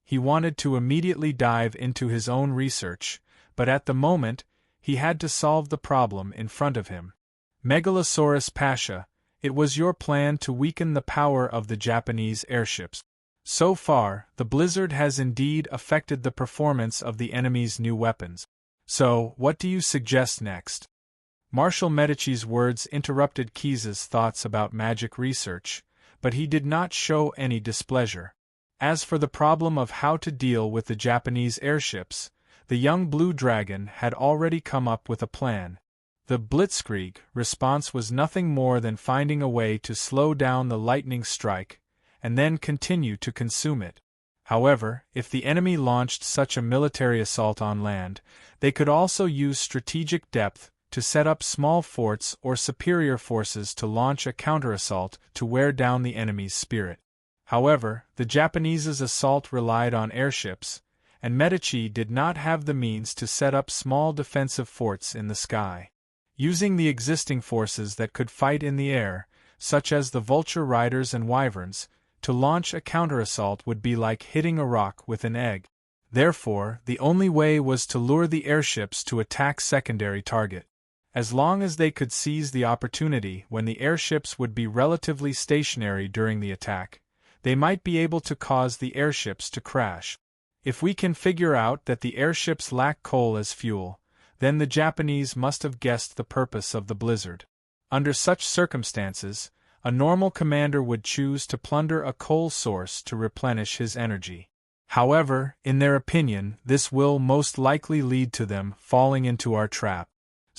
He wanted to immediately dive into his own research, but at the moment, he had to solve the problem in front of him. Megalosaurus Pasha, it was your plan to weaken the power of the Japanese airships. So far, the blizzard has indeed affected the performance of the enemy's new weapons. So, what do you suggest next? Marshal Medici's words interrupted Keyes' thoughts about magic research, but he did not show any displeasure. As for the problem of how to deal with the Japanese airships, the young Blue Dragon had already come up with a plan. The blitzkrieg response was nothing more than finding a way to slow down the lightning strike, and then continue to consume it. However, if the enemy launched such a military assault on land, they could also use strategic depth to set up small forts or superior forces to launch a counterassault to wear down the enemy's spirit. However, the Japanese's assault relied on airships, and Medici did not have the means to set up small defensive forts in the sky. Using the existing forces that could fight in the air, such as the vulture riders and wyverns, to launch a counterassault would be like hitting a rock with an egg. Therefore, the only way was to lure the airships to attack secondary target. As long as they could seize the opportunity when the airships would be relatively stationary during the attack, they might be able to cause the airships to crash. If we can figure out that the airships lack coal as fuel, then the Japanese must have guessed the purpose of the blizzard. Under such circumstances, a normal commander would choose to plunder a coal source to replenish his energy. However, in their opinion, this will most likely lead to them falling into our trap.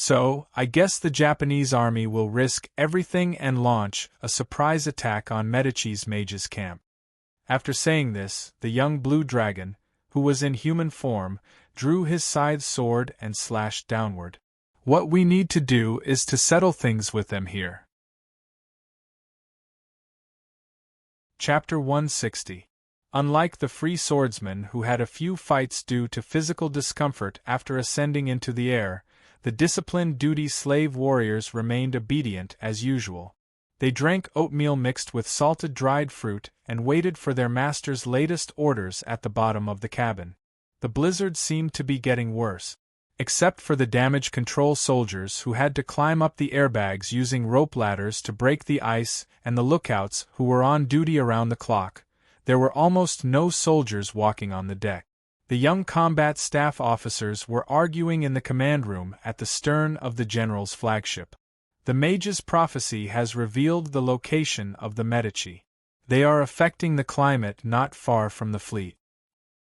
So, I guess the Japanese army will risk everything and launch a surprise attack on Medici's mages' camp. After saying this, the young blue dragon, who was in human form, drew his scythe sword and slashed downward. What we need to do is to settle things with them here. Chapter 160. Unlike the free swordsman who had a few fights due to physical discomfort after ascending into the air, the disciplined duty slave warriors remained obedient as usual. They drank oatmeal mixed with salted dried fruit and waited for their master's latest orders at the bottom of the cabin. The blizzard seemed to be getting worse. Except for the damage control soldiers who had to climb up the airbags using rope ladders to break the ice and the lookouts who were on duty around the clock, there were almost no soldiers walking on the deck. The young combat staff officers were arguing in the command room at the stern of the general's flagship. The mage's prophecy has revealed the location of the Medici. They are affecting the climate not far from the fleet.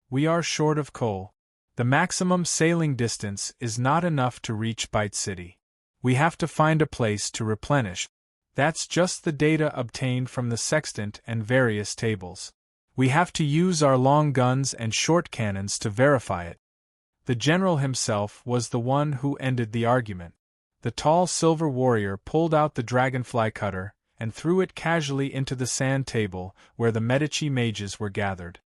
We are short of coal. The maximum sailing distance is not enough to reach Bite City. We have to find a place to replenish. That's just the data obtained from the sextant and various tables. We have to use our long guns and short cannons to verify it. The general himself was the one who ended the argument. The tall silver warrior pulled out the dragonfly cutter and threw it casually into the sand table where the Medici mages were gathered.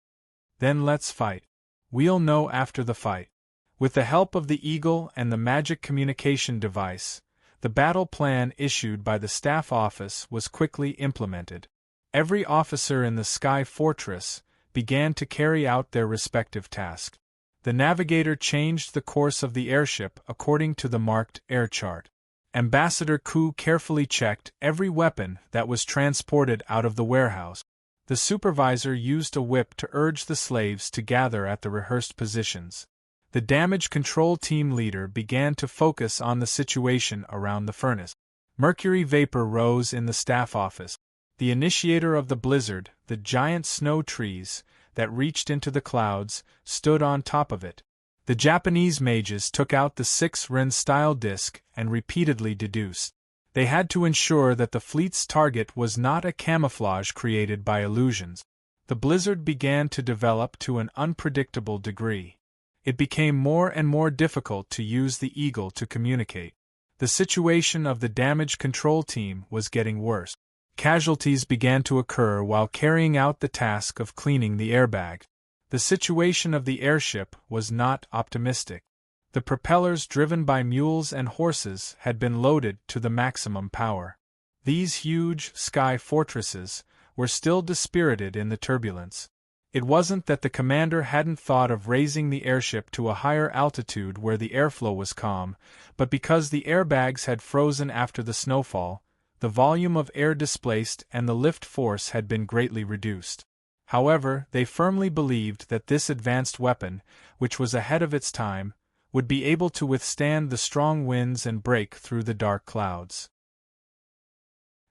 Then let's fight. We'll know after the fight. With the help of the eagle and the magic communication device, the battle plan issued by the staff office was quickly implemented. Every officer in the Sky Fortress began to carry out their respective task. The navigator changed the course of the airship according to the marked air chart. Ambassador Ku carefully checked every weapon that was transported out of the warehouse. The supervisor used a whip to urge the slaves to gather at the rehearsed positions. The damage control team leader began to focus on the situation around the furnace. Mercury vapor rose in the staff office. The initiator of the blizzard, the giant snow trees that reached into the clouds, stood on top of it. The Japanese mages took out the 6-Ren-style disc and repeatedly deduced. They had to ensure that the fleet's target was not a camouflage created by illusions. The blizzard began to develop to an unpredictable degree. It became more and more difficult to use the eagle to communicate. The situation of the damage control team was getting worse. Casualties began to occur while carrying out the task of cleaning the airbag. The situation of the airship was not optimistic. The propellers driven by mules and horses had been loaded to the maximum power. These huge sky fortresses were still dispirited in the turbulence. It wasn't that the commander hadn't thought of raising the airship to a higher altitude where the airflow was calm, but because the airbags had frozen after the snowfall, the volume of air displaced and the lift force had been greatly reduced. However, they firmly believed that this advanced weapon, which was ahead of its time, would be able to withstand the strong winds and break through the dark clouds.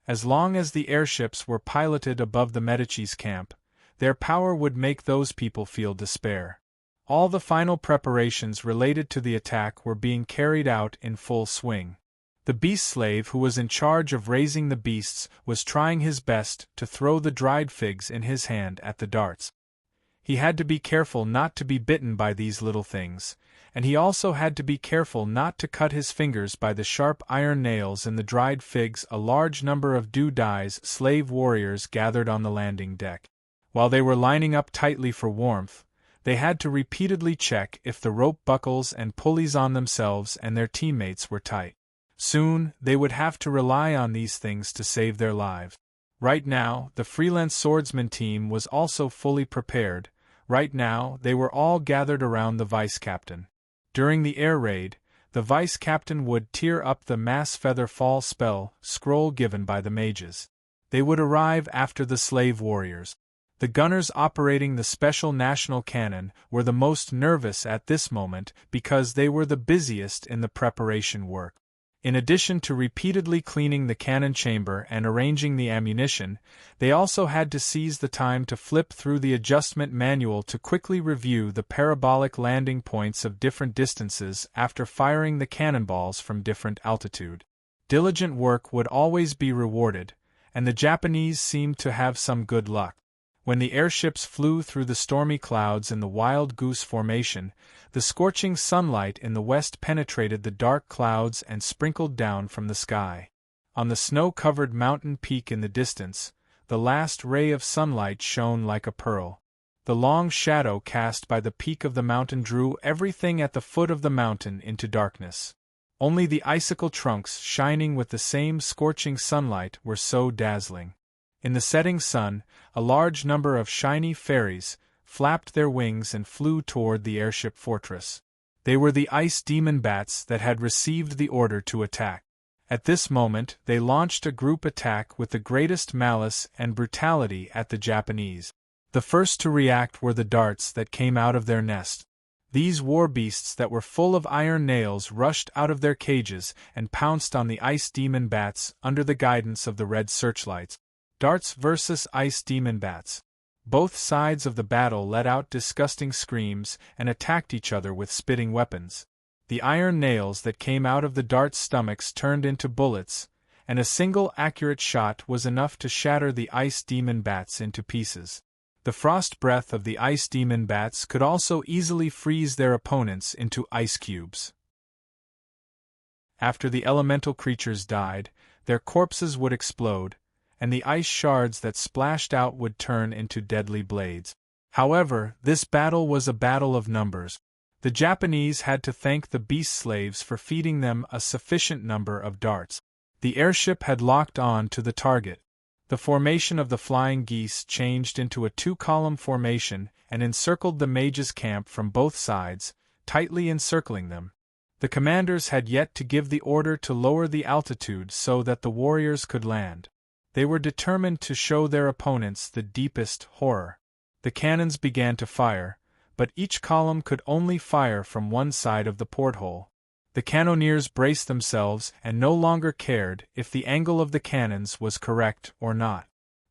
As long as the airships were piloted above the Medici's camp, their power would make those people feel despair. All the final preparations related to the attack were being carried out in full swing. The beast slave who was in charge of raising the beasts was trying his best to throw the dried figs in his hand at the darts. He had to be careful not to be bitten by these little things, and he also had to be careful not to cut his fingers by the sharp iron nails in the dried figs. A large number of Do-Dies slave warriors gathered on the landing deck. While they were lining up tightly for warmth, they had to repeatedly check if the rope buckles and pulleys on themselves and their teammates were tight. Soon, they would have to rely on these things to save their lives. Right now, the freelance swordsman team was also fully prepared. Right now, they were all gathered around the vice-captain. During the air raid, the vice-captain would tear up the mass feather fall spell scroll given by the mages. They would arrive after the slave warriors. The gunners operating the special national cannon were the most nervous at this moment because they were the busiest in the preparation work. In addition to repeatedly cleaning the cannon chamber and arranging the ammunition, they also had to seize the time to flip through the adjustment manual to quickly review the parabolic landing points of different distances after firing the cannonballs from different altitude. Diligent work would always be rewarded, and the Japanese seemed to have some good luck. When the airships flew through the stormy clouds in the wild goose formation, the scorching sunlight in the west penetrated the dark clouds and sprinkled down from the sky. On the snow-covered mountain peak in the distance, the last ray of sunlight shone like a pearl. The long shadow cast by the peak of the mountain drew everything at the foot of the mountain into darkness. Only the icicle trunks shining with the same scorching sunlight were so dazzling. In the setting sun, a large number of shiny fairies flapped their wings and flew toward the airship fortress. They were the ice demon bats that had received the order to attack. At this moment, they launched a group attack with the greatest malice and brutality at the Japanese. The first to react were the darts that came out of their nest. These war beasts that were full of iron nails rushed out of their cages and pounced on the ice demon bats under the guidance of the red searchlights. Darts versus ice demon bats. Both sides of the battle let out disgusting screams and attacked each other with spitting weapons. The iron nails that came out of the darts' stomachs turned into bullets, and a single accurate shot was enough to shatter the ice demon bats into pieces. The frost breath of the ice demon bats could also easily freeze their opponents into ice cubes. After the elemental creatures died, their corpses would explode, and the ice shards that splashed out would turn into deadly blades. However, this battle was a battle of numbers. The Japanese had to thank the beast slaves for feeding them a sufficient number of darts. The airship had locked on to the target. The formation of the flying geese changed into a two-column formation and encircled the mages' camp from both sides, tightly encircling them. The commanders had yet to give the order to lower the altitude so that the warriors could land. They were determined to show their opponents the deepest horror. The cannons began to fire, but each column could only fire from one side of the porthole. The cannoneers braced themselves and no longer cared if the angle of the cannons was correct or not.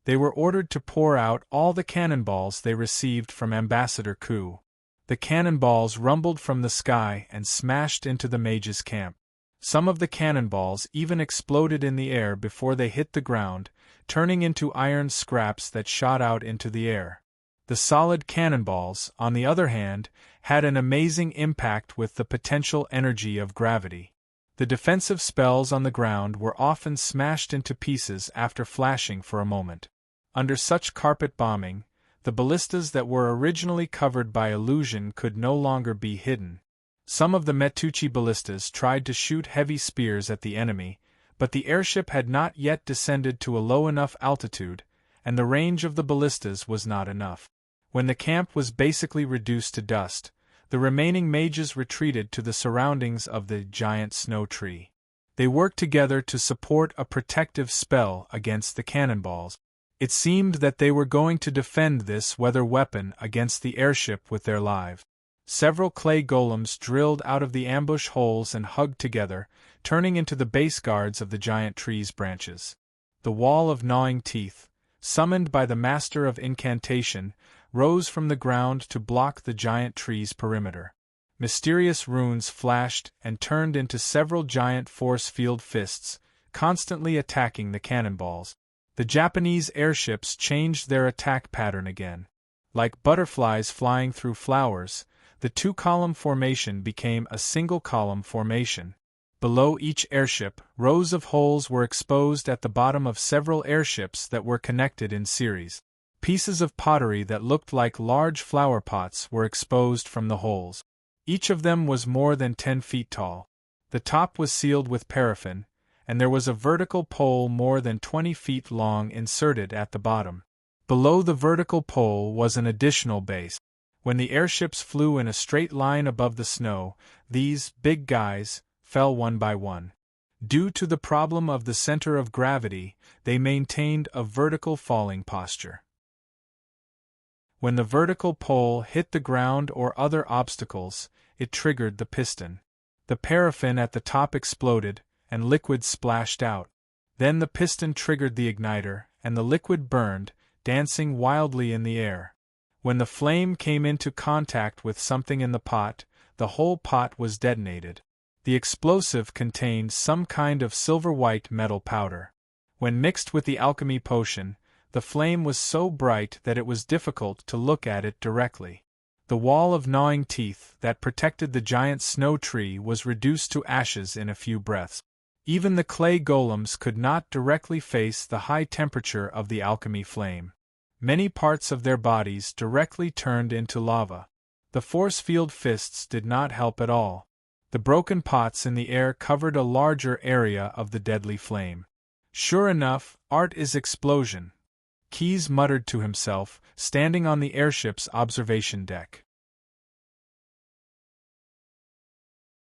They were ordered to pour out all the cannonballs they received from Ambassador Ku. The cannonballs rumbled from the sky and smashed into the mages' camp. Some of the cannonballs even exploded in the air before they hit the ground, turning into iron scraps that shot out into the air. The solid cannonballs, on the other hand, had an amazing impact with the potential energy of gravity. The defensive spells on the ground were often smashed into pieces after flashing for a moment. Under such carpet bombing, the ballistas that were originally covered by illusion could no longer be hidden. Some of the Metuchi ballistas tried to shoot heavy spears at the enemy, but the airship had not yet descended to a low enough altitude, and the range of the ballistas was not enough. When the camp was basically reduced to dust, the remaining mages retreated to the surroundings of the giant snow tree. They worked together to support a protective spell against the cannonballs. It seemed that they were going to defend this weather weapon against the airship with their lives. Several clay golems drilled out of the ambush holes and hugged together, turning into the base guards of the giant tree's branches. The wall of gnawing teeth, summoned by the master of incantation, rose from the ground to block the giant tree's perimeter. Mysterious runes flashed and turned into several giant force field fists, constantly attacking the cannonballs. The Japanese airships changed their attack pattern again. Like butterflies flying through flowers, the two-column formation became a single-column formation. Below each airship, rows of holes were exposed at the bottom of several airships that were connected in series. Pieces of pottery that looked like large flower pots were exposed from the holes. Each of them was more than 10 feet tall. The top was sealed with paraffin, and there was a vertical pole more than 20 feet long inserted at the bottom. Below the vertical pole was an additional base. When the airships flew in a straight line above the snow, these big guys fell one by one. Due to the problem of the center of gravity, they maintained a vertical falling posture. When the vertical pole hit the ground or other obstacles, it triggered the piston. The paraffin at the top exploded, and liquid splashed out. Then the piston triggered the igniter, and the liquid burned, dancing wildly in the air. When the flame came into contact with something in the pot, the whole pot was detonated. The explosive contained some kind of silver-white metal powder. When mixed with the alchemy potion, the flame was so bright that it was difficult to look at it directly. The wall of gnawing teeth that protected the giant snow tree was reduced to ashes in a few breaths. Even the clay golems could not directly face the high temperature of the alchemy flame. Many parts of their bodies directly turned into lava. The force field fists did not help at all. The broken pots in the air covered a larger area of the deadly flame. Sure enough, art is explosion, Keyes muttered to himself, standing on the airship's observation deck.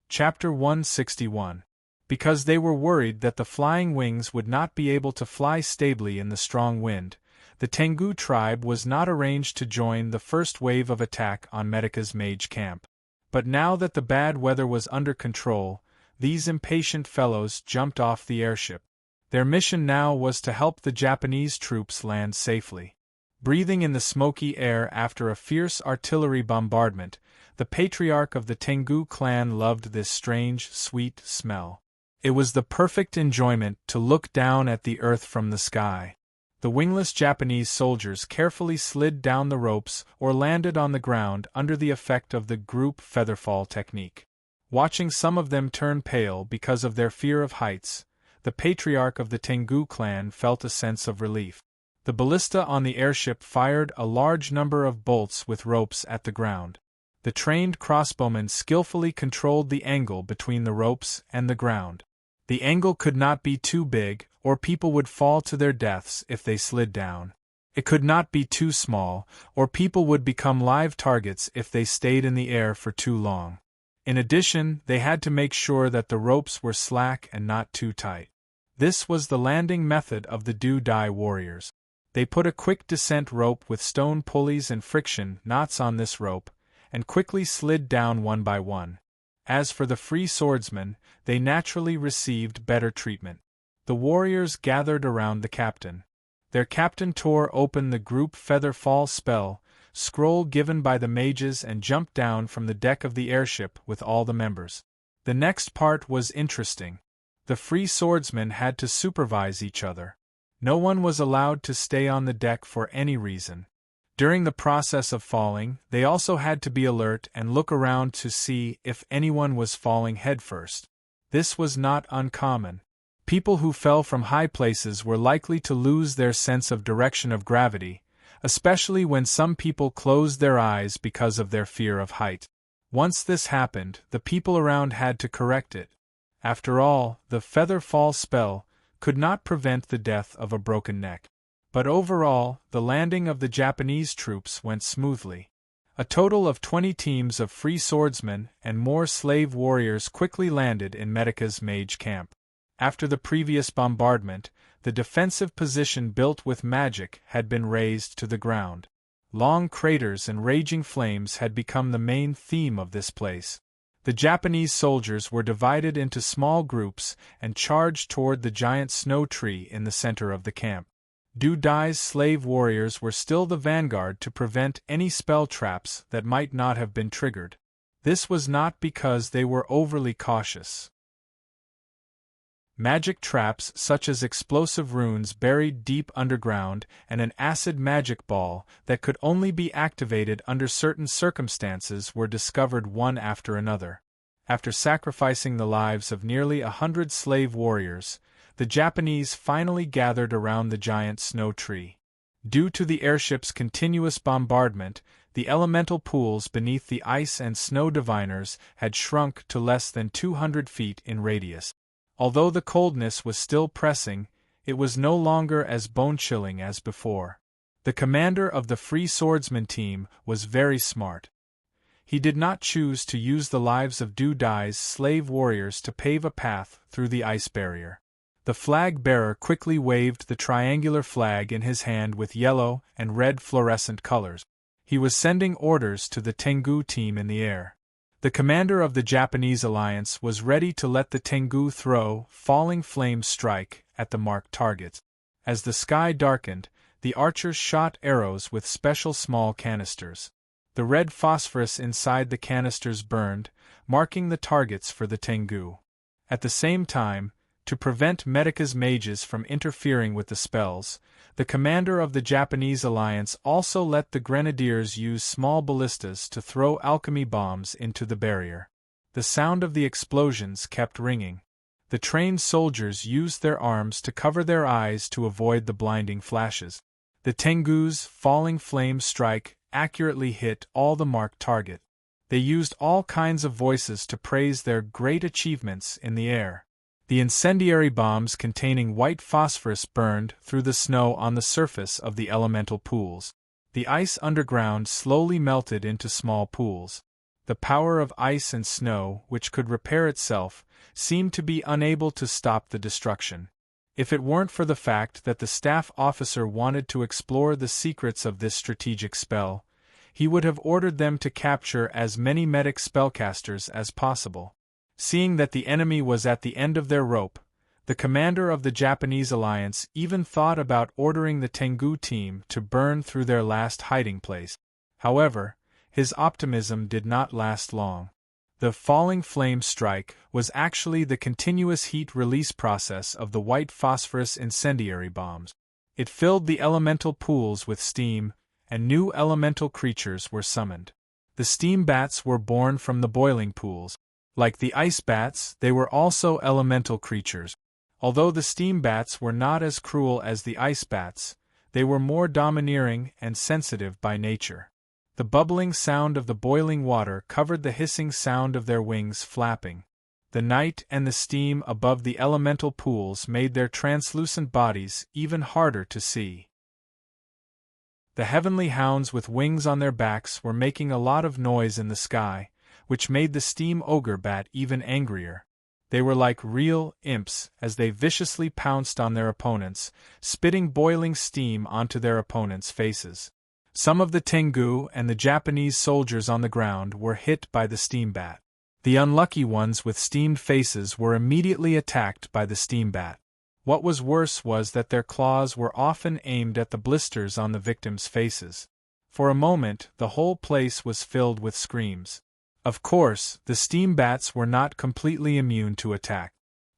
Chapter 161. Because they were worried that the flying wings would not be able to fly stably in the strong wind, the Tengu tribe was not arranged to join the first wave of attack on Medica's mage camp. But now that the bad weather was under control, these impatient fellows jumped off the airship. Their mission now was to help the Japanese troops land safely. Breathing in the smoky air after a fierce artillery bombardment, the patriarch of the Tengu clan loved this strange, sweet smell. It was the perfect enjoyment to look down at the earth from the sky. The wingless Japanese soldiers carefully slid down the ropes or landed on the ground under the effect of the group featherfall technique. Watching some of them turn pale because of their fear of heights, the patriarch of the Tengu clan felt a sense of relief. The ballista on the airship fired a large number of bolts with ropes at the ground. The trained crossbowmen skillfully controlled the angle between the ropes and the ground. The angle could not be too big, or people would fall to their deaths if they slid down. It could not be too small, or people would become live targets if they stayed in the air for too long. In addition, they had to make sure that the ropes were slack and not too tight. This was the landing method of the do-die warriors. They put a quick descent rope with stone pulleys and friction knots on this rope, and quickly slid down one by one. As for the free swordsmen, they naturally received better treatment. The warriors gathered around the captain. Their captain tore open the group feather fall spell, scroll given by the mages, and jumped down from the deck of the airship with all the members. The next part was interesting. The free swordsmen had to supervise each other. No one was allowed to stay on the deck for any reason. During the process of falling, they also had to be alert and look around to see if anyone was falling headfirst. This was not uncommon. People who fell from high places were likely to lose their sense of direction of gravity, especially when some people closed their eyes because of their fear of height. Once this happened, the people around had to correct it. After all, the feather fall spell could not prevent the death of a broken neck. But overall, the landing of the Japanese troops went smoothly. A total of 20 teams of free swordsmen and more slave warriors quickly landed in Medica's mage camp. After the previous bombardment, the defensive position built with magic had been razed to the ground. Long craters and raging flames had become the main theme of this place. The Japanese soldiers were divided into small groups and charged toward the giant snow tree in the center of the camp. Do-Dai's slave warriors were still the vanguard to prevent any spell traps that might not have been triggered. This was not because they were overly cautious. Magic traps such as explosive runes buried deep underground and an acid magic ball that could only be activated under certain circumstances were discovered one after another. After sacrificing the lives of nearly 100 slave warriors, the Japanese finally gathered around the giant snow tree. Due to the airship's continuous bombardment, the elemental pools beneath the ice and snow diviners had shrunk to less than 200 feet in radius. Although the coldness was still pressing, it was no longer as bone-chilling as before. The commander of the Free Swordsman team was very smart. He did not choose to use the lives of Dai's slave warriors to pave a path through the ice barrier. The flag-bearer quickly waved the triangular flag in his hand with yellow and red fluorescent colors. He was sending orders to the Tengu team in the air. The commander of the Japanese alliance was ready to let the Tengu throw falling flame strike at the marked targets. As the sky darkened, the archers shot arrows with special small canisters. The red phosphorus inside the canisters burned, marking the targets for the Tengu. At the same time, to prevent Medica's mages from interfering with the spells, the commander of the Japanese alliance also let the grenadiers use small ballistas to throw alchemy bombs into the barrier. The sound of the explosions kept ringing. The trained soldiers used their arms to cover their eyes to avoid the blinding flashes. The Tengu's falling flame strike accurately hit all the marked target. They used all kinds of voices to praise their great achievements in the air. The incendiary bombs containing white phosphorus burned through the snow on the surface of the elemental pools. The ice underground slowly melted into small pools. The power of ice and snow, which could repair itself, seemed to be unable to stop the destruction. If it weren't for the fact that the staff officer wanted to explore the secrets of this strategic spell, he would have ordered them to capture as many medic spellcasters as possible. Seeing that the enemy was at the end of their rope, the commander of the Japanese alliance even thought about ordering the Tengu team to burn through their last hiding place. However, his optimism did not last long. The falling flame strike was actually the continuous heat release process of the white phosphorus incendiary bombs. It filled the elemental pools with steam, and new elemental creatures were summoned. The steam bats were born from the boiling pools. Like the ice bats, they were also elemental creatures. Although the steam bats were not as cruel as the ice bats, they were more domineering and sensitive by nature. The bubbling sound of the boiling water covered the hissing sound of their wings flapping. The night and the steam above the elemental pools made their translucent bodies even harder to see. The heavenly hounds with wings on their backs were making a lot of noise in the sky, which made the steam ogre bat even angrier. They were like real imps as they viciously pounced on their opponents, spitting boiling steam onto their opponents' faces. Some of the Tengu and the Japanese soldiers on the ground were hit by the steam bat. The unlucky ones with steamed faces were immediately attacked by the steam bat. What was worse was that their claws were often aimed at the blisters on the victims' faces. For a moment, the whole place was filled with screams. Of course, the steam bats were not completely immune to attack.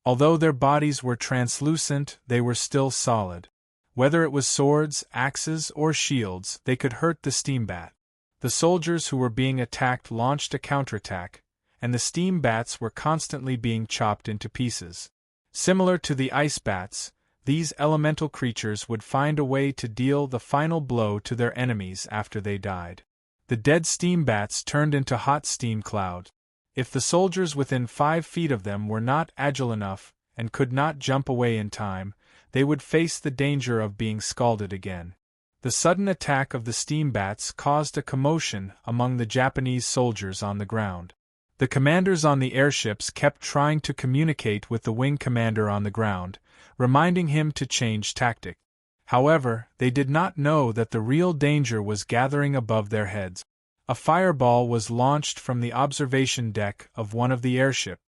Although their bodies were translucent, they were still solid. Whether it was swords, axes, or shields, they could hurt the steam bat. The soldiers who were being attacked launched a counterattack, and the steam bats were constantly being chopped into pieces. Similar to the ice bats, these elemental creatures would find a way to deal the final blow to their enemies after they died. The dead steam bats turned into hot steam clouds. If the soldiers within 5 feet of them were not agile enough and could not jump away in time, they would face the danger of being scalded again. The sudden attack of the steam bats caused a commotion among the Japanese soldiers on the ground. The commanders on the airships kept trying to communicate with the wing commander on the ground, reminding him to change tactic. However, they did not know that the real danger was gathering above their heads. A fireball was launched from the observation deck of one of the airships.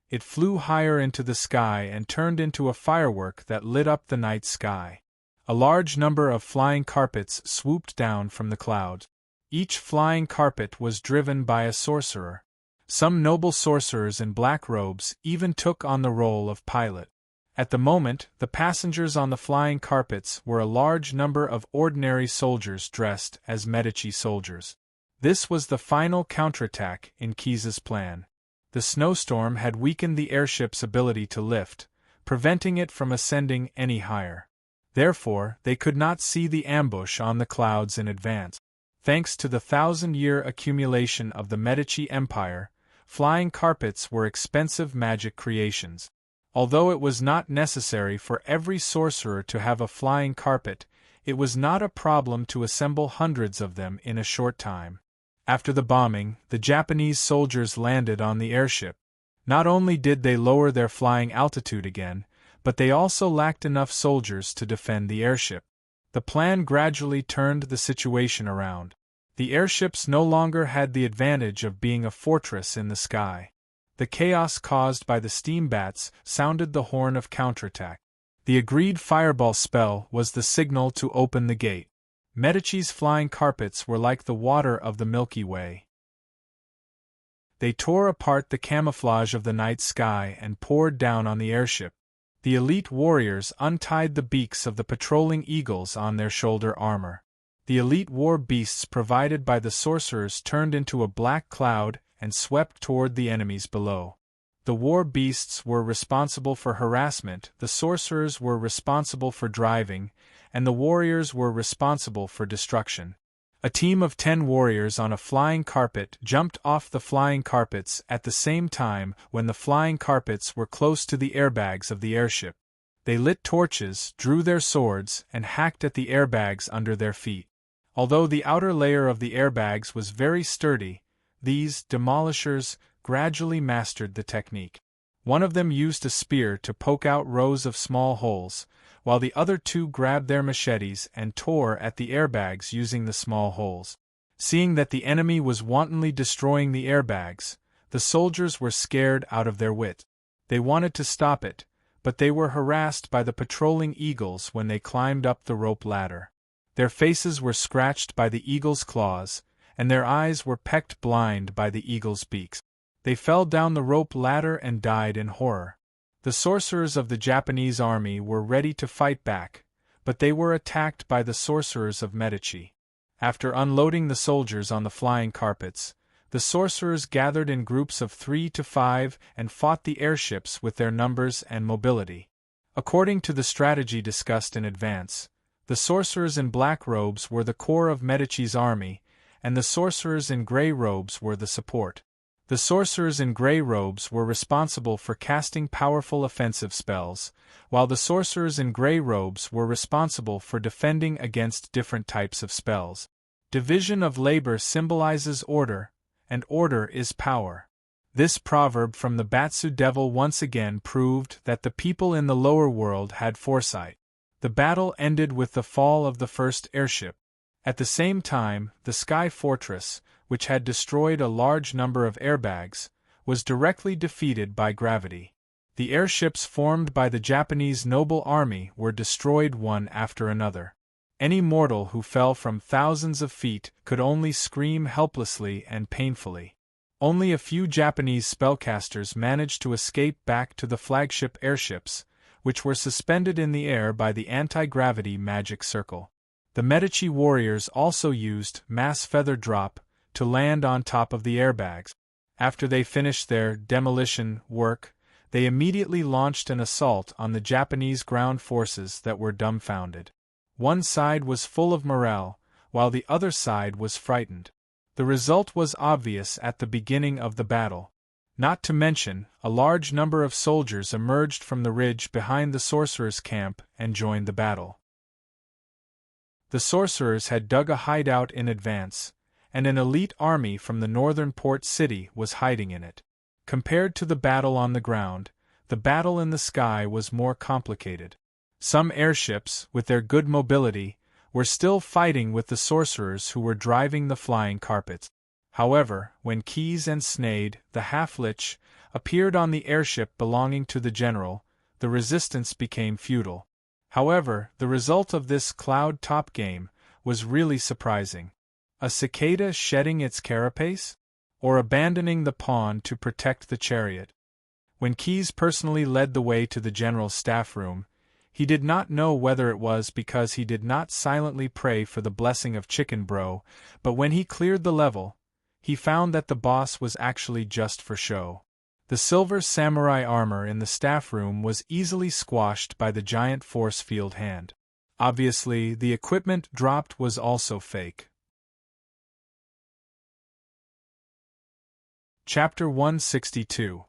It flew higher into the sky and turned into a firework that lit up the night sky. A large number of flying carpets swooped down from the clouds. Each flying carpet was driven by a sorcerer. Some noble sorcerers in black robes even took on the role of pilot. At the moment, the passengers on the flying carpets were a large number of ordinary soldiers dressed as Medici soldiers. This was the final counterattack in Keyes's plan. The snowstorm had weakened the airship's ability to lift, preventing it from ascending any higher. Therefore, they could not see the ambush on the clouds in advance. Thanks to the 1,000-year accumulation of the Medici Empire, flying carpets were expensive magic creations. Although it was not necessary for every sorcerer to have a flying carpet, it was not a problem to assemble hundreds of them in a short time. After the bombing, the Japanese soldiers landed on the airship. Not only did they lower their flying altitude again, but they also lacked enough soldiers to defend the airship. The plan gradually turned the situation around. The airships no longer had the advantage of being a fortress in the sky. The chaos caused by the steam bats sounded the horn of counterattack. The agreed fireball spell was the signal to open the gate. Medici's flying carpets were like the water of the Milky Way. They tore apart the camouflage of the night sky and poured down on the airship. The elite warriors untied the beaks of the patrolling eagles on their shoulder armor. The elite war beasts provided by the sorcerers turned into a black cloud and swept toward the enemies below. The war beasts were responsible for harassment, the sorcerers were responsible for driving, and the warriors were responsible for destruction. A team of 10 warriors on a flying carpet jumped off the flying carpets at the same time when the flying carpets were close to the airbags of the airship. They lit torches, drew their swords, and hacked at the airbags under their feet. Although the outer layer of the airbags was very sturdy, these demolishers gradually mastered the technique. One of them used a spear to poke out rows of small holes, while the other 2 grabbed their machetes and tore at the airbags using the small holes. Seeing that the enemy was wantonly destroying the airbags, the soldiers were scared out of their wit. They wanted to stop it, but they were harassed by the patrolling eagles when they climbed up the rope ladder. Their faces were scratched by the eagles' claws, and their eyes were pecked blind by the eagles' beaks. They fell down the rope ladder and died in horror. The sorcerers of the Japanese army were ready to fight back, but they were attacked by the sorcerers of Medici. After unloading the soldiers on the flying carpets, the sorcerers gathered in groups of 3 to 5 and fought the airships with their numbers and mobility. According to the strategy discussed in advance, the sorcerers in black robes were the core of Medici's army, and the sorcerers in gray robes were the support. The sorcerers in gray robes were responsible for casting powerful offensive spells, while the sorcerers in gray robes were responsible for defending against different types of spells. Division of labor symbolizes order, and order is power. This proverb from the Batsu Devil once again proved that the people in the lower world had foresight. The battle ended with the fall of the first airship. At the same time, the Sky Fortress, which had destroyed a large number of airbags, was directly defeated by gravity. The airships formed by the Japanese noble army were destroyed one after another. Any mortal who fell from thousands of feet could only scream helplessly and painfully. Only a few Japanese spellcasters managed to escape back to the flagship airships, which were suspended in the air by the anti-gravity magic circle. The Medici warriors also used mass feather drop to land on top of the airbags. After they finished their demolition work, they immediately launched an assault on the Japanese ground forces that were dumbfounded. One side was full of morale, while the other side was frightened. The result was obvious at the beginning of the battle. Not to mention, a large number of soldiers emerged from the ridge behind the sorcerers' camp and joined the battle. The sorcerers had dug a hideout in advance, and an elite army from the northern port city was hiding in it. Compared to the battle on the ground, the battle in the sky was more complicated. Some airships, with their good mobility, were still fighting with the sorcerers who were driving the flying carpets. However, when Keyes and Snade, the half-lich, appeared on the airship belonging to the general, the resistance became futile. However, the result of this cloud-top game was really surprising. A cicada shedding its carapace? Or abandoning the pawn to protect the chariot? When Keyes personally led the way to the general's staff room, he did not know whether it was because he did not silently pray for the blessing of Chicken Bro, but when he cleared the level, he found that the boss was actually just for show. The silver samurai armor in the staff room was easily squashed by the giant force field hand. Obviously, the equipment dropped was also fake. Chapter 162.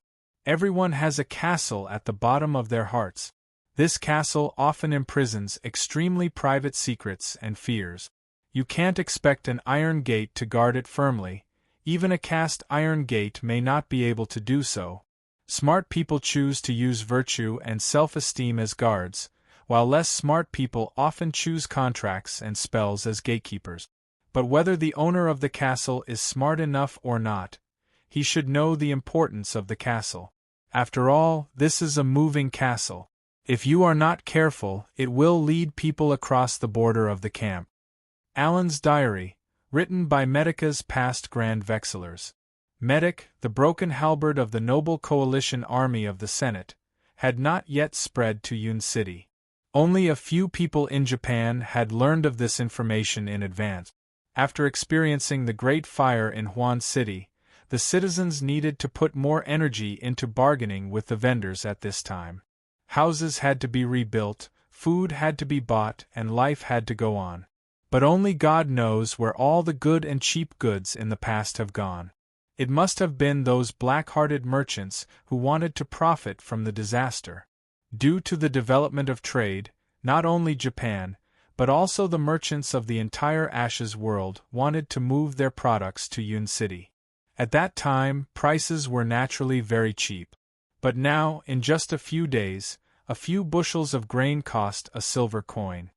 Everyone has a castle at the bottom of their hearts. This castle often imprisons extremely private secrets and fears. You can't expect an iron gate to guard it firmly. Even a cast iron gate may not be able to do so. Smart people choose to use virtue and self-esteem as guards, while less smart people often choose contracts and spells as gatekeepers. But whether the owner of the castle is smart enough or not, he should know the importance of the castle. After all, this is a moving castle. If you are not careful, it will lead people across the border of the camp. Alan's Diary, written by Medica's past Grand Vexillers. Medic, the broken halberd of the noble coalition army of the Senate, had not yet spread to Yun City. Only a few people in Japan had learned of this information in advance. After experiencing the Great Fire in Huan City, the citizens needed to put more energy into bargaining with the vendors at this time. Houses had to be rebuilt, food had to be bought, and life had to go on. But only God knows where all the good and cheap goods in the past have gone. It must have been those black-hearted merchants who wanted to profit from the disaster. Due to the development of trade, not only Japan, but also the merchants of the entire Ashes world wanted to move their products to Yun City. At that time, prices were naturally very cheap. But now, in just a few days, a few bushels of grain cost a silver coin.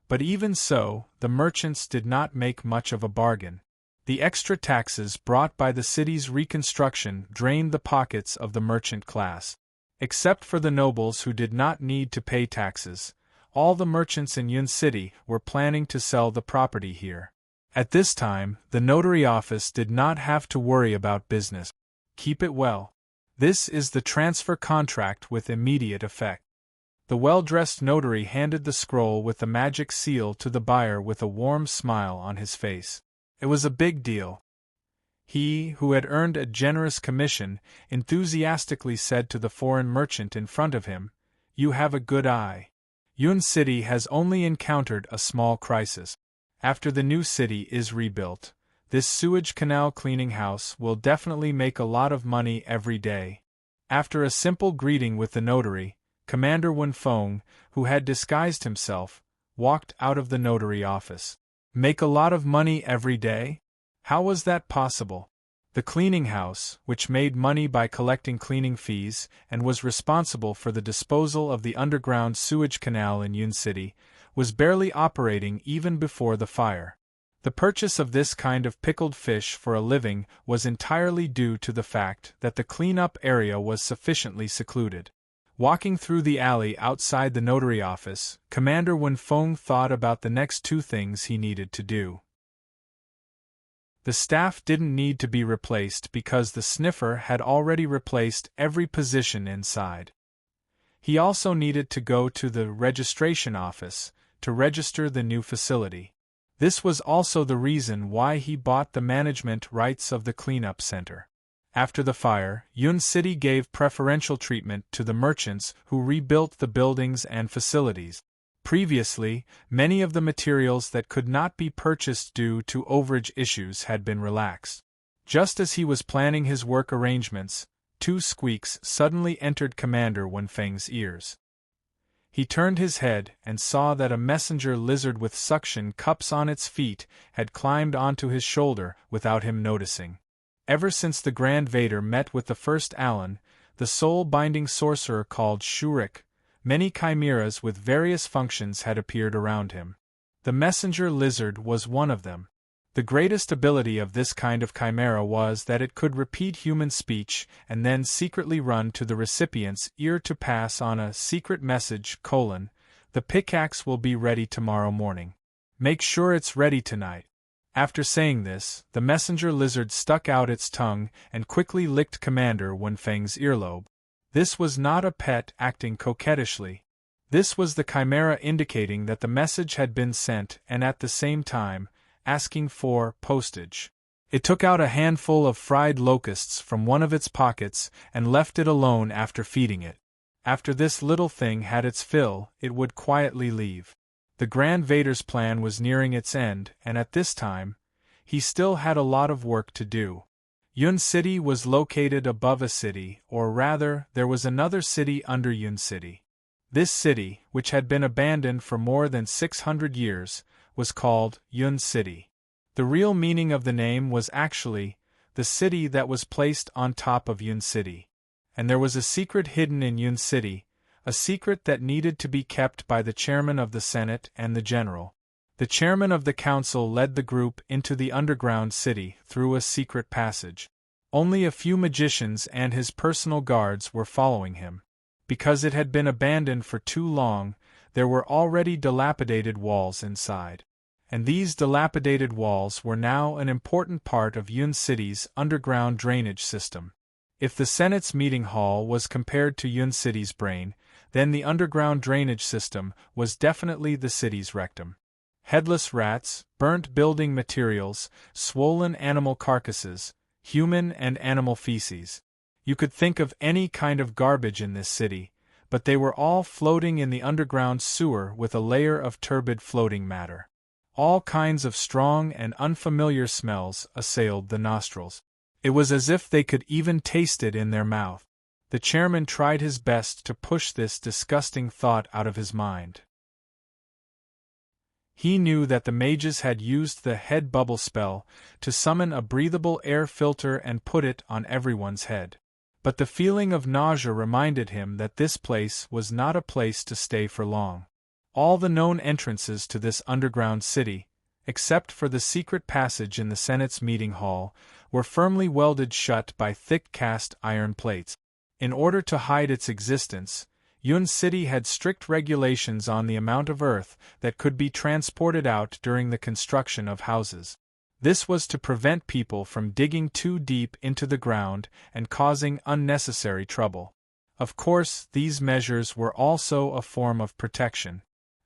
But even so, the merchants did not make much of a bargain. The extra taxes brought by the city's reconstruction drained the pockets of the merchant class. Except for the nobles who did not need to pay taxes, all the merchants in Yun City were planning to sell the property here. At this time, the notary office did not have to worry about business. Keep it well. This is the transfer contract with immediate effect. The well-dressed notary handed the scroll with the magic seal to the buyer with a warm smile on his face. It was a big deal. He, who had earned a generous commission, enthusiastically said to the foreign merchant in front of him, "You have a good eye. Yun City has only encountered a small crisis. After the new city is rebuilt, this sewage canal cleaning house will definitely make a lot of money every day." After a simple greeting with the notary, Commander Wenfeng, who had disguised himself, walked out of the notary office. Make a lot of money every day? How was that possible? The cleaning house, which made money by collecting cleaning fees and was responsible for the disposal of the underground sewage canal in Yun City, was barely operating even before the fire. The purchase of this kind of pickled fish for a living was entirely due to the fact that the cleanup area was sufficiently secluded. Walking through the alley outside the notary office, Commander Wenfeng thought about the next two things he needed to do. The staff didn't need to be replaced because the sniffer had already replaced every position inside. He also needed to go to the registration office to register the new facility. This was also the reason why he bought the management rights of the cleanup center. After the fire, Yun City gave preferential treatment to the merchants who rebuilt the buildings and facilities. Previously, many of the materials that could not be purchased due to overage issues had been relaxed. Just as he was planning his work arrangements, two squeaks suddenly entered Commander Wenfeng's ears. He turned his head and saw that a messenger lizard with suction cups on its feet had climbed onto his shoulder without him noticing. Ever since the Grand Vader met with the first Alan, the soul-binding sorcerer called Shurik, many chimeras with various functions had appeared around him. The messenger lizard was one of them. The greatest ability of this kind of chimera was that it could repeat human speech and then secretly run to the recipient's ear to pass on a secret message: "The pickaxe will be ready tomorrow morning. Make sure it's ready tonight." After saying this, the messenger lizard stuck out its tongue and quickly licked Commander Wenfeng's earlobe. This was not a pet acting coquettishly. This was the chimera indicating that the message had been sent and at the same time, asking for postage. It took out a handful of fried locusts from one of its pockets and left it alone after feeding it. After this little thing had its fill, it would quietly leave. The Grand Vader's plan was nearing its end, and at this time, he still had a lot of work to do. Yun City was located above a city, or rather, there was another city under Yun City. This city, which had been abandoned for more than 600 years, was called Yun City. The real meaning of the name was actually, the city that was placed on top of Yun City. And there was a secret hidden in Yun City, a secret that needed to be kept by the chairman of the Senate and the general. The chairman of the council led the group into the underground city through a secret passage. Only a few magicians and his personal guards were following him. Because it had been abandoned for too long, there were already dilapidated walls inside. And these dilapidated walls were now an important part of Yun City's underground drainage system. If the Senate's meeting hall was compared to Yun City's brain, then the underground drainage system was definitely the city's rectum. Headless rats, burnt building materials, swollen animal carcasses, human and animal feces. You could think of any kind of garbage in this city, but they were all floating in the underground sewer with a layer of turbid floating matter. All kinds of strong and unfamiliar smells assailed the nostrils. It was as if they could even taste it in their mouth. The chairman tried his best to push this disgusting thought out of his mind. He knew that the mages had used the head bubble spell to summon a breathable air filter and put it on everyone's head. But the feeling of nausea reminded him that this place was not a place to stay for long. All the known entrances to this underground city, except for the secret passage in the Senate's meeting hall, were firmly welded shut by thick cast iron plates. In order to hide its existence, Yun City had strict regulations on the amount of earth that could be transported out during the construction of houses. This was to prevent people from digging too deep into the ground and causing unnecessary trouble. Of course, these measures were also a form of protection.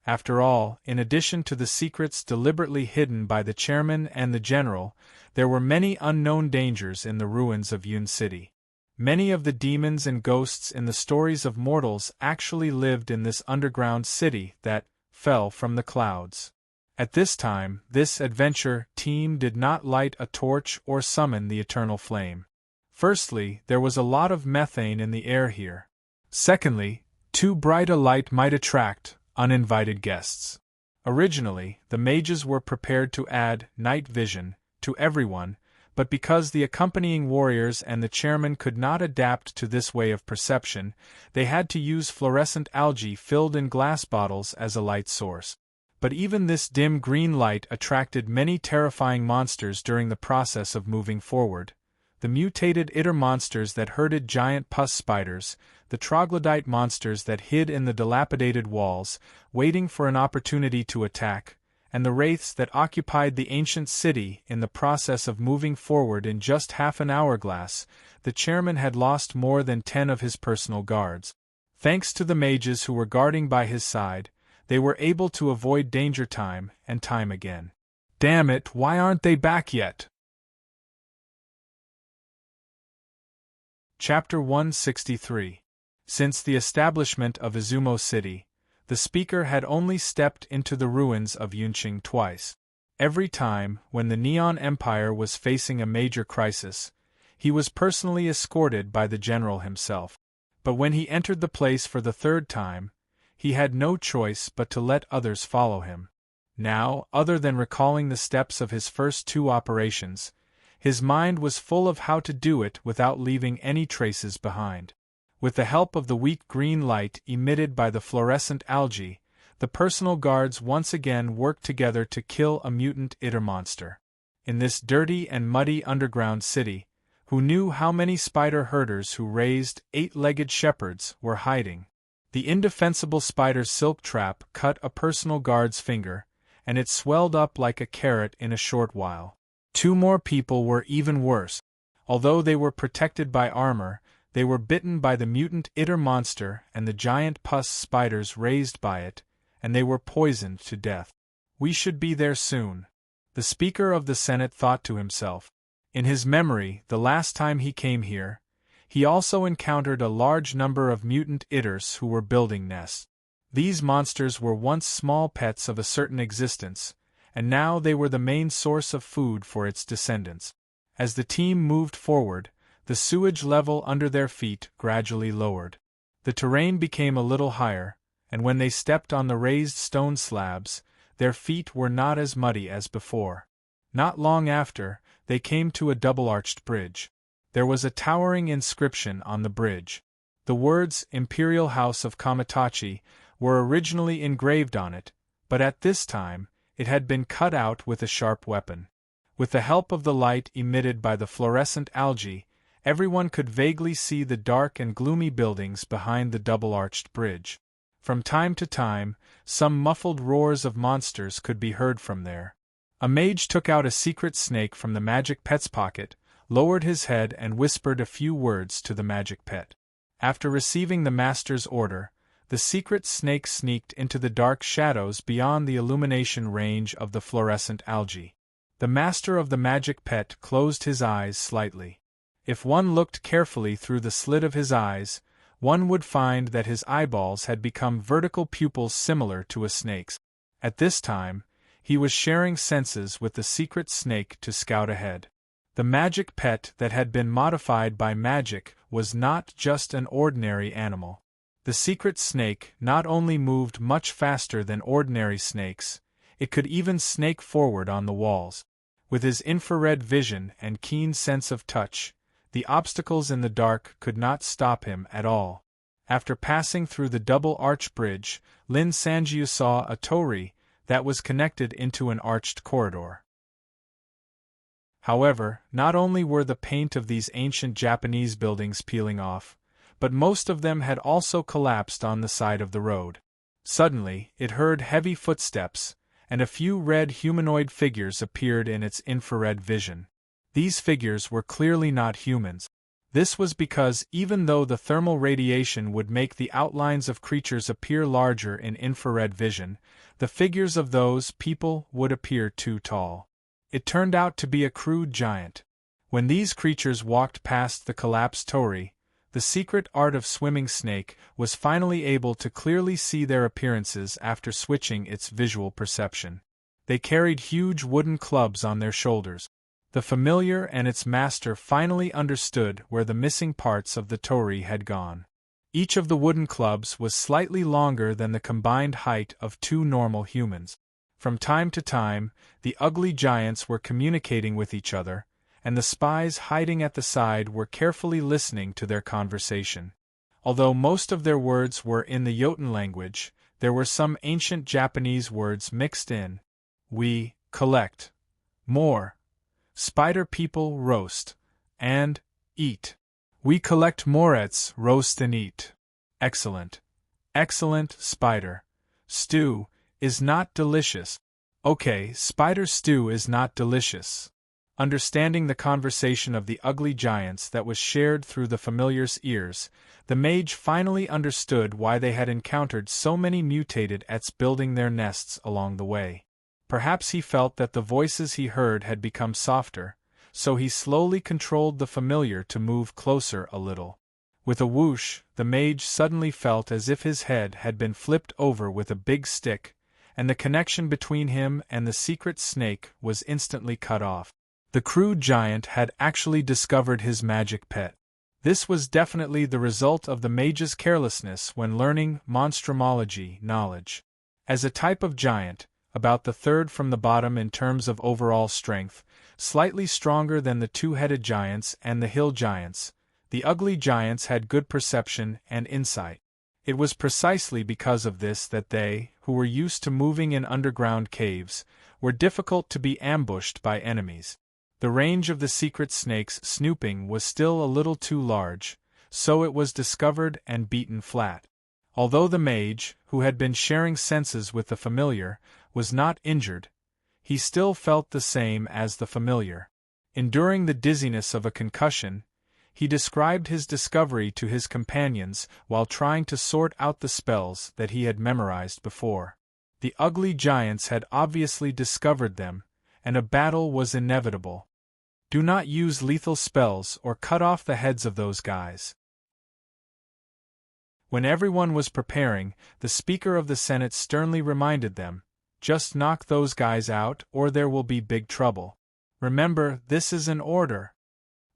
After all, in addition to the secrets deliberately hidden by the chairman and the general, there were many unknown dangers in the ruins of Yun City. Many of the demons and ghosts in the stories of mortals actually lived in this underground city that fell from the clouds. At this time, this adventure team did not light a torch or summon the eternal flame. Firstly, there was a lot of methane in the air here. Secondly, too bright a light might attract uninvited guests. Originally, the mages were prepared to add night vision to everyone, but because the accompanying warriors and the chairman could not adapt to this way of perception, they had to use fluorescent algae filled in glass bottles as a light source. But even this dim green light attracted many terrifying monsters during the process of moving forward. The mutated itter monsters that herded giant pus spiders, the troglodyte monsters that hid in the dilapidated walls, waiting for an opportunity to attack, and the wraiths that occupied the ancient city in the process of moving forward in just half an hourglass. The chairman had lost more than 10 of his personal guards. Thanks to the mages who were guarding by his side, they were able to avoid danger time and time again. Damn it, why aren't they back yet? Chapter 163. Since the establishment of Izumo City, the speaker had only stepped into the ruins of Yunqing twice. Every time, when the Neon Empire was facing a major crisis, he was personally escorted by the general himself. But when he entered the place for the third time, he had no choice but to let others follow him. Now, other than recalling the steps of his first 2 operations, his mind was full of how to do it without leaving any traces behind. With the help of the weak green light emitted by the fluorescent algae, the personal guards once again worked together to kill a mutant itter monster. In this dirty and muddy underground city, who knew how many spider herders who raised 8-legged shepherds were hiding? The indefensible spider silk trap cut a personal guard's finger, and it swelled up like a carrot in a short while. 2 more people were even worse. Although they were protected by armor, They were bitten by the mutant itter monster and the giant pus spiders raised by it, and they were poisoned to death. We should be there soon, the Speaker of the Senate thought to himself. In his memory, the last time he came here, he also encountered a large number of mutant itters who were building nests. These monsters were once small pets of a certain existence, and now they were the main source of food for its descendants. As the team moved forward, the sewage level under their feet gradually lowered. The terrain became a little higher, and when they stepped on the raised stone slabs, their feet were not as muddy as before. Not long after, they came to a double-arched bridge. There was a towering inscription on the bridge. The words Imperial House of Kamitachi were originally engraved on it, but at this time, it had been cut out with a sharp weapon. With the help of the light emitted by the fluorescent algae, everyone could vaguely see the dark and gloomy buildings behind the double-arched bridge. From time to time, some muffled roars of monsters could be heard from there. A mage took out a secret snake from the magic pet's pocket, lowered his head and whispered a few words to the magic pet. After receiving the master's order, the secret snake sneaked into the dark shadows beyond the illumination range of the fluorescent algae. The master of the magic pet closed his eyes slightly. If one looked carefully through the slit of his eyes, one would find that his eyeballs had become vertical pupils similar to a snake's. At this time, he was sharing senses with the secret snake to scout ahead. The magic pet that had been modified by magic was not just an ordinary animal. The secret snake not only moved much faster than ordinary snakes, it could even snake forward on the walls. With his infrared vision and keen sense of touch, the obstacles in the dark could not stop him at all. After passing through the double-arch bridge, Lin Sanjiu saw a torii that was connected into an arched corridor. However, not only were the paint of these ancient Japanese buildings peeling off, but most of them had also collapsed on the side of the road. Suddenly, it heard heavy footsteps, and a few red humanoid figures appeared in its infrared vision. These figures were clearly not humans. This was because even though the thermal radiation would make the outlines of creatures appear larger in infrared vision, the figures of those people would appear too tall. It turned out to be a crude giant. When these creatures walked past the collapsed torii, the secret art of swimming snake was finally able to clearly see their appearances after switching its visual perception. They carried huge wooden clubs on their shoulders. The familiar and its master finally understood where the missing parts of the torii had gone. Each of the wooden clubs was slightly longer than the combined height of two normal humans. From time to time, the ugly giants were communicating with each other, and the spies hiding at the side were carefully listening to their conversation. Although most of their words were in the Jotun language, there were some ancient Japanese words mixed in. We collect more. Spider people roast and eat. We collect morets, roast and eat. Excellent. Excellent, spider. Stew is not delicious. Okay, spider stew is not delicious. Understanding the conversation of the ugly giants that was shared through the familiar's ears, the mage finally understood why they had encountered so many mutated ets building their nests along the way. Perhaps he felt that the voices he heard had become softer, so he slowly controlled the familiar to move closer a little. With a whoosh, the mage suddenly felt as if his head had been flipped over with a big stick, and the connection between him and the secret snake was instantly cut off. The crude giant had actually discovered his magic pet. This was definitely the result of the mage's carelessness when learning monstrumology knowledge. As a type of giant, about the third from the bottom in terms of overall strength, slightly stronger than the two-headed giants and the hill giants, the ugly giants had good perception and insight. It was precisely because of this that they, who were used to moving in underground caves, were difficult to be ambushed by enemies. The range of the secret snake's snooping was still a little too large, so it was discovered and beaten flat. Although the mage, who had been sharing senses with the familiar, was not injured, he still felt the same as the familiar. Enduring the dizziness of a concussion, He described his discovery to his companions while trying to sort out the spells that he had memorized before. The ugly giants had obviously discovered them, and a battle was inevitable. Do not use lethal spells or cut off the heads of those guys. When everyone was preparing, the Speaker of the Senate sternly reminded them, "Just knock those guys out or there will be big trouble. Remember, this is an order."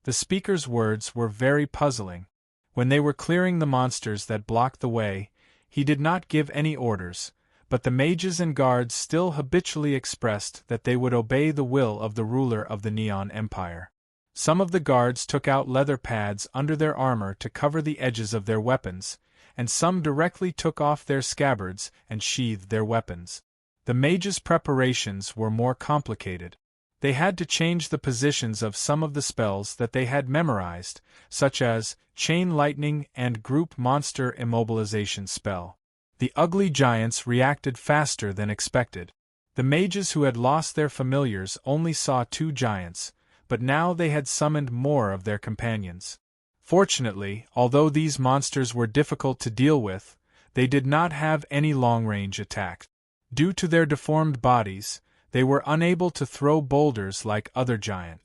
The Speaker's words were very puzzling. When they were clearing the monsters that blocked the way, he did not give any orders, but the mages and guards still habitually expressed that they would obey the will of the ruler of the Neon Empire. Some of the guards took out leather pads under their armor to cover the edges of their weapons, and some directly took off their scabbards and sheathed their weapons. The mages' preparations were more complicated. They had to change the positions of some of the spells that they had memorized, such as Chain Lightning and Group Monster Immobilization spell. The ugly giants reacted faster than expected. The mages who had lost their familiars only saw 2 giants, but now they had summoned more of their companions. Fortunately, although these monsters were difficult to deal with, they did not have any long-range attacks. Due to their deformed bodies, they were unable to throw boulders like other giants.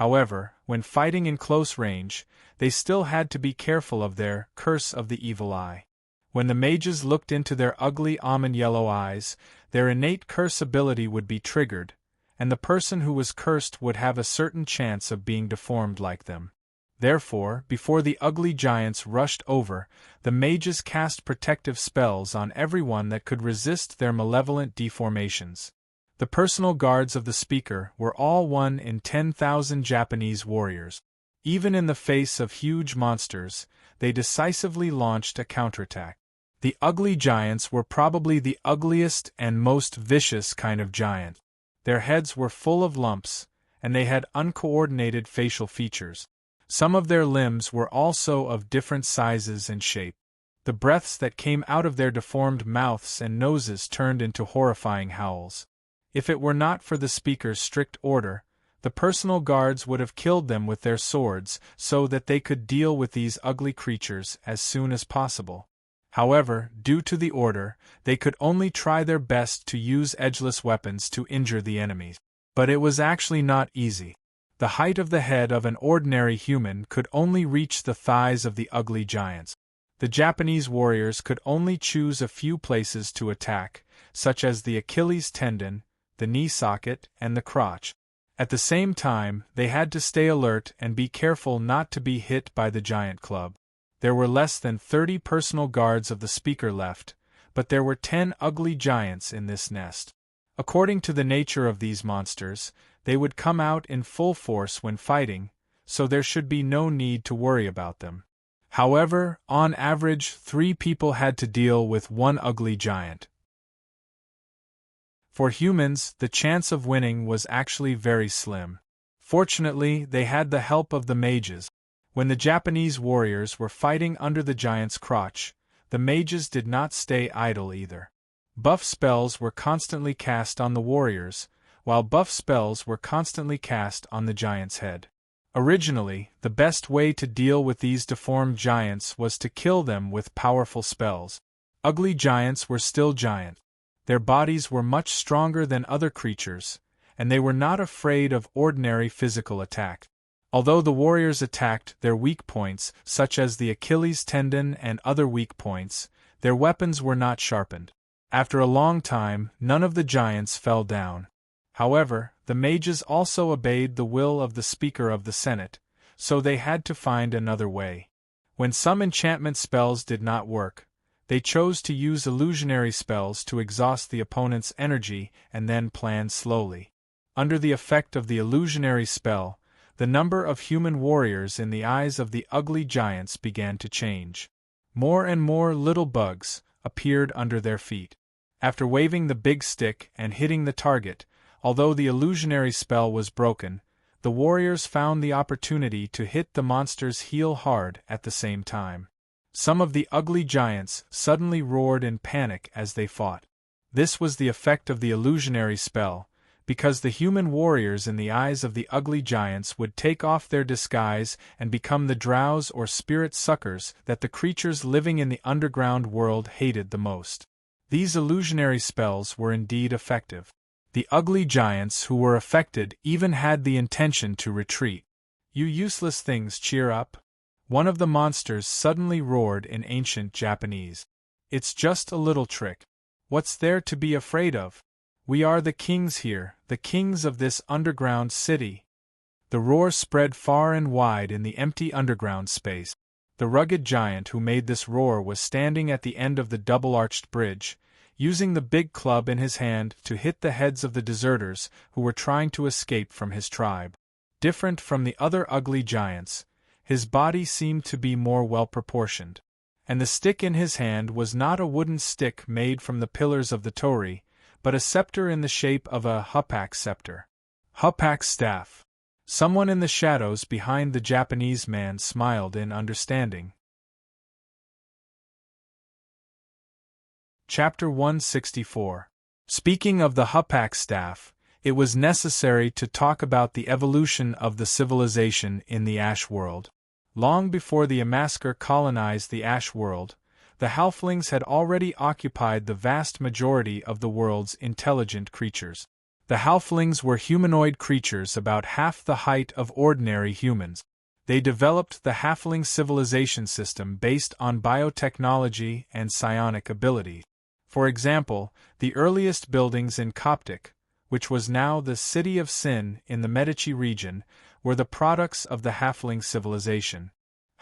However, when fighting in close range, they still had to be careful of their curse of the evil eye. When the mages looked into their ugly almond-yellow eyes, their innate curse ability would be triggered, and the person who was cursed would have a certain chance of being deformed like them. Therefore, before the ugly giants rushed over, the mages cast protective spells on everyone that could resist their malevolent deformations. The personal guards of the Speaker were all 1 in 10,000 Japanese warriors. Even in the face of huge monsters, they decisively launched a counterattack. The ugly giants were probably the ugliest and most vicious kind of giant. Their heads were full of lumps, and they had uncoordinated facial features. Some of their limbs were also of different sizes and shape. The breaths that came out of their deformed mouths and noses turned into horrifying howls. If it were not for the Speaker's strict order, the personal guards would have killed them with their swords so that they could deal with these ugly creatures as soon as possible. However, due to the order, they could only try their best to use edgeless weapons to injure the enemies. But it was actually not easy. The height of the head of an ordinary human could only reach the thighs of the ugly giants. The Japanese warriors could only choose a few places to attack, such as the Achilles tendon, the knee socket, and the crotch. At the same time, they had to stay alert and be careful not to be hit by the giant club. There were less than 30 personal guards of the Speaker left, but there were 10 ugly giants in this nest. According to the nature of these monsters, they would come out in full force when fighting, so there should be no need to worry about them. However, on average, 3 people had to deal with 1 ugly giant. For humans, the chance of winning was actually very slim. Fortunately, they had the help of the mages. When the Japanese warriors were fighting under the giant's crotch, the mages did not stay idle either. Buff spells were constantly cast on the warriors, while buff spells were constantly cast on the giant's head. Originally, the best way to deal with these deformed giants was to kill them with powerful spells. Ugly giants were still giant. Their bodies were much stronger than other creatures, and they were not afraid of ordinary physical attack. Although the warriors attacked their weak points, such as the Achilles tendon and other weak points, their weapons were not sharpened. After a long time, none of the giants fell down. However, the mages also obeyed the will of the Speaker of the Senate, so they had to find another way. When some enchantment spells did not work, they chose to use illusionary spells to exhaust the opponent's energy and then plan slowly. Under the effect of the illusionary spell, the number of human warriors in the eyes of the ugly giants began to change. More and more little bugs appeared under their feet. After waving the big stick and hitting the target, although the illusionary spell was broken, the warriors found the opportunity to hit the monster's heel hard at the same time. Some of the ugly giants suddenly roared in panic as they fought. This was the effect of the illusionary spell, because the human warriors in the eyes of the ugly giants would take off their disguise and become the drows or spirit suckers that the creatures living in the underground world hated the most. These illusionary spells were indeed effective. The ugly giants who were affected even had the intention to retreat. "You useless things, cheer up!" one of the monsters suddenly roared in ancient Japanese. "It's just a little trick. What's there to be afraid of? We are the kings here, the kings of this underground city." The roar spread far and wide in the empty underground space. The rugged giant who made this roar was standing at the end of the double-arched bridge, using the big club in his hand to hit the heads of the deserters who were trying to escape from his tribe. Different from the other ugly giants, his body seemed to be more well-proportioned. And the stick in his hand was not a wooden stick made from the pillars of the torii, but a scepter in the shape of a hupak scepter. Hupak staff. Someone in the shadows behind the Japanese man smiled in understanding. Chapter 164. Speaking of the hupak staff, it was necessary to talk about the evolution of the civilization in the Ash World. Long before the Amaskar colonized the Ash World, the Halflings had already occupied the vast majority of the world's intelligent creatures. The Halflings were humanoid creatures about half the height of ordinary humans. They developed the Halfling civilization system based on biotechnology and psionic ability. For example, the earliest buildings in Coptic, which was now the City of Sin in the Medici region, were the products of the Halfling civilization.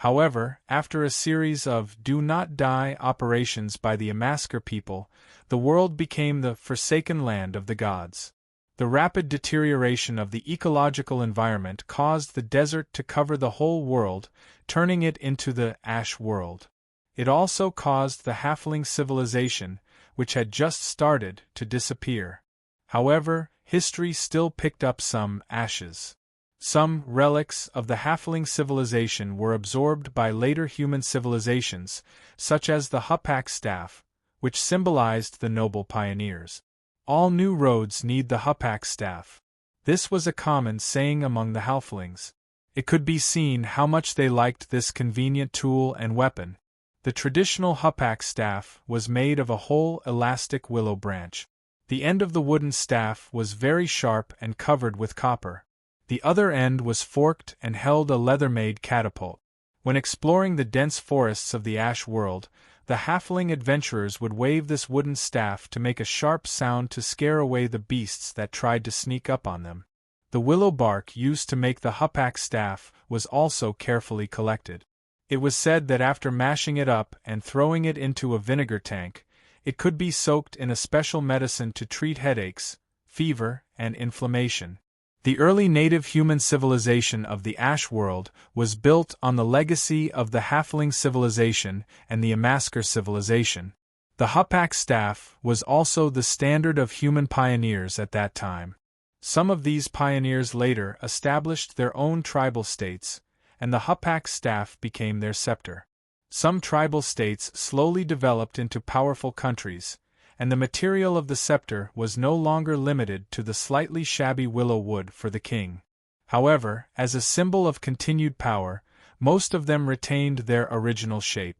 However, after a series of do-not-die operations by the Amaskar people, the world became the forsaken land of the gods. The rapid deterioration of the ecological environment caused the desert to cover the whole world, turning it into the Ash World. It also caused the Halfling civilization, which had just started, to disappear. However, history still picked up some ashes. Some relics of the Halfling civilization were absorbed by later human civilizations, such as the hupak staff, which symbolized the noble pioneers. All new roads need the hupak staff. This was a common saying among the Halflings. It could be seen how much they liked this convenient tool and weapon. The traditional hupak staff was made of a whole elastic willow branch. The end of the wooden staff was very sharp and covered with copper. The other end was forked and held a leather-made catapult. When exploring the dense forests of the Ash World, the Halfling adventurers would wave this wooden staff to make a sharp sound to scare away the beasts that tried to sneak up on them. The willow bark used to make the hupak staff was also carefully collected. It was said that after mashing it up and throwing it into a vinegar tank, it could be soaked in a special medicine to treat headaches, fever, and inflammation. The early native human civilization of the Ash World was built on the legacy of the Halfling civilization and the Amaskar civilization. The hupak staff was also the standard of human pioneers at that time. Some of these pioneers later established their own tribal states, and the hupak staff became their scepter. Some tribal states slowly developed into powerful countries, and the material of the scepter was no longer limited to the slightly shabby willow wood for the king. However, as a symbol of continued power, most of them retained their original shape.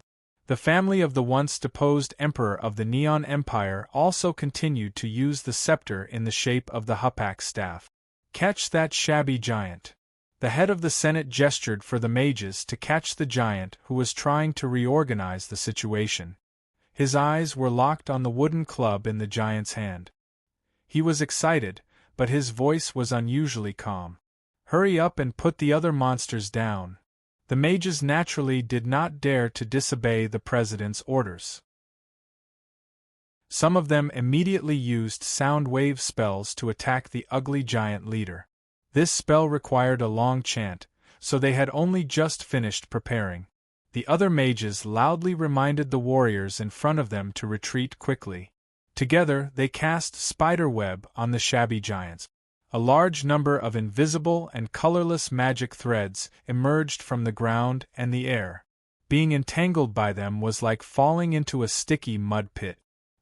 The family of the once deposed emperor of the Neon Empire also continued to use the scepter in the shape of the hupak staff. "Catch that shabby giant." The head of the Senate gestured for the mages to catch the giant who was trying to reorganize the situation. His eyes were locked on the wooden club in the giant's hand. He was excited, but his voice was unusually calm. "Hurry up and put the other monsters down." The mages naturally did not dare to disobey the president's orders. Some of them immediately used sound wave spells to attack the ugly giant leader. This spell required a long chant, so they had only just finished preparing. The other mages loudly reminded the warriors in front of them to retreat quickly. Together they cast spider web on the shabby giants. A large number of invisible and colorless magic threads emerged from the ground and the air. Being entangled by them was like falling into a sticky mud pit.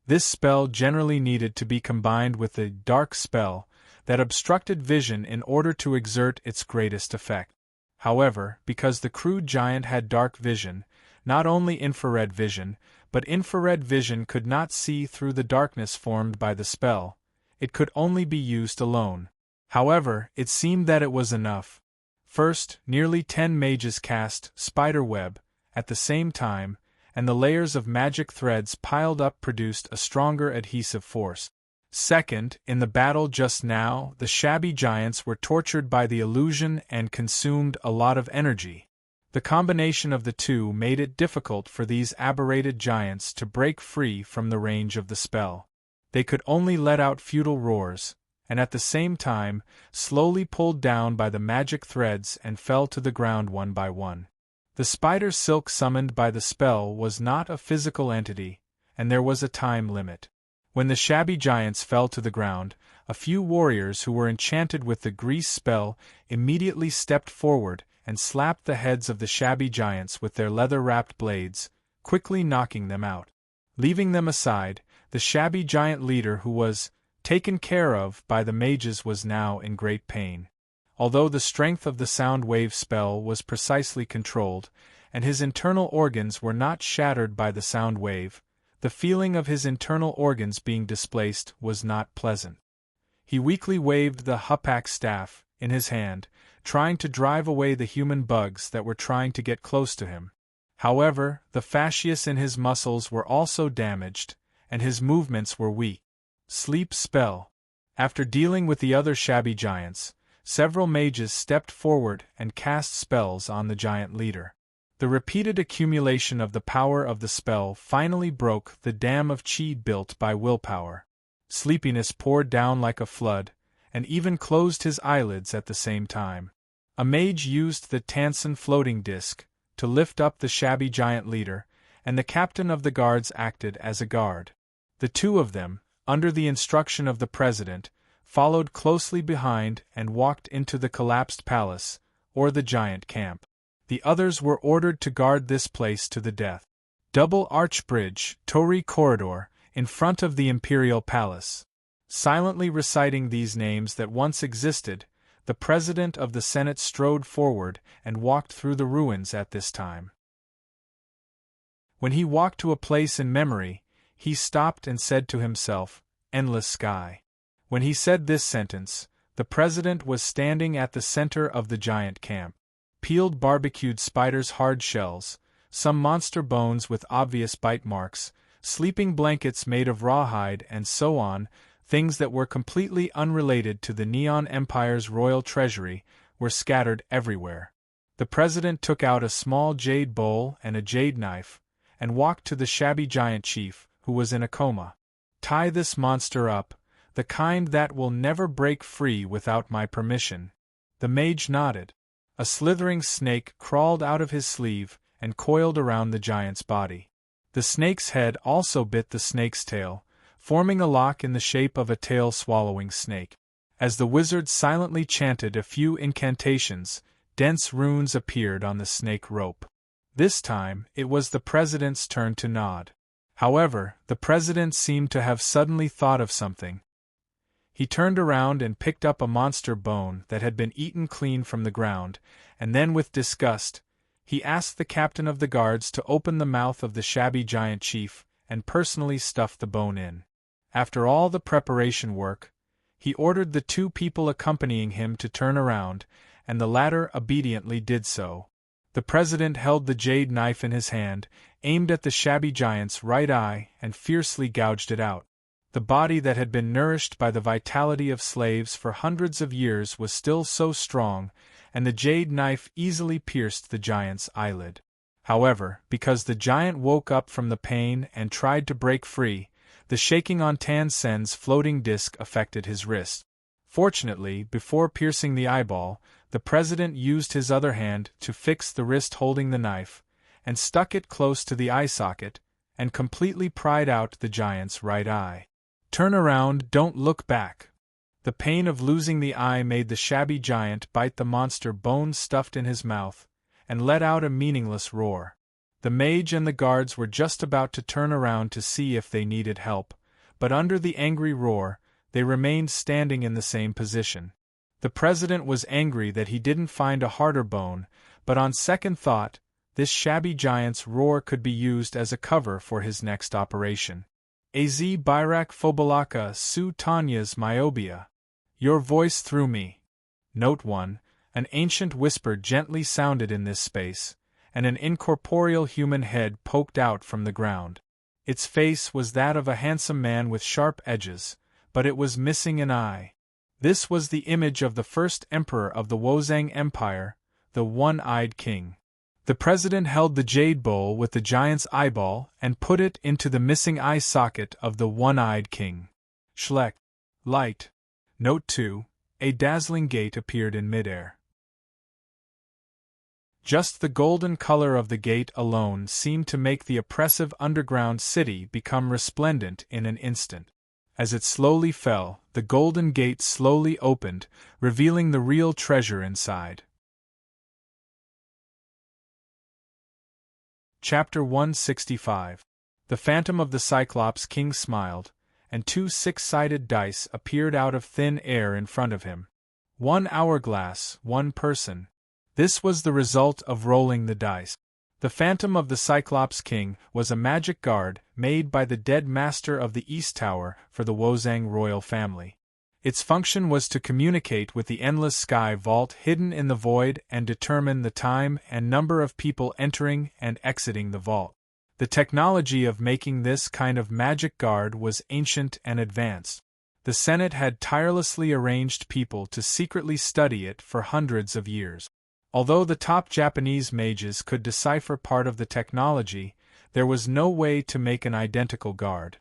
This spell generally needed to be combined with a dark spell, that obstructed vision in order to exert its greatest effect. However, because the crude giant had dark vision, not only infrared vision, but infrared vision could not see through the darkness formed by the spell, it could only be used alone. However, it seemed that it was enough. First, nearly 10 mages cast spider web at the same time, and the layers of magic threads piled up produced a stronger adhesive force. Second, in the battle just now, the shabby giants were tortured by the illusion and consumed a lot of energy. The combination of the two made it difficult for these aberrated giants to break free from the range of the spell. They could only let out futile roars, and at the same time, slowly pulled down by the magic threads and fell to the ground one by one. The spider silk summoned by the spell was not a physical entity, and there was a time limit. When the shabby giants fell to the ground, a few warriors who were enchanted with the grease spell immediately stepped forward and slapped the heads of the shabby giants with their leather-wrapped blades, quickly knocking them out. Leaving them aside, the shabby giant leader who was taken care of by the mages was now in great pain. Although the strength of the sound wave spell was precisely controlled, and his internal organs were not shattered by the sound wave, the feeling of his internal organs being displaced was not pleasant. He weakly waved the hupak staff in his hand, trying to drive away the human bugs that were trying to get close to him. However, the fascias in his muscles were also damaged, and his movements were weak. Sleep spell. After dealing with the other shabby giants, several mages stepped forward and cast spells on the giant leader. The repeated accumulation of the power of the spell finally broke the dam of chi built by willpower. Sleepiness poured down like a flood, and even closed his eyelids at the same time. A mage used the Tansen floating disc to lift up the shabby giant leader, and the captain of the guards acted as a guard. The two of them, under the instruction of the president, followed closely behind and walked into the collapsed palace, or the giant camp. The others were ordered to guard this place to the death. Double arch bridge, Torii corridor, in front of the imperial palace. Silently reciting these names that once existed, the president of the Senate strode forward and walked through the ruins at this time. When he walked to a place in memory, he stopped and said to himself, "Endless sky." When he said this sentence, the president was standing at the center of the giant camp. Peeled barbecued spiders' hard shells, some monster bones with obvious bite marks, sleeping blankets made of rawhide and so on, things that were completely unrelated to the Neon Empire's royal treasury, were scattered everywhere. The president took out a small jade bowl and a jade knife, and walked to the shabby giant chief, who was in a coma. "Tie this monster up, the kind that will never break free without my permission." The mage nodded. A slithering snake crawled out of his sleeve and coiled around the giant's body. The snake's head also bit the snake's tail, forming a lock in the shape of a tail-swallowing snake. As the wizard silently chanted a few incantations, dense runes appeared on the snake rope. This time, it was the president's turn to nod. However, the president seemed to have suddenly thought of something. He turned around and picked up a monster bone that had been eaten clean from the ground, and then with disgust, he asked the captain of the guards to open the mouth of the shabby giant chief and personally stuff the bone in. After all the preparation work, he ordered the two people accompanying him to turn around, and the latter obediently did so. The president held the jade knife in his hand, aimed at the shabby giant's right eye, and fiercely gouged it out. The body that had been nourished by the vitality of slaves for hundreds of years was still so strong, and the jade knife easily pierced the giant's eyelid. However, because the giant woke up from the pain and tried to break free, the shaking on Tansen's floating disc affected his wrist. Fortunately, before piercing the eyeball, the president used his other hand to fix the wrist holding the knife, and stuck it close to the eye socket, and completely pried out the giant's right eye. "Turn around, don't look back." The pain of losing the eye made the shabby giant bite the monster bone stuffed in his mouth, and let out a meaningless roar. The mage and the guards were just about to turn around to see if they needed help, but under the angry roar, They remained standing in the same position. The president was angry that he didn't find a harder bone, but on second thought, this shabby giant's roar could be used as a cover for his next operation. Az Birak Fobalaka Su Tanya's myobia. Your voice through me. Note 1. An ancient whisper gently sounded in this space, and an incorporeal human head poked out from the ground. Its face was that of a handsome man with sharp edges, but it was missing an eye. This was the image of the first emperor of the Wozang Empire, the one-eyed king. The president held the jade bowl with the giant's eyeball and put it into the missing eye socket of the one-eyed king. Schlecht. Light. Note 2. A dazzling gate appeared in midair. Just the golden color of the gate alone seemed to make the oppressive underground city become resplendent in an instant. As it slowly fell, the golden gate slowly opened, revealing the real treasure inside. Chapter 165. The Phantom of the Cyclops King smiled, and 2 six-sided dice appeared out of thin air in front of him. 1 hourglass, 1 person. This was the result of rolling the dice. The Phantom of the Cyclops King was a magic guard made by the dead master of the East Tower for the Wozang royal family. Its function was to communicate with the endless sky vault hidden in the void and determine the time and number of people entering and exiting the vault. The technology of making this kind of magic guard was ancient and advanced. The Senate had tirelessly arranged people to secretly study it for hundreds of years. Although the top Japanese mages could decipher part of the technology, there was no way to make an identical guard.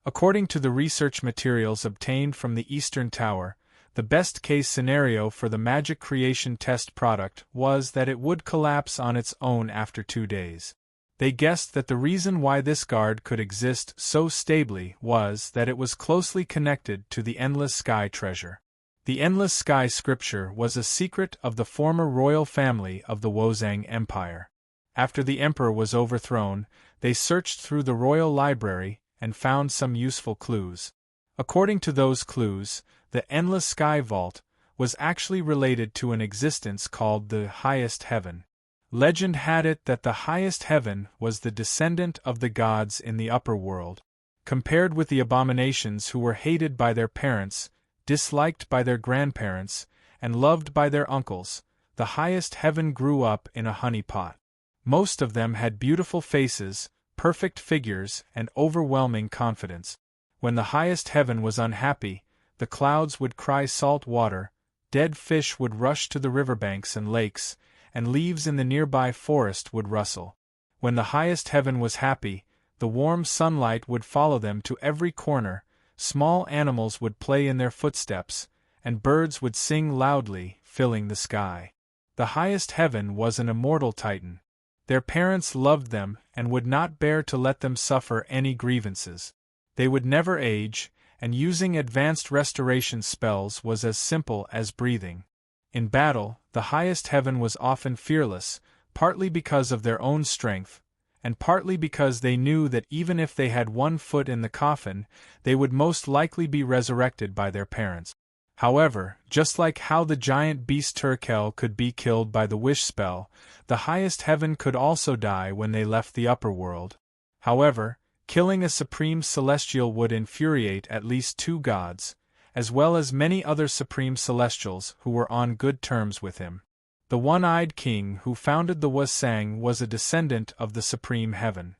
According to the research materials obtained from the Eastern Tower, the best-case scenario for the magic creation test product was that it would collapse on its own after 2 days. They guessed that the reason why this guard could exist so stably was that it was closely connected to the Endless Sky treasure. The Endless Sky scripture was a secret of the former royal family of the Wozang Empire. After the emperor was overthrown, they searched through the royal library and found some useful clues. According to those clues, the Endless Sky Vault was actually related to an existence called the Highest Heaven. Legend had it that the Highest Heaven was the descendant of the gods in the upper world. Compared with the abominations who were hated by their parents, disliked by their grandparents, and loved by their uncles, the Highest Heaven grew up in a honey pot. Most of them had beautiful faces, perfect figures, and overwhelming confidence. When the Highest Heaven was unhappy, the clouds would cry salt water, dead fish would rush to the riverbanks and lakes, and leaves in the nearby forest would rustle. When the Highest Heaven was happy, the warm sunlight would follow them to every corner, small animals would play in their footsteps, and birds would sing loudly, filling the sky. The Highest Heaven was an immortal titan. Their parents loved them and would not bear to let them suffer any grievances. They would never age, and using advanced restoration spells was as simple as breathing. In battle, the Highest Heaven was often fearless, partly because of their own strength, and partly because they knew that even if they had 1 foot in the coffin, they would most likely be resurrected by their parents. However, just like how the giant beast Turkel could be killed by the wish spell, the Highest Heaven could also die when they left the upper world. However, killing a supreme celestial would infuriate at least 2 gods, as well as many other supreme celestials who were on good terms with him. The one-eyed king who founded the Wozang was a descendant of the supreme heaven.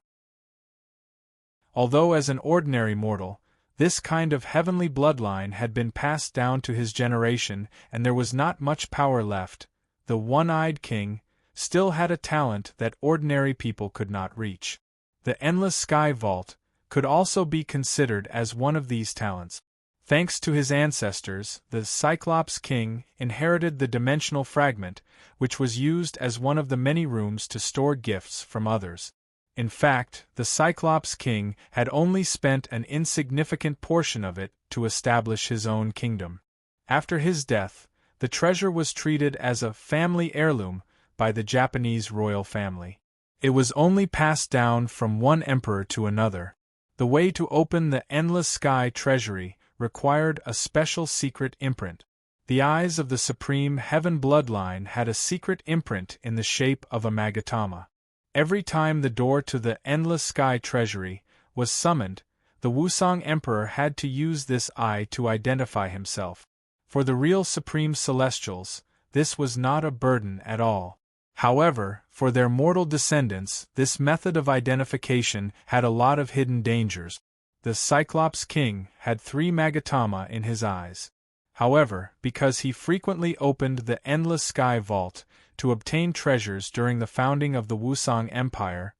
Although as an ordinary mortal, this kind of heavenly bloodline had been passed down to his generation and there was not much power left, the one-eyed king still had a talent that ordinary people could not reach. The Endless Sky Vault could also be considered as one of these talents. Thanks to his ancestors, the Cyclops King inherited the dimensional fragment, which was used as one of the many rooms to store gifts from others. In fact, the Cyclops King had only spent an insignificant portion of it to establish his own kingdom. After his death, the treasure was treated as a family heirloom by the Japanese royal family. It was only passed down from one emperor to another. The way to open the Endless Sky treasury required a special secret imprint. The eyes of the Supreme Heaven bloodline had a secret imprint in the shape of a magatama. Every time the door to the Endless Sky Treasury was summoned, the Wusong Emperor had to use this eye to identify himself. For the real Supreme Celestials, this was not a burden at all. However, for their mortal descendants, this method of identification had a lot of hidden dangers. The Cyclops King had 3 magatama in his eyes. However, because he frequently opened the Endless Sky Vault to obtain treasures during the founding of the Wusong Empire,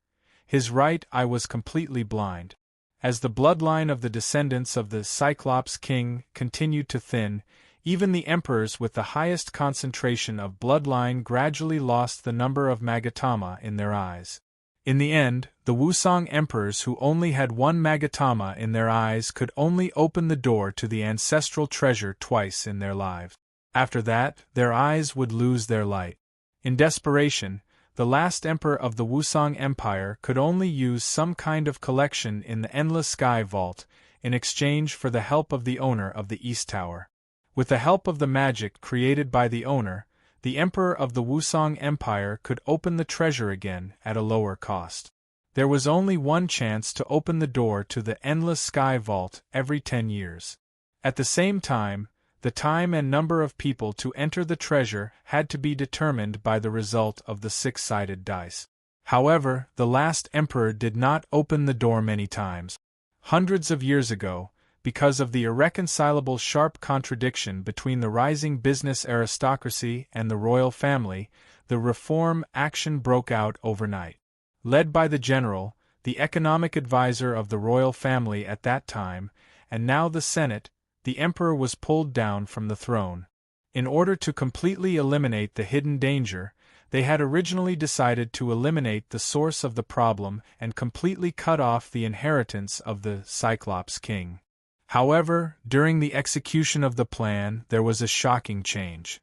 his right eye was completely blind. As the bloodline of the descendants of the Cyclops King continued to thin, even the emperors with the highest concentration of bloodline gradually lost the number of magatama in their eyes. In the end, the Wusong emperors who only had 1 magatama in their eyes could only open the door to the ancestral treasure twice in their lives. After that, their eyes would lose their light. In desperation, the last emperor of the Wusong Empire could only use some kind of collection in the Endless Sky Vault in exchange for the help of the owner of the East Tower. With the help of the magic created by the owner, the emperor of the Wusong Empire could open the treasure again at a lower cost. There was only one chance to open the door to the Endless Sky Vault every 10 years. At the same time, the time and number of people to enter the treasure had to be determined by the result of the 6-sided dice. However, the last emperor did not open the door many times. Hundreds of years ago, because of the irreconcilable sharp contradiction between the rising business aristocracy and the royal family, the reform action broke out overnight. Led by the general, the economic advisor of the royal family at that time, and now the Senate, the emperor was pulled down from the throne. In order to completely eliminate the hidden danger, they had originally decided to eliminate the source of the problem and completely cut off the inheritance of the Cyclops King. However, during the execution of the plan, there was a shocking change.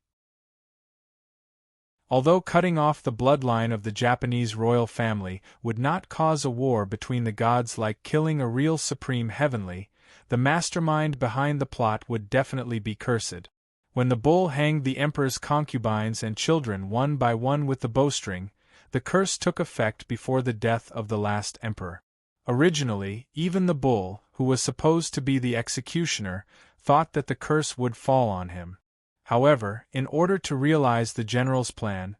Although cutting off the bloodline of the Japanese royal family would not cause a war between the gods like killing a real Supreme Heavenly, the mastermind behind the plot would definitely be cursed. When the bull hanged the emperor's concubines and children one by one with the bowstring, the curse took effect before the death of the last emperor. Originally, even the bull, who was supposed to be the executioner, thought that the curse would fall on him. However, in order to realize the general's plan,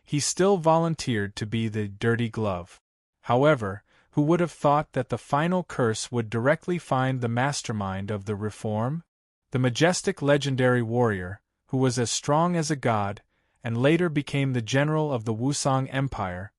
he still volunteered to be the dirty glove. However, who would have thought that the final curse would directly find the mastermind of the reform? The majestic legendary warrior, who was as strong as a god, and later became the general of the Wusong Empire,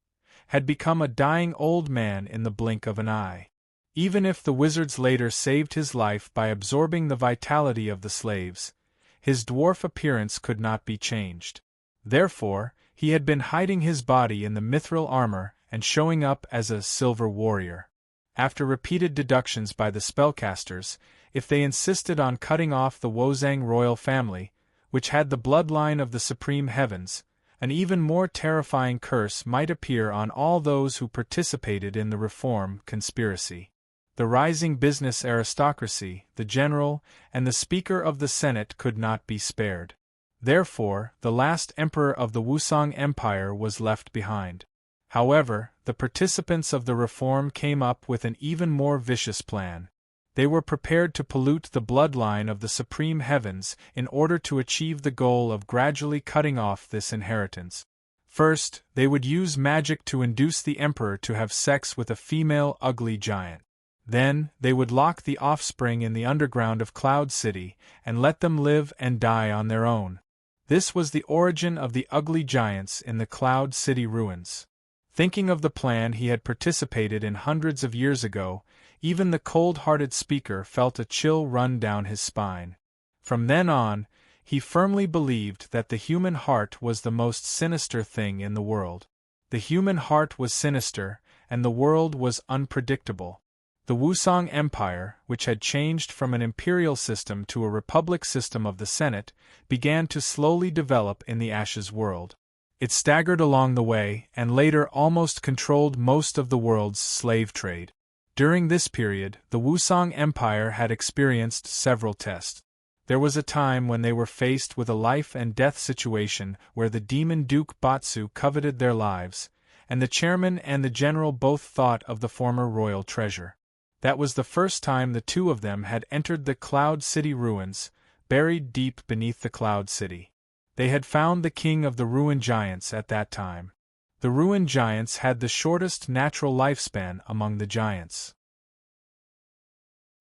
had become a dying old man in the blink of an eye. Even if the wizards later saved his life by absorbing the vitality of the slaves, his dwarf appearance could not be changed. Therefore, he had been hiding his body in the mithril armor and showing up as a silver warrior. After repeated deductions by the spellcasters, if they insisted on cutting off the Wozang royal family, which had the bloodline of the Supreme Heavens, an even more terrifying curse might appear on all those who participated in the reform conspiracy. The rising business aristocracy, the general, and the Speaker of the Senate could not be spared. Therefore, the last emperor of the Wusong Empire was left behind. However, the participants of the reform came up with an even more vicious plan. They were prepared to pollute the bloodline of the Supreme Heavens in order to achieve the goal of gradually cutting off this inheritance. First, they would use magic to induce the emperor to have sex with a female ugly giant. Then, they would lock the offspring in the underground of Cloud City and let them live and die on their own. This was the origin of the ugly giants in the Cloud City ruins. Thinking of the plan he had participated in hundreds of years ago, even the cold-hearted speaker felt a chill run down his spine. From then on, he firmly believed that the human heart was the most sinister thing in the world. The human heart was sinister, and the world was unpredictable. The Wusong Empire, which had changed from an imperial system to a republic system of the Senate, began to slowly develop in the Ashes world. It staggered along the way, and later almost controlled most of the world's slave trade. During this period, the Wusong Empire had experienced several tests. There was a time when they were faced with a life-and-death situation where the demon Duke Batsu coveted their lives, and the chairman and the general both thought of the former royal treasure. That was the first time the two of them had entered the Cloud City ruins, buried deep beneath the Cloud City. They had found the king of the Ruin Giants at that time. The Ruin Giants had the shortest natural lifespan among the giants.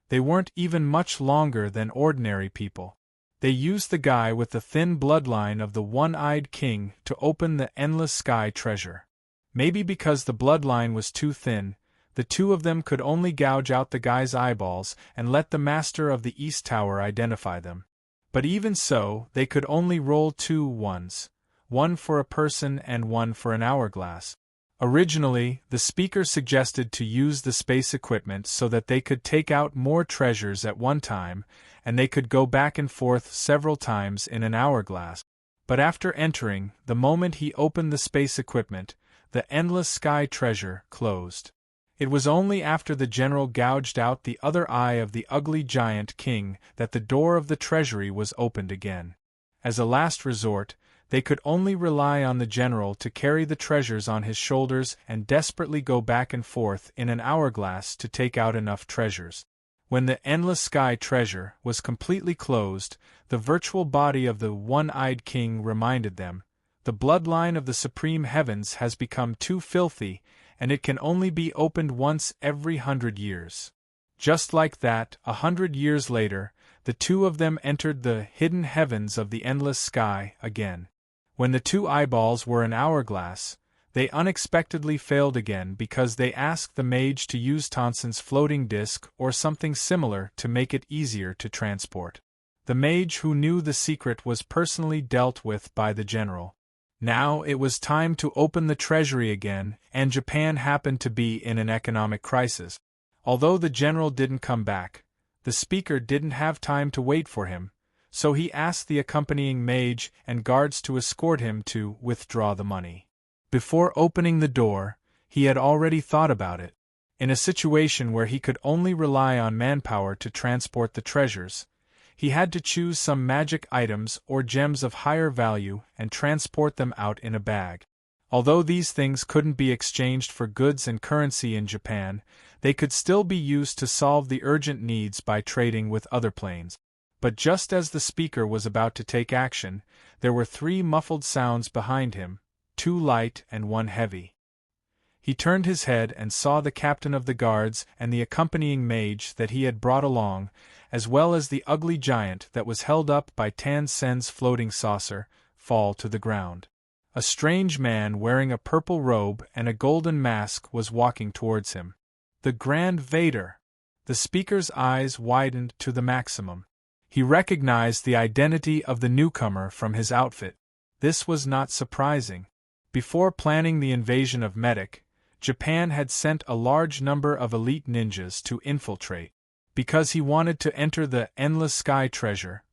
They weren't even much longer than ordinary people. They used the guy with the thin bloodline of the one-eyed king to open the Endless Sky treasure. Maybe because the bloodline was too thin, the two of them could only gouge out the guy's eyeballs and let the master of the East Tower identify them. But even so, they could only roll 2 ones, one for a person and one for an hourglass. Originally, the speaker suggested to use the space equipment so that they could take out more treasures at one time, and they could go back and forth several times in an hourglass. But after entering, the moment he opened the space equipment, the Endless Sky treasure closed. It was only after the general gouged out the other eye of the ugly giant king that the door of the treasury was opened again. As a last resort, they could only rely on the general to carry the treasures on his shoulders and desperately go back and forth in an hourglass to take out enough treasures. When the Endless Sky treasure was completely closed, the virtual body of the one-eyed king reminded them, "The bloodline of the supreme heavens has become too filthy, and it can only be opened once every 100 years. Just like that, 100 years later, the two of them entered the hidden heavens of the Endless Sky again. When the two eyeballs were an hourglass, they unexpectedly failed again because they asked the mage to use Tonson's floating disc or something similar to make it easier to transport. The mage who knew the secret was personally dealt with by the general. Now it was time to open the treasury again, and Japan happened to be in an economic crisis. Although the general didn't come back, the speaker didn't have time to wait for him, so he asked the accompanying mage and guards to escort him to withdraw the money. Before opening the door, he had already thought about it. In a situation where he could only rely on manpower to transport the treasures, he had to choose some magic items or gems of higher value and transport them out in a bag. Although these things couldn't be exchanged for goods and currency in Japan, they could still be used to solve the urgent needs by trading with other planes. But just as the speaker was about to take action, there were 3 muffled sounds behind him, 2 light and 1 heavy. He turned his head and saw the captain of the guards and the accompanying mage that he had brought along, as well as the ugly giant that was held up by Tan Sen's floating saucer, fall to the ground. A strange man wearing a purple robe and a golden mask was walking towards him. The Grand Vader! The speaker's eyes widened to the maximum. He recognized the identity of the newcomer from his outfit. This was not surprising. Before planning the invasion of Medic, Japan had sent a large number of elite ninjas to infiltrate. Because he wanted to enter the Endless Sky treasure,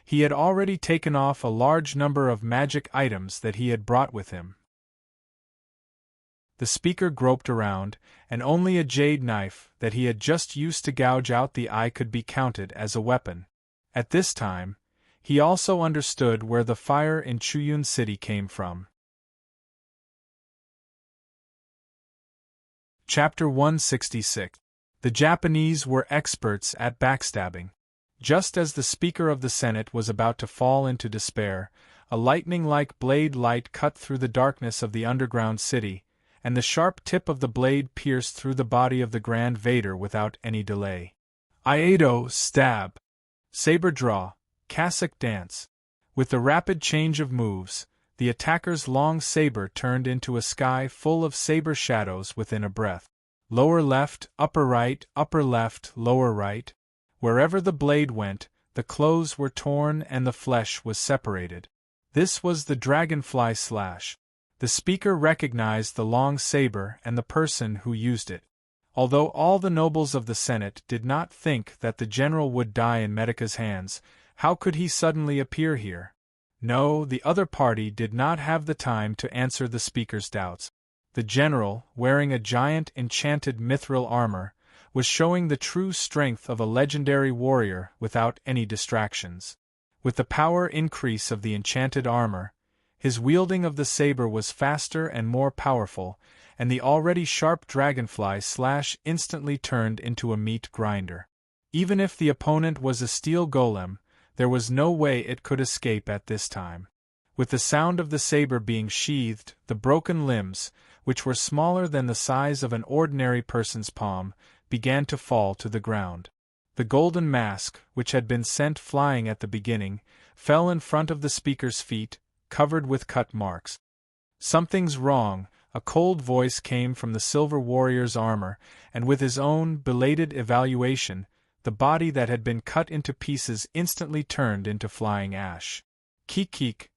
he had already taken off a large number of magic items that he had brought with him. The speaker groped around, and only a jade knife that he had just used to gouge out the eye could be counted as a weapon. At this time, he also understood where the fire in Chuyun City came from. Chapter 166. The Japanese were experts at backstabbing. Just as the Speaker of the Senate was about to fall into despair, a lightning-like blade light cut through the darkness of the underground city, and the sharp tip of the blade pierced through the body of the Grand Vader without any delay. Aido, stab! Saber draw, cassock dance. With the rapid change of moves, the attacker's long saber turned into a sky full of saber shadows within a breath. Lower left, upper right, upper left, lower right. Wherever the blade went, the clothes were torn and the flesh was separated. This was the dragonfly slash. The speaker recognized the long saber and the person who used it. Although all the nobles of the Senate did not think that the general would die in Medica's hands, how could he suddenly appear here? No, the other party did not have the time to answer the speaker's doubts. The general, wearing a giant enchanted mithril armor, was showing the true strength of a legendary warrior without any distractions. With the power increase of the enchanted armor, his wielding of the saber was faster and more powerful, and the already sharp dragonfly slash instantly turned into a meat grinder. Even if the opponent was a steel golem, there was no way it could escape at this time. With the sound of the saber being sheathed, the broken limbs, which were smaller than the size of an ordinary person's palm, began to fall to the ground. The golden mask, which had been sent flying at the beginning, fell in front of the speaker's feet, covered with cut marks. "Something's wrong," a cold voice came from the silver warrior's armor, and with his own belated evaluation, the body that had been cut into pieces instantly turned into flying ash. Keek-keek!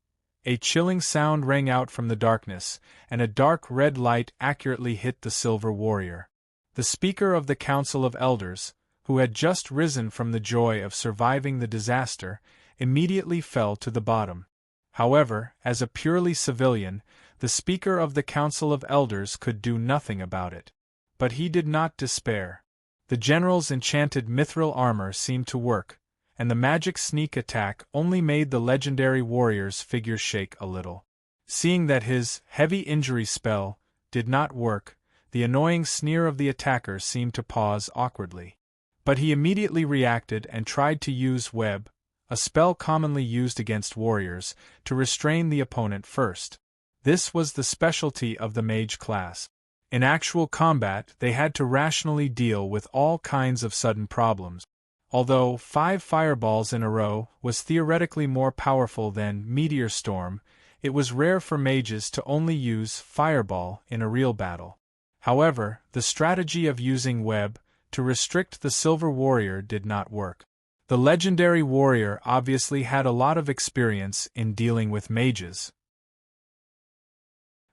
A chilling sound rang out from the darkness, and a dark red light accurately hit the silver warrior. The speaker of the Council of Elders, who had just risen from the joy of surviving the disaster, immediately fell to the bottom. However, as a purely civilian, the Speaker of the Council of Elders could do nothing about it. But he did not despair. The general's enchanted mithril armor seemed to work, and the magic sneak attack only made the legendary warrior's figure shake a little. Seeing that his heavy injury spell did not work, the annoying sneer of the attacker seemed to pause awkwardly. But he immediately reacted and tried to use web, a spell commonly used against warriors, to restrain the opponent first. This was the specialty of the mage class. In actual combat, they had to rationally deal with all kinds of sudden problems. Although 5 fireballs in a row was theoretically more powerful than Meteor Storm, it was rare for mages to only use Fireball in a real battle. However, the strategy of using web to restrict the Silver Warrior did not work. The legendary warrior obviously had a lot of experience in dealing with mages.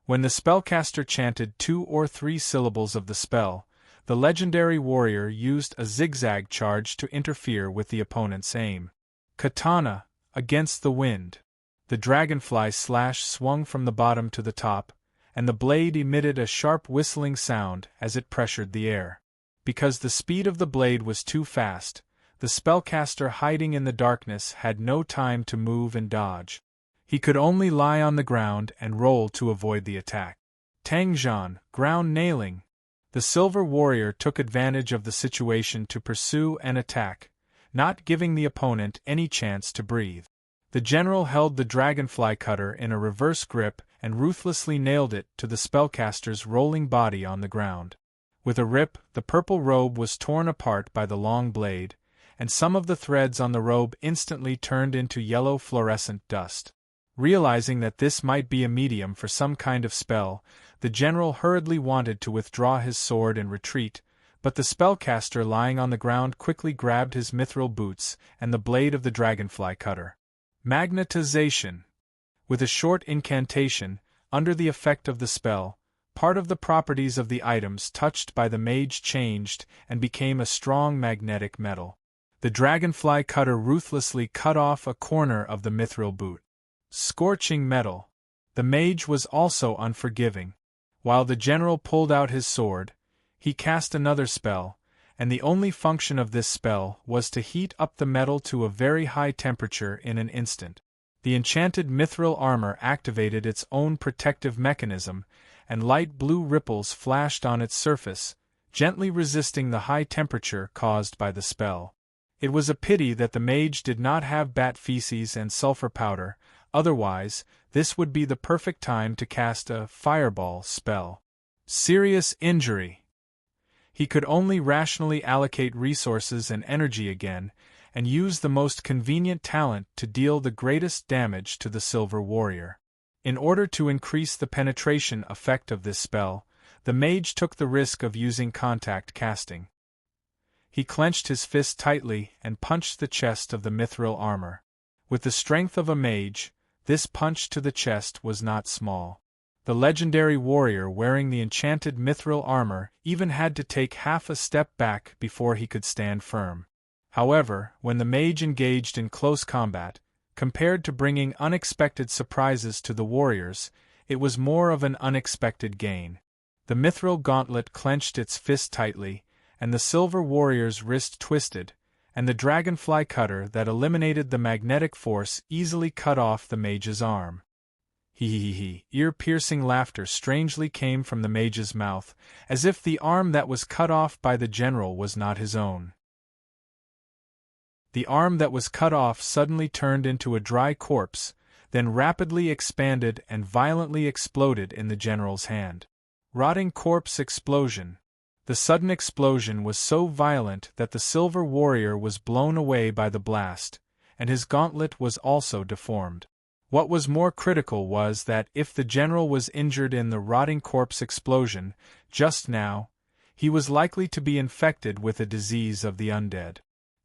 When the spellcaster chanted 2 or 3 syllables of the spell, the legendary warrior used a zigzag charge to interfere with the opponent's aim. Katana, against the wind. The dragonfly slash swung from the bottom to the top, and the blade emitted a sharp whistling sound as it pressured the air. Because the speed of the blade was too fast, the spellcaster hiding in the darkness had no time to move and dodge. He could only lie on the ground and roll to avoid the attack. Tangjan, ground nailing. The silver warrior took advantage of the situation to pursue and attack, not giving the opponent any chance to breathe. The general held the dragonfly cutter in a reverse grip and ruthlessly nailed it to the spellcaster's rolling body on the ground. With a rip, the purple robe was torn apart by the long blade, and some of the threads on the robe instantly turned into yellow fluorescent dust. Realizing that this might be a medium for some kind of spell, the general hurriedly wanted to withdraw his sword and retreat, but the spellcaster lying on the ground quickly grabbed his mithril boots and the blade of the dragonfly cutter. Magnetization. With a short incantation, under the effect of the spell, part of the properties of the items touched by the mage changed and became a strong magnetic metal. The dragonfly cutter ruthlessly cut off a corner of the mithril boot. Scorching metal. The mage was also unforgiving. While the general pulled out his sword, he cast another spell, and the only function of this spell was to heat up the metal to a very high temperature in an instant. The enchanted mithril armor activated its own protective mechanism, and light blue ripples flashed on its surface, gently resisting the high temperature caused by the spell. It was a pity that the mage did not have bat feces and sulfur powder, otherwise, this would be the perfect time to cast a fireball spell. Serious injury. He could only rationally allocate resources and energy again, and use the most convenient talent to deal the greatest damage to the Silver Warrior. In order to increase the penetration effect of this spell, the mage took the risk of using contact casting. He clenched his fist tightly and punched the chest of the mithril armor. With the strength of a mage, this punch to the chest was not small. The legendary warrior wearing the enchanted mithril armor even had to take half a step back before he could stand firm. However, when the mage engaged in close combat, compared to bringing unexpected surprises to the warriors, it was more of an unexpected gain. The mithril gauntlet clenched its fist tightly, and the silver warrior's wrist twisted, and the dragonfly cutter that eliminated the magnetic force easily cut off the mage's arm. Hee. Ear-piercing laughter strangely came from the mage's mouth, as if the arm that was cut off by the general was not his own. The arm that was cut off suddenly turned into a dry corpse, then rapidly expanded and violently exploded in the general's hand. Rotting corpse explosion. The sudden explosion was so violent that the silver warrior was blown away by the blast, and his gauntlet was also deformed. What was more critical was that if the general was injured in the rotting corpse explosion, just now, he was likely to be infected with a disease of the undead.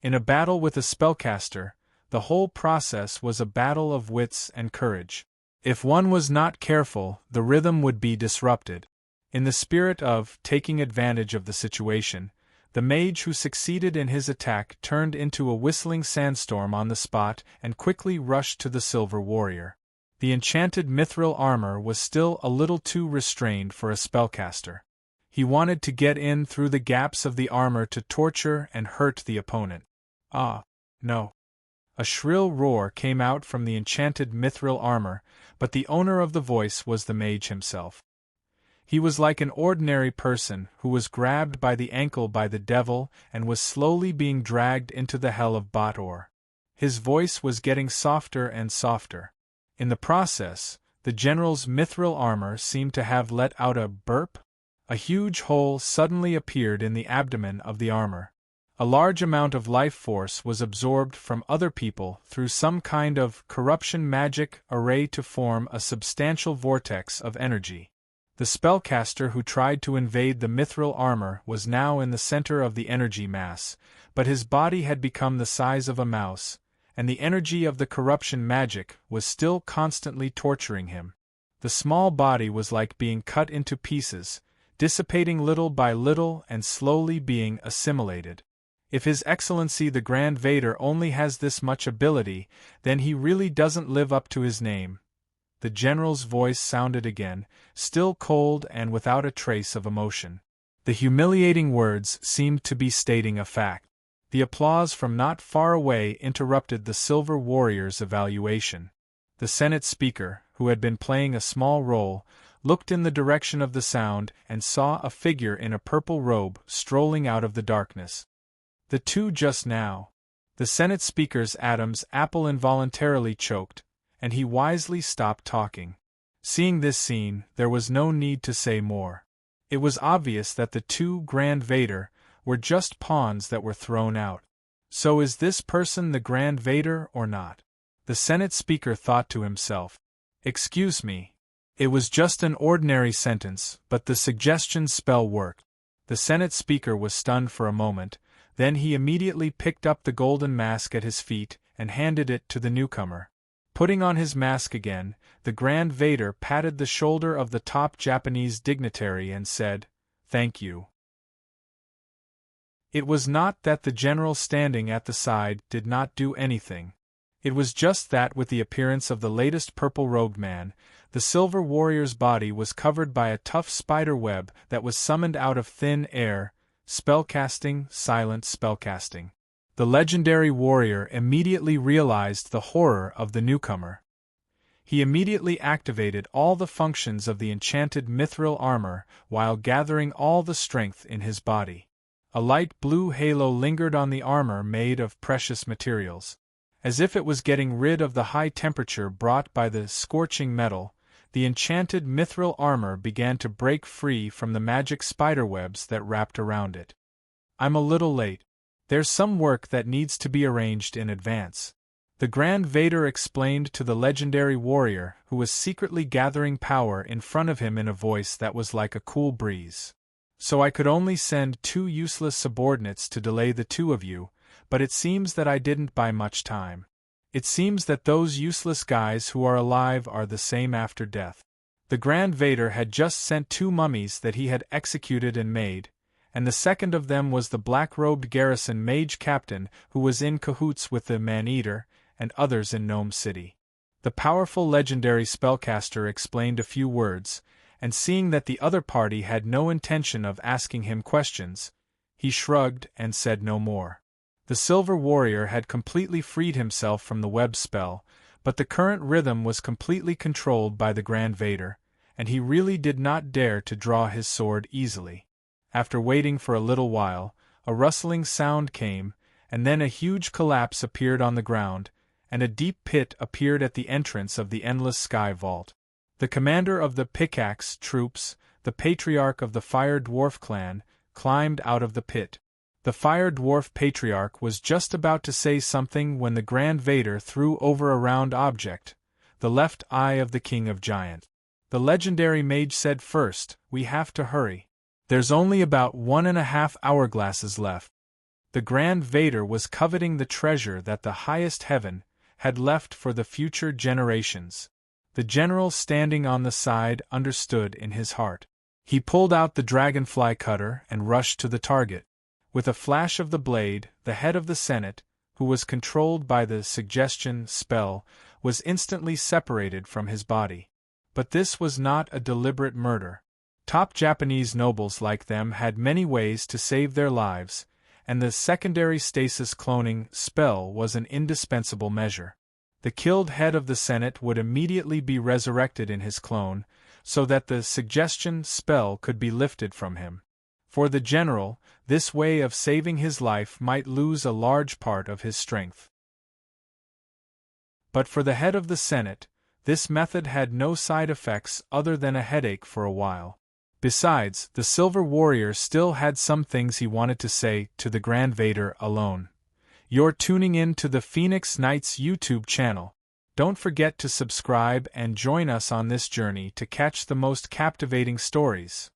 In a battle with a spellcaster, the whole process was a battle of wits and courage. If one was not careful, the rhythm would be disrupted. In the spirit of taking advantage of the situation, the mage who succeeded in his attack turned into a whistling sandstorm on the spot and quickly rushed to the silver warrior. The enchanted mithril armor was still a little too restrained for a spellcaster. He wanted to get in through the gaps of the armor to torture and hurt the opponent. Ah, no. A shrill roar came out from the enchanted mithril armor, but the owner of the voice was the mage himself. He was like an ordinary person who was grabbed by the ankle by the devil and was slowly being dragged into the hell of Bot-Or. His voice was getting softer and softer. In the process, the general's mithril armor seemed to have let out a burp. A huge hole suddenly appeared in the abdomen of the armor. A large amount of life force was absorbed from other people through some kind of corruption magic array to form a substantial vortex of energy. The spellcaster who tried to invade the mithril armor was now in the center of the energy mass, but his body had become the size of a mouse, and the energy of the corruption magic was still constantly torturing him. The small body was like being cut into pieces, dissipating little by little and slowly being assimilated. If His Excellency the Grand Vader only has this much ability, then he really doesn't live up to his name. The general's voice sounded again, still cold and without a trace of emotion. The humiliating words seemed to be stating a fact. The applause from not far away interrupted the silver warrior's evaluation. The Senate speaker, who had been playing a small role, looked in the direction of the sound and saw a figure in a purple robe strolling out of the darkness. The two just now. The Senate speaker's Adam's apple involuntarily choked, and he wisely stopped talking. Seeing this scene, there was no need to say more. It was obvious that the two Grand Vader were just pawns that were thrown out. So is this person the Grand Vader or not? The Senate speaker thought to himself. Excuse me. It was just an ordinary sentence, but the suggestion spell worked. The Senate speaker was stunned for a moment, then he immediately picked up the golden mask at his feet and handed it to the newcomer. Putting on his mask again, the Grand Vader patted the shoulder of the top Japanese dignitary and said, "Thank you." It was not that the general standing at the side did not do anything. It was just that with the appearance of the latest purple-robed man, the silver warrior's body was covered by a tough spider web that was summoned out of thin air, spellcasting, silent spellcasting. The legendary warrior immediately realized the horror of the newcomer. He immediately activated all the functions of the enchanted mithril armor while gathering all the strength in his body. A light blue halo lingered on the armor made of precious materials. As if it was getting rid of the high temperature brought by the scorching metal, the enchanted mithril armor began to break free from the magic spiderwebs that wrapped around it. "I'm a little late. There's some work that needs to be arranged in advance," the Grand Vader explained to the legendary warrior who was secretly gathering power in front of him in a voice that was like a cool breeze. "So I could only send 2 useless subordinates to delay the 2 of you, but it seems that I didn't buy much time. It seems that those useless guys who are alive are the same after death." The Grand Vader had just sent 2 mummies that he had executed and made, and the second of them was the black-robed garrison mage captain who was in cahoots with the man-eater and others in Gnome City. The powerful legendary spellcaster explained a few words, and seeing that the other party had no intention of asking him questions, He shrugged and said no more. The Silver Warrior had completely freed himself from the web spell, but the current rhythm was completely controlled by the Grand Vader, and he really did not dare to draw his sword easily. After waiting for a little while, a rustling sound came, and then a huge collapse appeared on the ground, and a deep pit appeared at the entrance of the endless sky vault. The commander of the pickaxe troops, the patriarch of the Fire Dwarf clan, climbed out of the pit. The Fire Dwarf patriarch was just about to say something when the Grand Vader threw over a round object, the left eye of the King of Giants. The legendary mage said first, "We have to hurry. There's only about 1.5 hourglasses left." The Grand Vader was coveting the treasure that the highest heaven had left for the future generations. The general standing on the side understood in his heart. He pulled out the dragonfly cutter and rushed to the target. With a flash of the blade, the head of the Senate, who was controlled by the suggestion spell, was instantly separated from his body. But this was not a deliberate murder. Top Japanese nobles like them had many ways to save their lives, and the secondary stasis cloning spell was an indispensable measure. The killed head of the Senate would immediately be resurrected in his clone, so that the suggestion spell could be lifted from him. For the general, this way of saving his life might lose a large part of his strength. But for the head of the Senate, this method had no side effects other than a headache for a while. Besides, the Silver Warrior still had some things he wanted to say to the Grand Vader alone. You're tuning in to the Phoenix Knights YouTube channel. Don't forget to subscribe and join us on this journey to catch the most captivating stories.